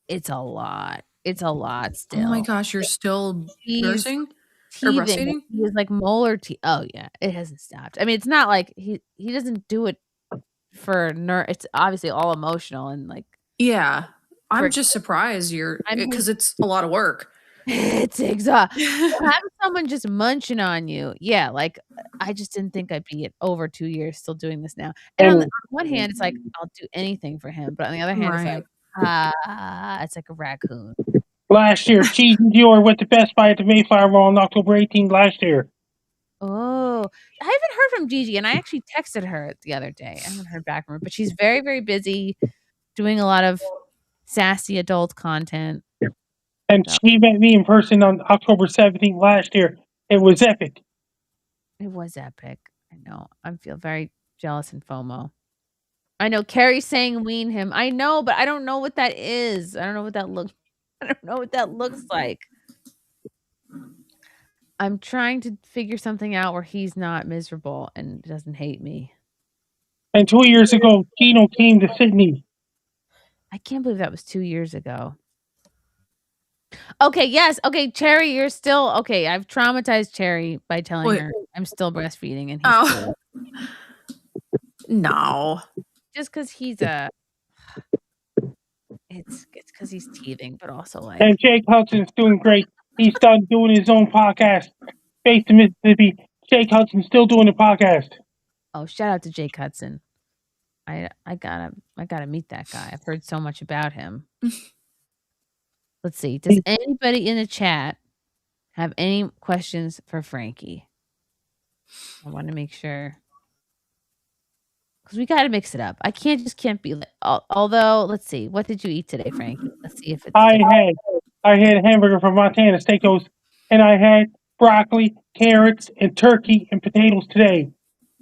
it's a lot. It's a lot still. Oh my gosh, you're still nursing or breastfeeding? He has like molar teeth. Oh yeah, it hasn't stopped. I mean, it's not like he doesn't do it for it's obviously all emotional and like. Yeah, I'm just surprised because it's a lot of work. It's exhausting. Having someone just munching on you. Yeah, like I just didn't think I'd be at over 2 years still doing this now. And on one hand, it's like I'll do anything for him, but on the other hand, it's like it's like a raccoon. Last year, Cheese and Dior went to Best Buy at the Mayflower Mall on October 18th last year. Oh, I haven't heard from Gigi, and I actually texted her the other day. I haven't heard back from her, but she's very, very busy doing a lot of sassy adult content. And she met me in person on October 17th last year. It was epic. It was epic. I know. I feel very jealous and FOMO. I know Carrie's saying wean him. I know, but I don't know what that is. I don't know what that looks like. I'm trying to figure something out where he's not miserable and doesn't hate me. And 2 years ago, Gino came to Sydney. I can't believe that was 2 years ago. Okay, yes. Okay, Cherry, you're still okay. I've traumatized Cherry by telling her I'm still breastfeeding and he's cool. No. Just because he's it's because he's teething, but also like. And Jake Hudson's doing great. He's done doing his own podcast based in Mississippi. Jake Hudson's still doing the podcast. Oh, shout out to Jake Hudson. I gotta meet that guy. I've heard so much about him. Let's see. Does anybody in the chat have any questions for Frankie? I want to make sure. Because we got to mix it up. I can't be like, although, let's see. What did you eat today, Frankie? Let's see if it's. I had a hamburger from Montana Steakhouse, and I had broccoli, carrots, and turkey and potatoes today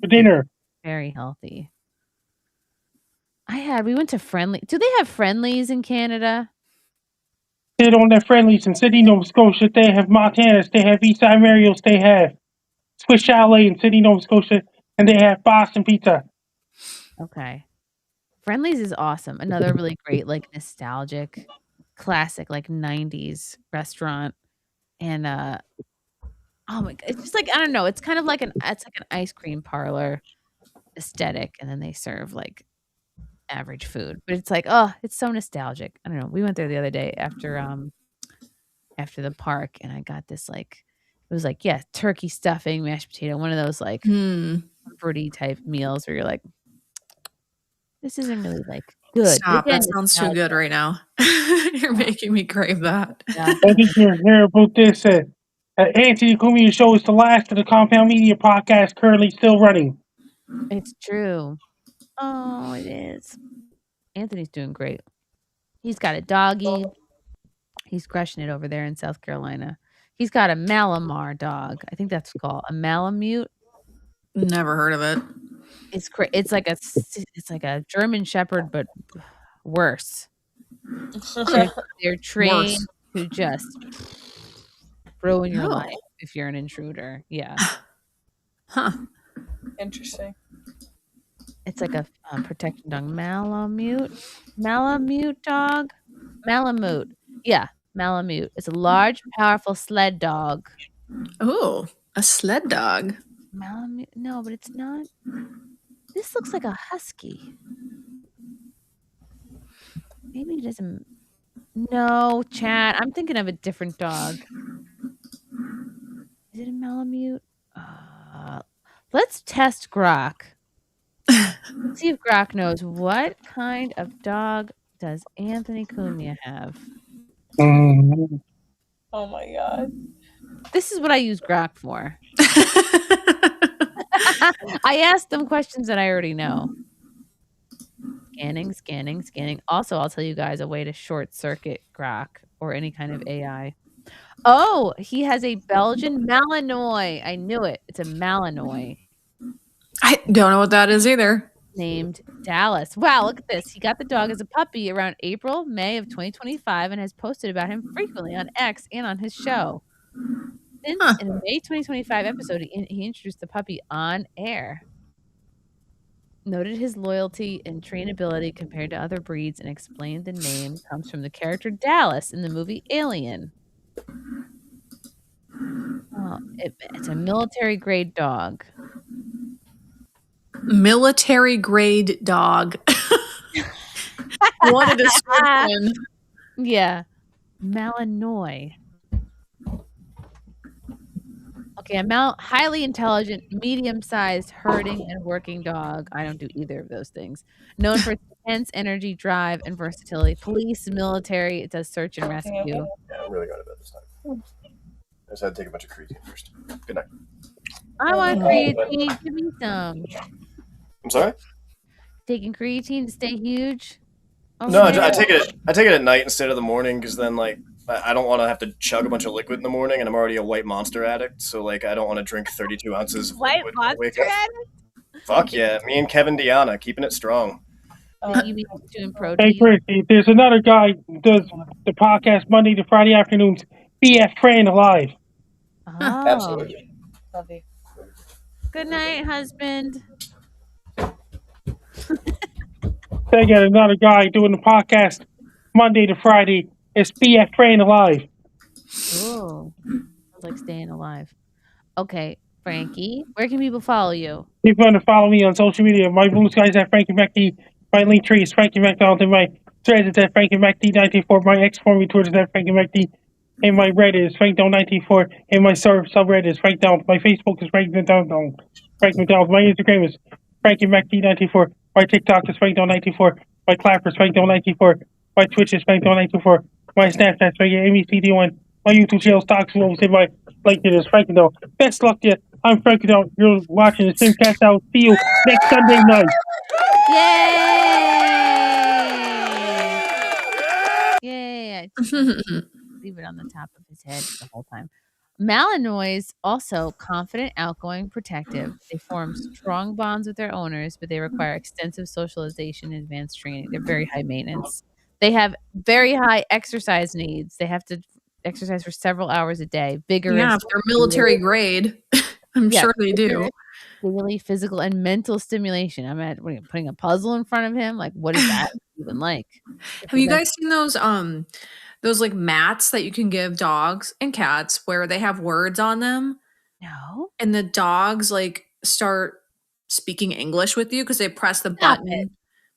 for dinner. Very healthy. We went to Friendly. Do they have Friendlies in Canada? They don't have Friendlies in Sydney, Nova Scotia. They have Montana's. They have Eastside Mario's. They have Swiss Chalet in Sydney, Nova Scotia. And they have Boston Pizza. Okay. Friendlies is awesome. Another really great, like, nostalgic, classic, like, 90s restaurant. And, oh my God. It's just like, I don't know. It's kind of like an ice cream parlor aesthetic. And then they serve, like, average food. But it's like, oh, it's so nostalgic. I don't know. We went there the other day after the park. And I got this, like, it was like, yeah, turkey stuffing, mashed potato. One of those, like, comforty type meals where you're like, this isn't really like good. Stop. That sounds too good right now. You're making me crave that. Yeah. I think you're here about this. Anthony Cumia Show is the last of the Compound Media podcast currently still running. It's true. Oh, it is. Anthony's doing great. He's got a doggy. He's crushing it over there in South Carolina. He's got a Malamar dog. I think that's called a Malamute. Never heard of it. It's like a German Shepherd, but worse. They're trained to just ruin your life if you're an intruder. Yeah. Huh. Interesting. It's like a protection dog. Malamute dog. Malamute. Yeah, Malamute. It's a large, powerful sled dog. Oh, a sled dog. Malamute. No, but it's not. This looks like a husky. Maybe it doesn't. No, chat. I'm thinking of a different dog. Is it a Malamute? Let's test Grok. Let's see if Grok knows what kind of dog does Anthony Cumia have. Oh my God. This is what I use Grok for. I asked them questions that I already know. Scanning. Also, I'll tell you guys a way to short circuit Grok or any kind of AI. Oh, he has a Belgian Malinois. I knew it. It's a Malinois. I don't know what that is either. Named Dallas. Wow, look at this. He got the dog as a puppy around May of 2025 and has posted about him frequently on X and on his show. In the May 2025 episode, he introduced the puppy on air. Noted his loyalty and trainability compared to other breeds and explained the name comes from the character Dallas in the movie Alien. Oh, it's a military grade dog. Military grade dog. What a description. Yeah. Malinois. Okay, a highly intelligent, medium-sized, herding, and working dog. I don't do either of those things. Known for its intense energy, drive, and versatility. Police, military, it does search and rescue. Yeah, I'm really going to bed this time. I just had to take a bunch of creatine first. Good night. I want but- creatine. Give me some. I'm sorry. Taking creatine to stay huge. No, Okay. I take it. I take it at night instead of the morning because then like I don't want to have to chug a bunch of liquid in the morning, and I'm already a White Monster addict. So like I don't want to drink 32 ounces of White liquid when I wake monster up. addict? Fuck yeah, me and Kevin Deanna keeping it strong. You mean doing Hey, protein? Chrissy, there's another guy who does the podcast Monday to Friday afternoons. BF Train Alive. Oh. Absolutely. Love you. Good night, husband. They got another guy doing the podcast Monday to Friday. It's BF Train Alive. Oh, sounds like staying alive. Okay, Frankie, where can people follow you? If you want to follow me on social media, my blue sky is at Frankie McD, my link tree is Frankie McDonald, and my thread is at Frankie McD94, my X formerly Twitter is at Frankie McD, and my Reddit is FrankDown94, and my subreddit is Frank Down. My Facebook is Frank McDonald. Frank McDonald. My Instagram is Frankie McD94. My TikTok is FrankDown94. My Clapper is FrankDown94. My Twitch is FrankDown94. My Snapchat is FrankMeCD1. My YouTube channel stocks will say my LinkedIn is Frankie Down. Best luck to you. I'm Frankie Down. You're watching the SimpCast. I'll see you next Sunday night. Yay! Yay! I just leave it on the top of his head the whole time. Malinois also confident, outgoing, protective. They form strong bonds with their owners, but they require extensive socialization and advanced training. They're very high maintenance. They have very high exercise needs. They have to exercise for several hours a day. Vigorous. Yeah, if they're military grade. I'm sure they do. Daily physical and mental stimulation. I'm at putting a puzzle in front of him. Like, what is that even like? Have you guys seen those like mats that you can give dogs and cats where they have words on them? No. And the dogs like start speaking English with you because they press the Stop button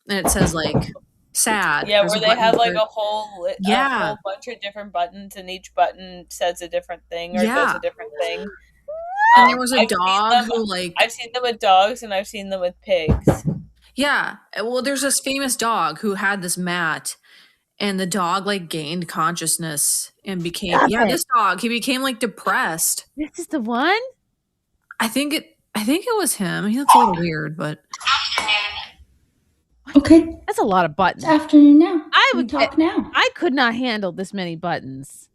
and it says like sad. Yeah, There's where a they button have like for- a whole bunch of different buttons, and each button says a different thing or does a different thing. And there was a I've seen dog them- who like I've seen them with dogs and I've seen them with pigs. yeah. Well, there's this famous dog who had this mat, and the dog like gained consciousness and became this dog. He became like depressed. This is the one? I think it was him. He looks a little weird, but Okay. That's a lot of buttons. It's afternoon now. I We would talk now. I could not handle this many buttons.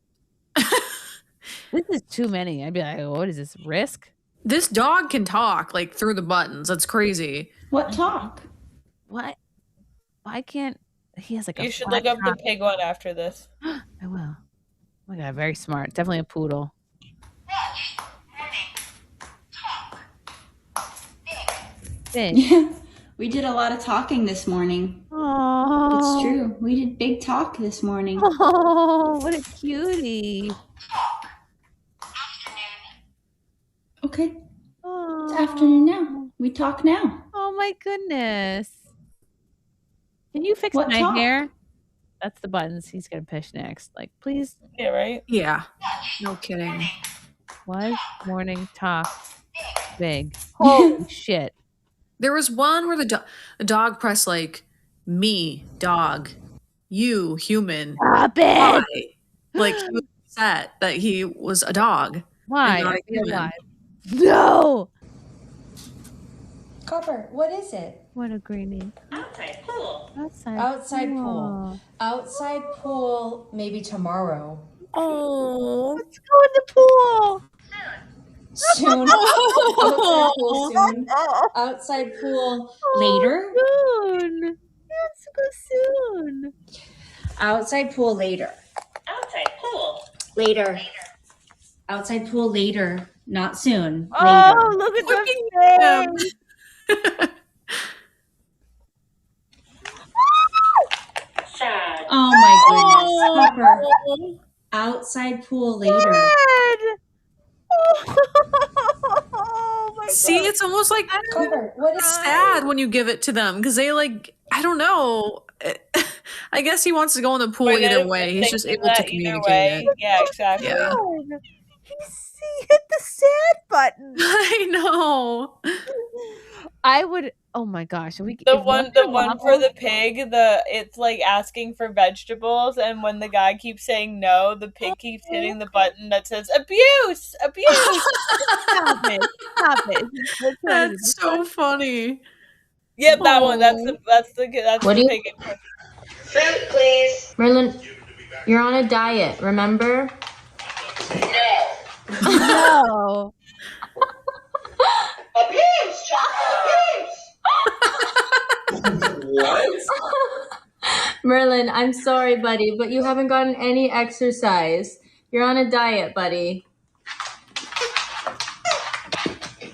This is too many. I'd be like, what is this, Risk? this dog can talk like through the buttons. That's crazy. What talk? What? Why can't he has like a You should flat look up the top. pig one after this. I will. Oh my god, very smart. Definitely a poodle. Big. Yeah. We did a lot of talking this morning. Oh, It's true. We did big talk this morning. Oh, what a cutie. Okay. It's Oh, afternoon now. We talk now. oh my goodness. Can you fix What my talk? hair? That's the buttons he's gonna push next. Like, please. Yeah, right? Yeah. No kidding. Was morning talk big? Holy shit. There was one where the dog pressed like me, dog, you, human. Stop it. Why? Like he was upset that he was a dog. Why? not a Are you human. alive? No. Copper, what is it? What a greenie. Outside pool. Outside. Outside pool. Outside pool, maybe tomorrow. Oh. Let's go in the pool. Soon. Outside pool soon. Outside pool later. Soon. Let's go soon. Outside pool later. Outside pool. Later. Outside pool later. Not soon. Oh, Later. look at Look the face. Sad. Oh my goodness. Copper. Outside pool later. Red. Oh my See, god. it's almost like Copper, what is sad when you give it to them because they like, I don't know. I guess he wants to go in the pool Or they're either way. He's just thinking able to that either communicate way. it. Yeah, exactly. Yeah. He hit the sad button. I know. I would. Oh my gosh! The one for the pig. It's like asking for vegetables, and when the guy keeps saying no, the pig keeps hitting the button that says abuse, abuse. Stop it! That's so funny. Yep, that one. That's the pig. Fruit, please. Merlin, you're on a diet, remember? No. Abuse! Abuse! What? Merlin, I'm sorry, buddy, but you haven't gotten any exercise. You're on a diet, buddy.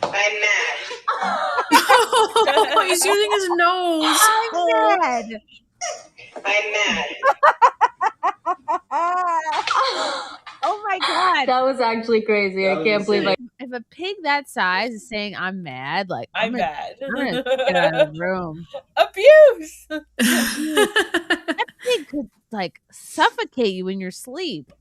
I'm mad. He's using his nose. I'm mad. I'm mad. Oh my god. That was actually crazy. I can't believe I. If a pig that size is saying I'm mad, like I'm mad. I'm gonna get out of the room. Abuse. That pig could like suffocate you in your sleep.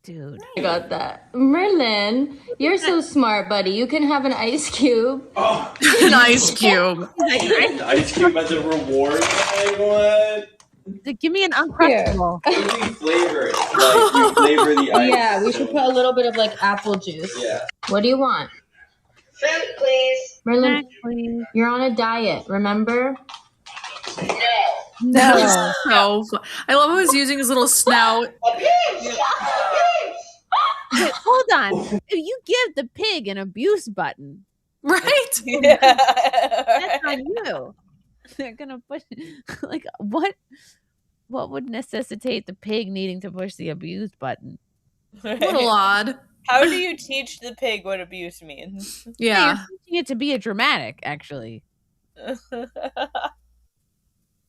Dude. I got that. Merlin, you're so smart, buddy. You can have an ice cube. Oh, an ice cube. An ice cube as a reward? Like, what? Give me an Uncrustable. What do we flavor it? Like, you flavor the ice. Yeah, we should put a little bit of like apple juice. Yeah. What do you want? Fruit, please. Merlin, please. You're on a diet, remember? No. So I love how he's using his little snout. Abuse! Wait, hold on. You give the pig an abuse button. Right? Yeah. That's on you. They're gonna push like what would necessitate the pig needing to push the abuse button? A little odd. How do you teach the pig what abuse means? Yeah. You're teaching it to be a dramatic, actually.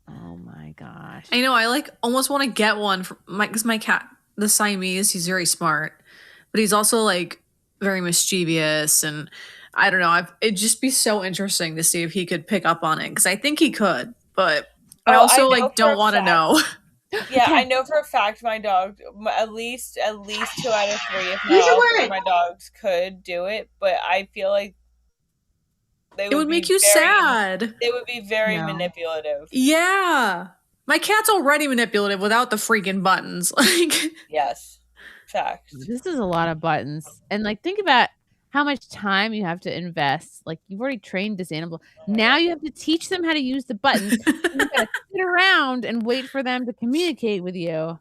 Oh my gosh. I know. I like almost want to get one for because my cat, the Siamese, he's very smart, but he's also like very mischievous, and I don't know. It'd just be so interesting to see if he could pick up on it because I think he could, but I also like don't want to know. Yeah, I know for a fact my dog, at least 2 out of 3, if Use your not all 3 word. of my dogs could do it, but I feel like It would make you sad. They would be very manipulative. Yeah. My cat's already manipulative without the freaking buttons. Like, yes. Facts. This is a lot of buttons. And like think about how much time you have to invest. Like you've already trained this animal. Now you have to teach them how to use the buttons. You gotta sit around and wait for them to communicate with you.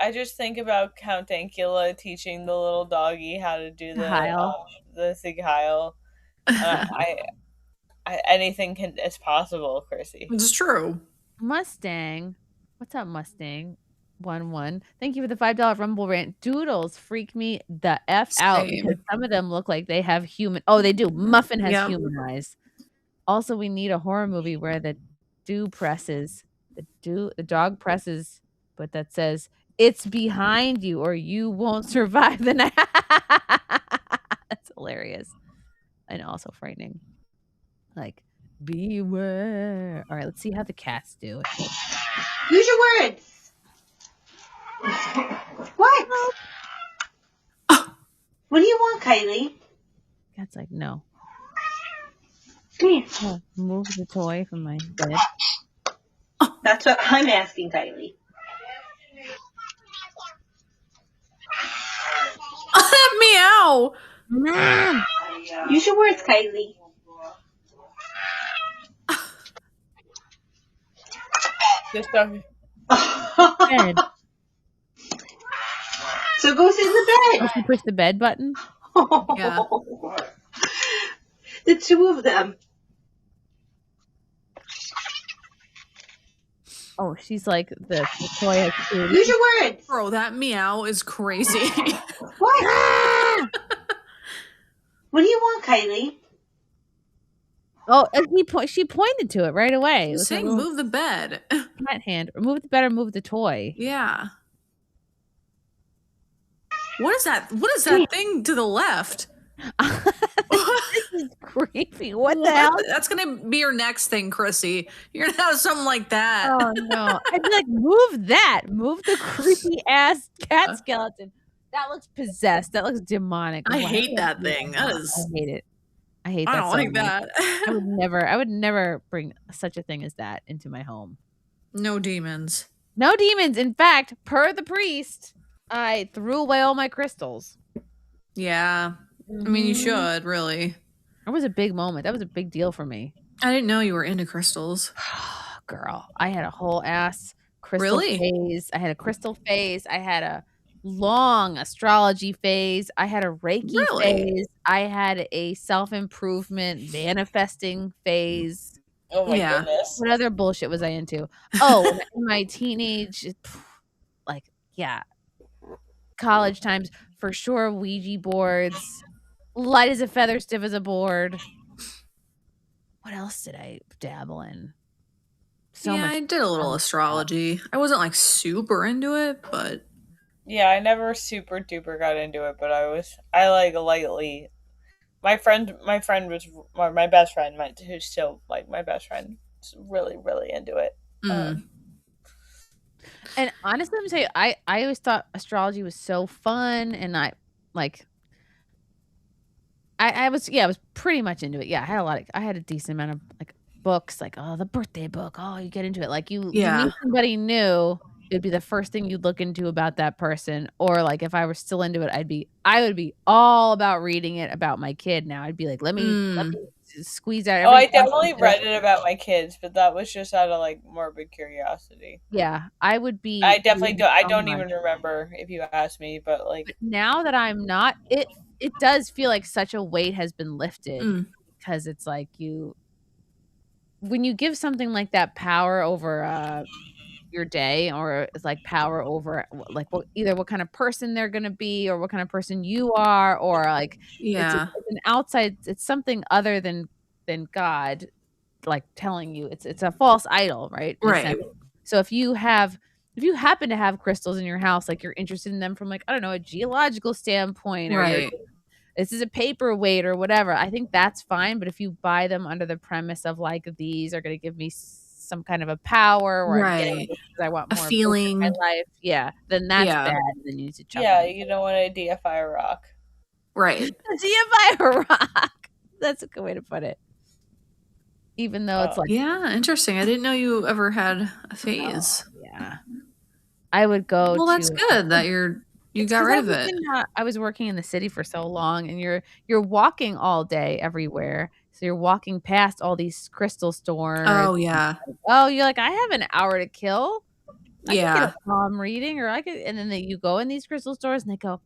I just think about Count Dankula teaching the little doggy how to do the Sig Heil. Anything is possible, Chrissy. it's true. Mustang. What's up, Mustang? 1-1. Thank you for the $5 Rumble rant. Doodles freak me the F out Same. because some of them look like they have human. Oh, they do. Muffin has Yep. human eyes. Also, we need a horror movie where the dog presses, but that says it's behind you or you won't survive the night. That's hilarious and also frightening. Like, beware. All right, let's see how the cats do it. Use your words. What? What do you want, Kylie? Cat's like, no. Come here. Oh, move the toy from my bed. That's what I'm asking, Kylie. Meow. Mom. Use your words, Kylie. Just dog. Bed. So go sit in the Oh, bed. she pushed the bed button. Yeah. The 2 of them. Oh, she's like the toy has food. Use your words. Bro, that meow is crazy. What? What do you want, Kylie? Oh, and she pointed to it right away. It He's was saying a little move the bed. cat hand. Or move the bed or move the toy. Yeah. What is that? What is that thing to the left? This is creepy. What the hell? That's gonna be your next thing, Chrissy. You're gonna have something like that. Oh no! I'd be like, move that. Move the creepy ass cat skeleton. That looks possessed. That looks demonic. I Why hate would that do thing. That is. I hate it. I hate I that don't so like much. that. I would never bring such a thing as that into my home. No demons. No demons. In fact, per the priest, I threw away all my crystals. Yeah. I mean, you should, really. That was a big moment. That was a big deal for me. I didn't know you were into crystals. Girl, I had a whole ass crystal phase. I had a crystal phase. I had a long astrology phase. I had a Reiki phase. I had a self-improvement manifesting phase. Oh my goodness. What other bullshit was I into? Oh, in my teenage, college times, for sure, Ouija boards. Light as a feather, stiff as a board. What else did I dabble in? I did a little astrology. I wasn't like super into it, but yeah, I never super duper got into it, but I like lightly. My best friend, who's still like my best friend, is really, really into it. And honestly, I'm saying I always thought astrology was so fun, and I was pretty much into it. Yeah, I had a decent amount of like books, like the birthday book. Oh, you get into it. Like you meet somebody new, it'd be the first thing you'd look into about that person. Or like if I were still into it, I would be all about reading it about my kid now. I'd be like, let me squeeze out I definitely read it about my kids, but that was just out of like morbid curiosity. Yeah, I would be. I definitely don't. I don't even remember if you asked me, but like now that I'm not, it does feel like such a weight has been lifted because it's like when you give something like that power over your day, or it's like power over like either what kind of person they're gonna be or what kind of person you are, or like it's an outside, it's something other than God, like telling you it's a false idol, right? Right. So if you happen to have crystals in your house, like you're interested in them from like, I don't know, a geological standpoint, or this is a paperweight or whatever, I think that's fine. But if you buy them under the premise of like, these are going to give me some kind of a power, or I'm getting this because I want more feeling in my life, then that's bad. Then you need to chuck them. You don't want to DFI a rock. Right. DFI a rock. That's a good way to put it. Even though it's like, interesting. I didn't know you ever had a phase. I would go. Well, that's good that you got rid of it. I was working in the city for so long, and you're walking all day everywhere. So you're walking past all these crystal stores. Oh yeah. Oh, you're like, I have an hour to kill. I yeah. could get a palm reading, or and then you go in these crystal stores, and they go,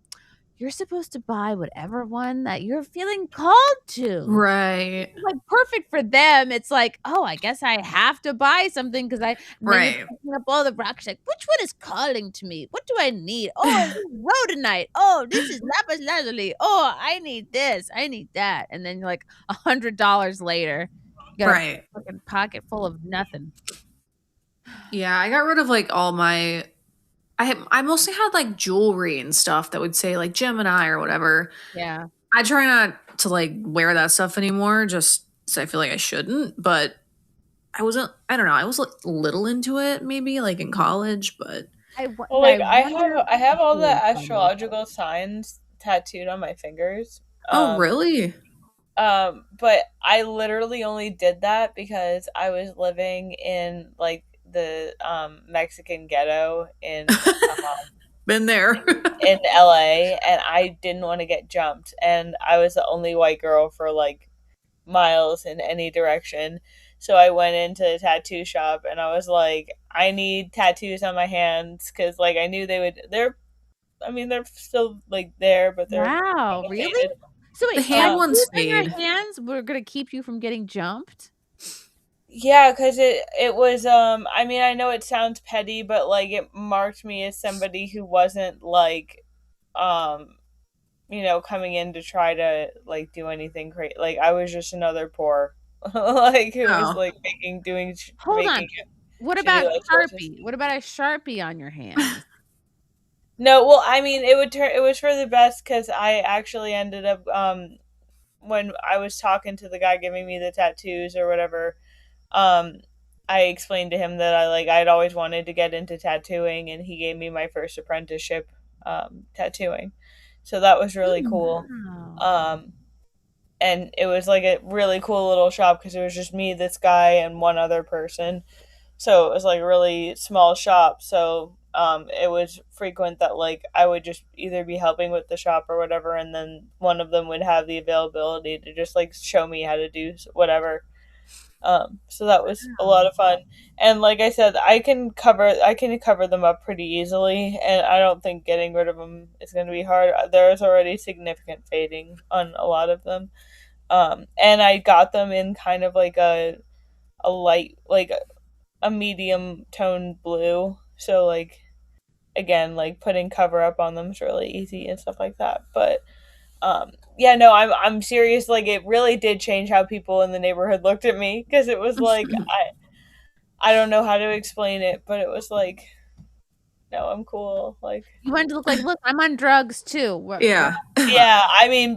you're supposed to buy whatever one that you're feeling called to. Right. Like perfect for them. It's like, oh, I guess I have to buy something because right. Picking up all the rocks. Like, which one is calling to me? What do I need? Oh, rhodonite. Oh, this is lapis lazuli. Oh, I need this. I need that. And then you're like $100 later, you got a fucking pocket full of nothing. Yeah, I got rid of like all my. I mostly had like jewelry and stuff that would say like Gemini or whatever. Yeah. I try not to like wear that stuff anymore, just because I feel like I shouldn't. But I was like a little into it maybe like in college, but I have all the astrological signs tattooed on my fingers. Oh, really? But I literally only did that because I was living in like the Mexican ghetto in been there in LA, and I didn't want to get jumped, and I was the only white girl for like miles in any direction. So I went into the tattoo shop and I was like, I need tattoos on my hands, because like I knew they're still like there, but they're wow, really? So wait, the hand ones in your hands were gonna keep you from getting jumped? Yeah, because it was I mean, I know it sounds petty, but like it marked me as somebody who wasn't like coming in to try to like do anything great. Like I was just another poor like who was like Hold on. What about Sharpie? What about a Sharpie on your hand? No, well, I mean, it was for the best, because I actually ended up when I was talking to the guy giving me the tattoos or whatever, I explained to him that I'd always wanted to get into tattooing, and he gave me my first apprenticeship tattooing. So that was really cool. Wow. And it was like a really cool little shop because it was just me, this guy, and one other person. So it was like a really small shop. So it was frequent that like I would just either be helping with the shop or whatever, and then one of them would have the availability to just like show me how to do whatever. So that was a lot of fun. And like I said, I can cover them up pretty easily, and I don't think getting rid of them is going to be hard. There's already significant fading on a lot of them. And I got them in kind of like a light, like a medium toned blue. So like again, like putting cover up on them is really easy and stuff like that. But yeah, no, I'm serious. Like it really did change how people in the neighborhood looked at me because it was like I don't know how to explain it, but it was like, no, I'm cool. Like You wanted to look like, look, I'm on drugs too. Yeah. yeah, I mean,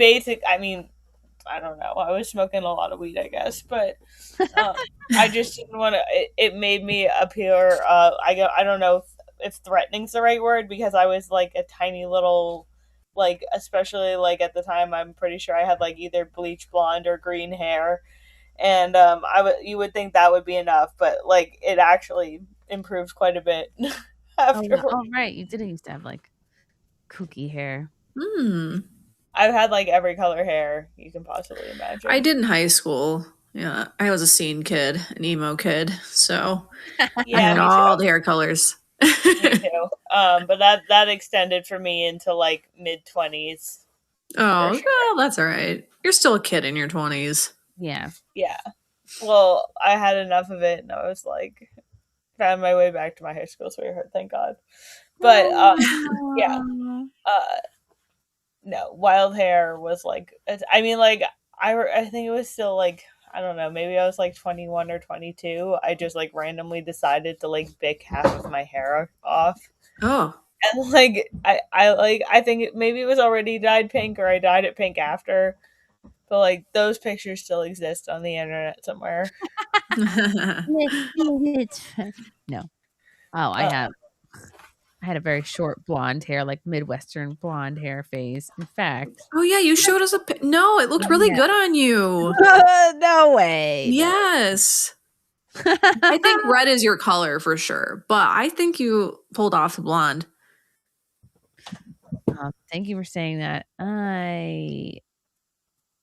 I don't know. I was smoking a lot of weed, I guess, but I just didn't want to. It made me appear. I don't know if threatening's the right word because I was like a tiny little, like especially like at the time I'm pretty sure I had like either bleach blonde or green hair, and you would think that would be enough, but like it actually improved quite a bit afterwards. Oh right, you didn't used to have like kooky hair. I've had like every color hair you can possibly imagine. I did in high school. Yeah, I was a scene kid, an emo kid, so Yeah, I had me all too. the hair colors. Me too. But that extended for me into like mid-20s. Oh, sure. well, that's all right. You're still a kid in your 20s. Yeah. Yeah. Well, I had enough of it, and I was like, found my way back to my high school sweetheart. Thank God. But yeah. No, wild hair was like. I mean, like I think it was still like I don't know. Maybe I was like 21 or 22. I just like randomly decided to like bick half of my hair off. Oh. And like I think maybe it was already dyed pink or I dyed it pink after, but like those pictures still exist on the internet somewhere. No. Oh, I had a very short blonde hair, like Midwestern blonde hair phase. In fact. Oh yeah, you showed us no, it looked really good on you. No way. Yes. I think red is your color for sure, but I think you pulled off the blonde. Thank you for saying that.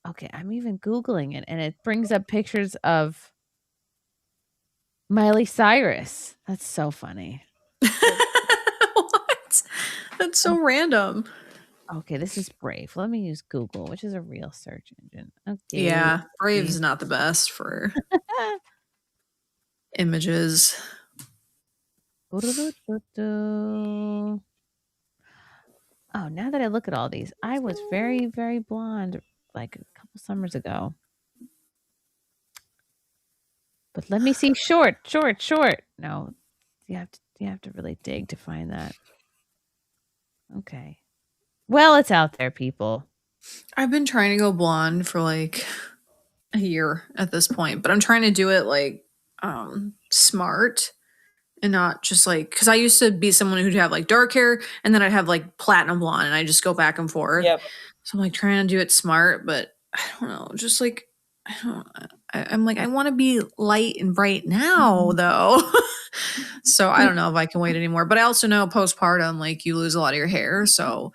Okay, I'm even Googling it, and it brings up pictures of Miley Cyrus. That's so funny. What? That's so random. Okay, this is Brave. Let me use Google, which is a real search engine. Okay. Yeah, Brave is not the best for images. Oh, now that I look at all these, I was very, very blonde like a couple summers ago. But let me see short. No, you have to really dig to find that. Okay. Well, it's out there, people. I've been trying to go blonde for like a year at this point, but I'm trying to do it like smart and not just like because I used to be someone who'd have like dark hair and then I'd have like platinum blonde and I just go back and forth. Yep. So I'm like trying to do it smart, but I don't know, just like I'm like I want to be light and bright now though. So I don't know if I can wait anymore. But I also know postpartum, like you lose a lot of your hair. So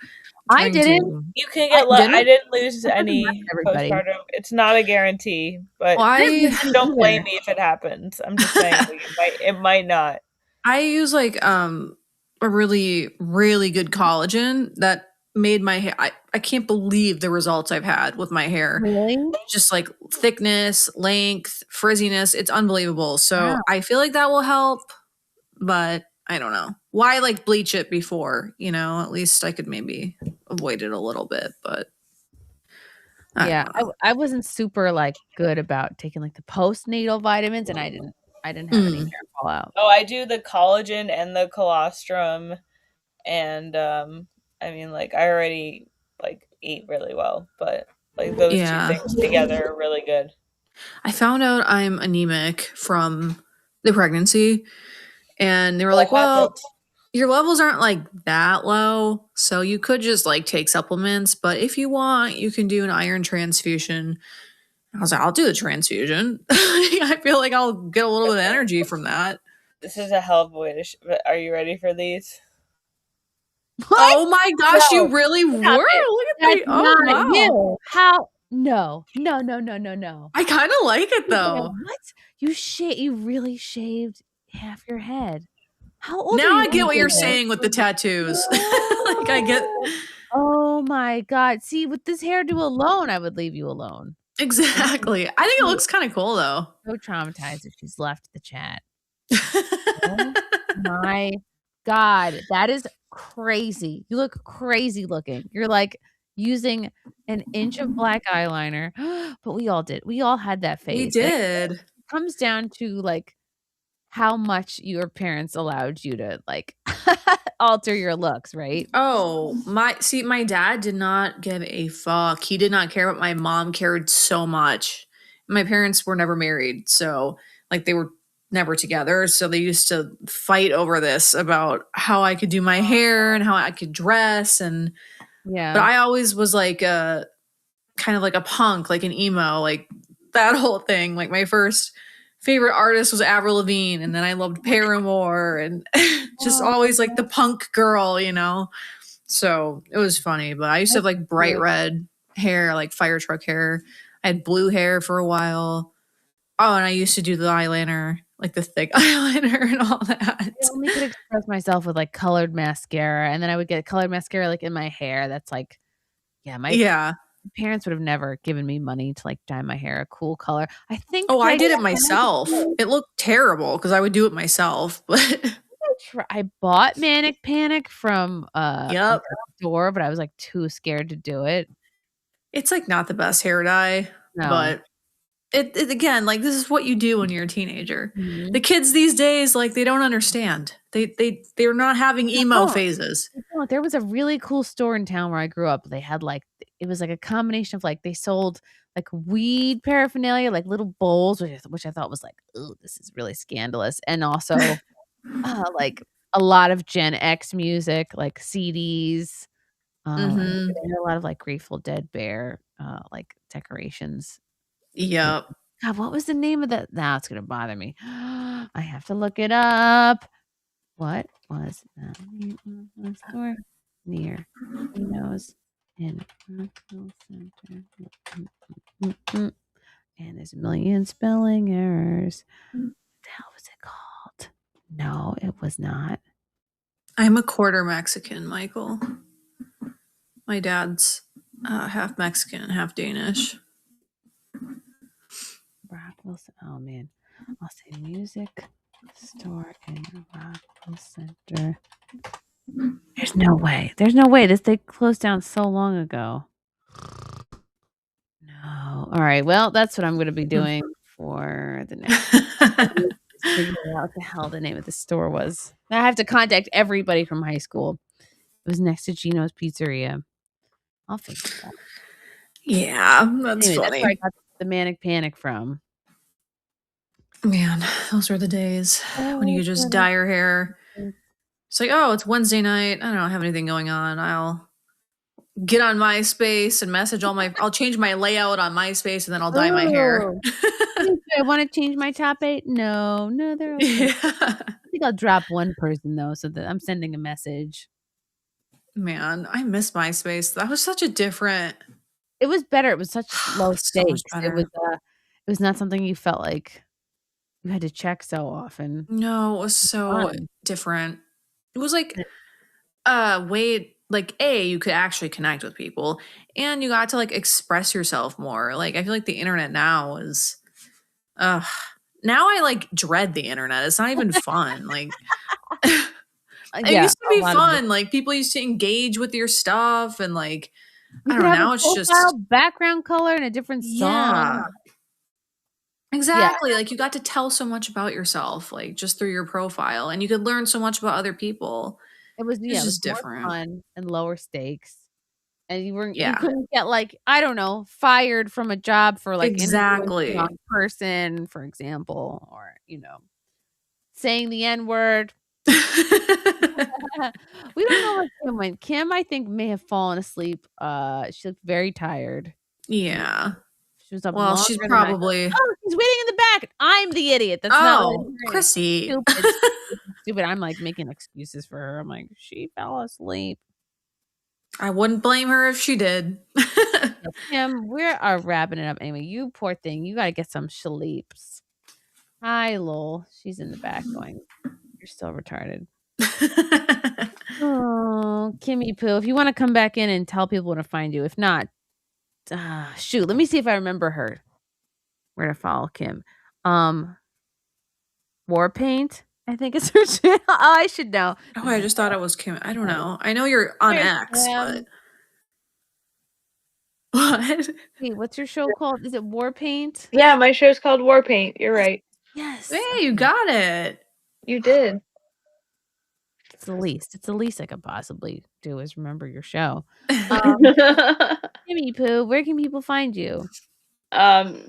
I didn't. You can get. I didn't lose any everybody. postpartum. It's not a guarantee, but Well, don't blame me if it happens. I'm just saying it might not. I use like a really, really good collagen that made my hair. I can't believe the results I've had with my hair. Really? Just like thickness, length, frizziness. It's unbelievable. So I feel like that will help, but I don't know. Why like bleach it before? You know, at least I could maybe avoid it a little bit, but I wasn't super like good about taking like the postnatal vitamins, and I didn't have any hair fall out. Oh, I do the collagen and the colostrum, and I mean, like I already like eat really well, but like those two things together are really good. I found out I'm anemic from the pregnancy, and they were like, "Well, your levels aren't like that low, so you could just like take supplements, but if you want, you can do an iron transfusion. I was like, I'll do the transfusion. I feel like I'll get a little bit of energy from that. This is a hell of a way to. Are you ready for these? What? Oh my gosh, no, you really were? Look at that. Oh, wow. You. How? No. I kind of like it though. What? You really shaved half your head. How old now are you? I get what you're saying with the tattoos. Like I get. Oh my God. See, with this hairdo alone, I would leave you alone. Exactly. I think it looks kind of cool though. So traumatized if she's left the chat. Oh my God. That is crazy. You look crazy looking. You're like using an inch of black eyeliner. But we all did. We all had that phase. We did. It comes down to like how much your parents allowed you to like alter your looks, right? Oh, my dad did not give a fuck. He did not care, but my mom cared so much. My parents were never married, so like they were never together, so they used to fight over this about how I could do my hair and how I could dress. And yeah, but I always was like a kind of like a punk, like an emo, like that whole thing. Like my first favorite artist was Avril Lavigne, and then I loved Paramore, and just always like the punk girl, you know. So it was funny, but I used to have like bright red hair, like fire truck hair. I had blue hair for a while. Oh, and I used to do the eyeliner, like the thick eyeliner and all that. I only could express myself with like colored mascara, and then I would get colored mascara like in my hair. That's like, my parents would have never given me money to like dye my hair a cool color. I think. Oh, I did it myself. It looked terrible because I would do it myself. But I bought Manic Panic from a store, but I was like too scared to do it. It's like not the best hair dye, but it again, like this is what you do when you're a teenager. Mm-hmm. The kids these days, like they don't understand. They're not having emo phases. There was a really cool store in town where I grew up. They had like, it was like a combination of like, they sold like weed paraphernalia, like little bowls, which I thought was like, oh, this is really scandalous. And also like a lot of Gen X music, like CDs. A lot of like Grateful Dead Bear, like decorations. Yep. God, what was the name of that? Now it's gonna bother me. I have to look it up. What was that store near Reno's in Rockville Center? And there's a million spelling errors. What the hell was it called? No, it was not. I'm a quarter Mexican, Michael. My dad's half Mexican and half Danish. Rockville. Oh man, I'll say music store in Rockville Center. There's no way. They closed down so long ago. No. All right. Well, that's what I'm going to be doing for the next. Figure out what the hell the name of the store was. I have to contact everybody from high school. It was next to Gino's Pizzeria. I'll figure it out. Yeah, that's funny. That's where I got the Manic Panic from. Man, those were the days when you just dye your hair. It's like, oh, it's Wednesday night. I don't have anything going on. I'll get on MySpace and message I'll change my layout on MySpace and then I'll dye my hair. I want to change my top 8. No, they're okay. I think I'll drop one person though, so that I'm sending a message. Man, I miss MySpace. That was such a different. It was better. It was such low stakes. It was not something you felt like you had to check so often. No, it was so different. It was like you could actually connect with people and you got to like express yourself more. Like I feel like the internet now is now I like dread the internet. It's not even fun. Like it used to be fun. Like people used to engage with your stuff and like I don't know, now it's just background color and a different song. Yeah. Exactly. Yeah. Like you got to tell so much about yourself, like just through your profile, and you could learn so much about other people. It was just different, more fun and lower stakes, and you couldn't get like I don't know fired from a job for like exactly wrong person, for example, or saying the N-word. We don't know where Kim went. Kim, I think, may have fallen asleep. She looked very tired. Yeah. She was up Well, longer she's than probably. Oh, she's waiting in the back. I'm the idiot. That's not what I'm hearing. Chrissy. Stupid. I'm like making excuses for her. I'm like, she fell asleep. I wouldn't blame her if she did. Kim, we are wrapping it up anyway. You poor thing. You gotta get some sleeps. Hi, Lol. She's in the back going, you're still retarded. Oh, Kimmy Poo. If you want to come back in and tell people where to find you. If not, shoot. Let me see if I remember her. Where to follow Kim. Warpaint, I think it's her channel. Oh, I should know. Oh, I just thought it was Kim. I don't know. I know you're on X, but what? Wait, what's your show called? Is it Warpaint? Yeah, my show's called Warpaint. You're right. Yes. Hey, you got it. You did. It's the least. It's the least I could possibly do is remember your show. Kimmy Poo, where can people find you?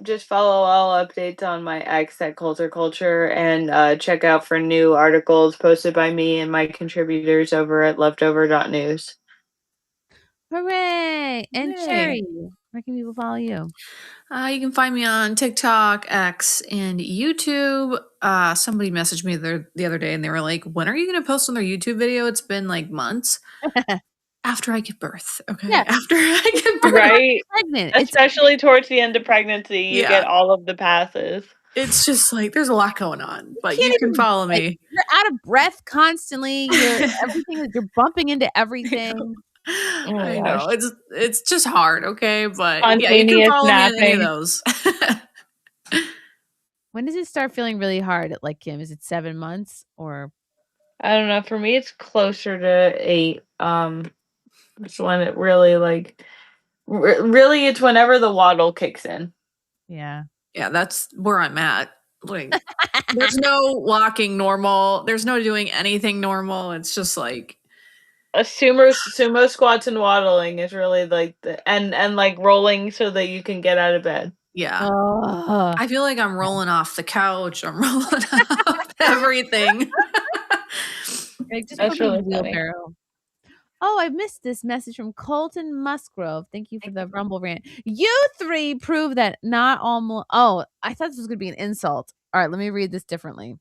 Just follow all updates on my X at Culture Culture and check out for new articles posted by me and my contributors over at leftover.news. Hooray! And Yay. Cherry, where can people follow you? You can find me on TikTok, X, and YouTube. Somebody messaged me the other day and they were like, when are you going to post another YouTube video? It's been like months. After I give birth, okay? Yeah. After I give birth. Right? Pregnant. Especially towards the end of pregnancy, you get all of the passes. It's just like, there's a lot going on, but you can follow me. You're out of breath constantly. You're bumping into everything. I know. It's just hard, okay? But yeah, you Spontaneous can follow me on any of napping. those. When does it start feeling really hard at like Kim? Is it 7 months or? I don't know. For me, it's closer to 8. It's when it really really it's whenever the waddle kicks in. Yeah. Yeah, that's where I'm at. Like, there's no walking normal. There's no doing anything normal. It's just like sumo squats and waddling is really like and like rolling so that you can get out of bed. Yeah. I feel like I'm rolling off the couch. I'm rolling off everything. That's really funny. Oh, I missed this message from Colton Musgrove. Thank you for the Rumble rant. You 3 prove that not all. Oh, I thought this was going to be an insult. All right, let me read this differently.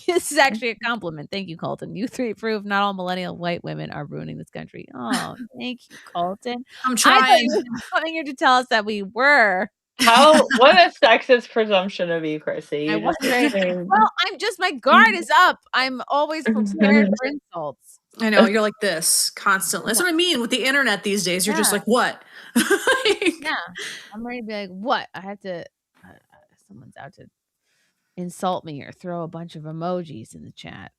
This is actually a compliment. Thank you, Colton. You 3 prove not all millennial white women are ruining this country. Oh, thank you, Colton. I'm trying. I thought you were coming here to tell us that we were. What a sexist presumption of you, Chrissy. Well, my guard is up. I'm always prepared for insults. I know, you're like this constantly. That's what I mean with the internet these days. You're just like, what? Yeah. I'm ready to be like, what? I have to, someone's out to insult me or throw a bunch of emojis in the chat.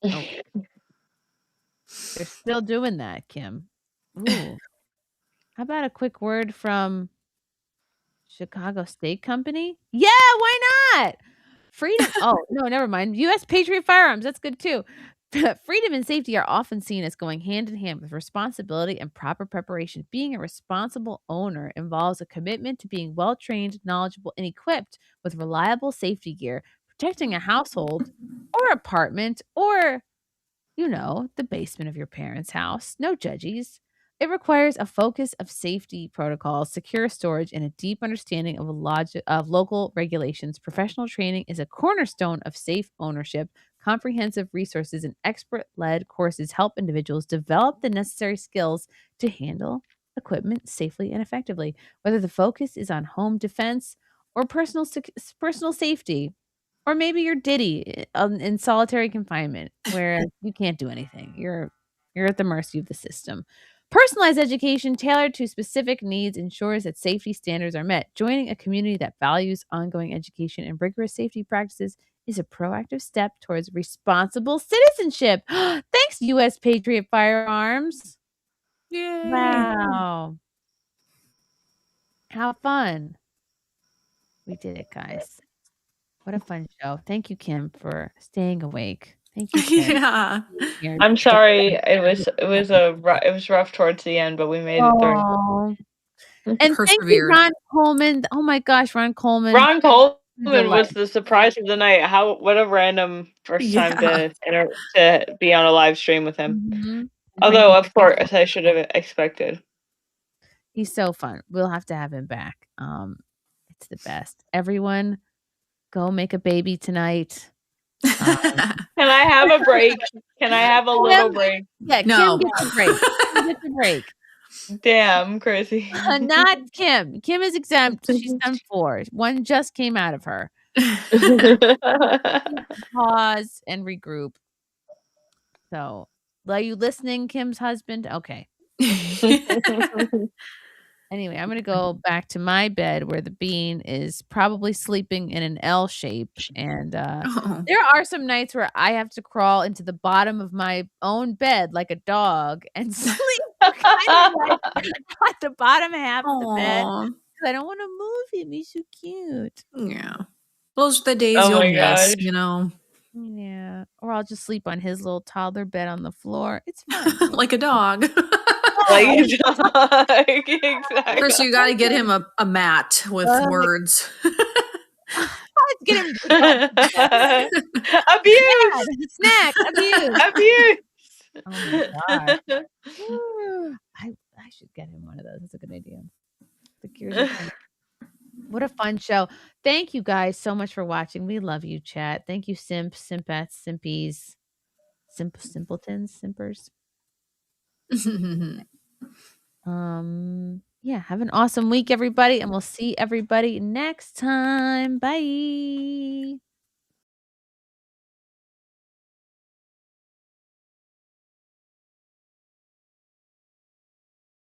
Oh. They're still doing that, Kim. Ooh. How about a quick word from Chicago State Company? Yeah, why not? Freedom. Oh, no, never mind. U.S. Patriot Firearms. That's good too. Freedom and safety are often seen as going hand in hand with responsibility and proper preparation. Being a responsible owner involves a commitment to being well-trained, knowledgeable, and equipped with reliable safety gear, protecting a household or apartment or, the basement of your parents' house. No judges. It requires a focus of safety protocols, secure storage, and a deep understanding of local regulations. Professional training is a cornerstone of safe ownership. Comprehensive resources and expert-led courses help individuals develop the necessary skills to handle equipment safely and effectively. Whether the focus is on home defense or personal safety, or maybe you're Diddy in solitary confinement where you can't do anything. You're at the mercy of the system. Personalized education tailored to specific needs ensures that safety standards are met. Joining a community that values ongoing education and rigorous safety practices is a proactive step towards responsible citizenship. Thanks, U.S. Patriot Firearms. Yay. Wow. How fun. We did it, guys. What a fun show. Thank you, Kim, for staying awake. Thank you. Yeah. I'm sorry. It was rough towards the end, but we made it through. And thank you, Ron Coleman. Oh my gosh, Ron Coleman. Ron Coleman Coleman was the surprise of the night. What a random first time to be on a live stream with him. Mm-hmm. Although, of course, I should have expected. He's so fun. We'll have to have him back. It's the best. Everyone, go make a baby tonight. Can I have a break? Can I have a little break? Yeah, No. Kim gets a break. Kim gets a break. Damn, Chrissy. Not Kim. Kim is exempt. She's done 4. One just came out of her. Pause and regroup. So, are you listening, Kim's husband? Okay. Anyway, I'm going to go back to my bed where the bean is probably sleeping in an L shape. And there are some nights where I have to crawl into the bottom of my own bed like a dog and sleep kind of like at the bottom half of the bed. Because I don't want to move him. He's so cute. Yeah. Those are the days you'll miss, you know. Yeah. Or I'll just sleep on his little toddler bed on the floor. It's fun. Like a dog. Like a dog. Exactly. First, you got to get him a mat with words. Let's get him abuse. Snack. Abuse. Abuse. Oh my god. I should get him one of those. That's a good idea. The gears are turning. What a fun show. Thank you guys so much for watching. We love you, chat. Thank you, simps, simpettes, simpies, simpletons, simpers. Yeah, have an awesome week, everybody, and we'll see everybody next time. Bye.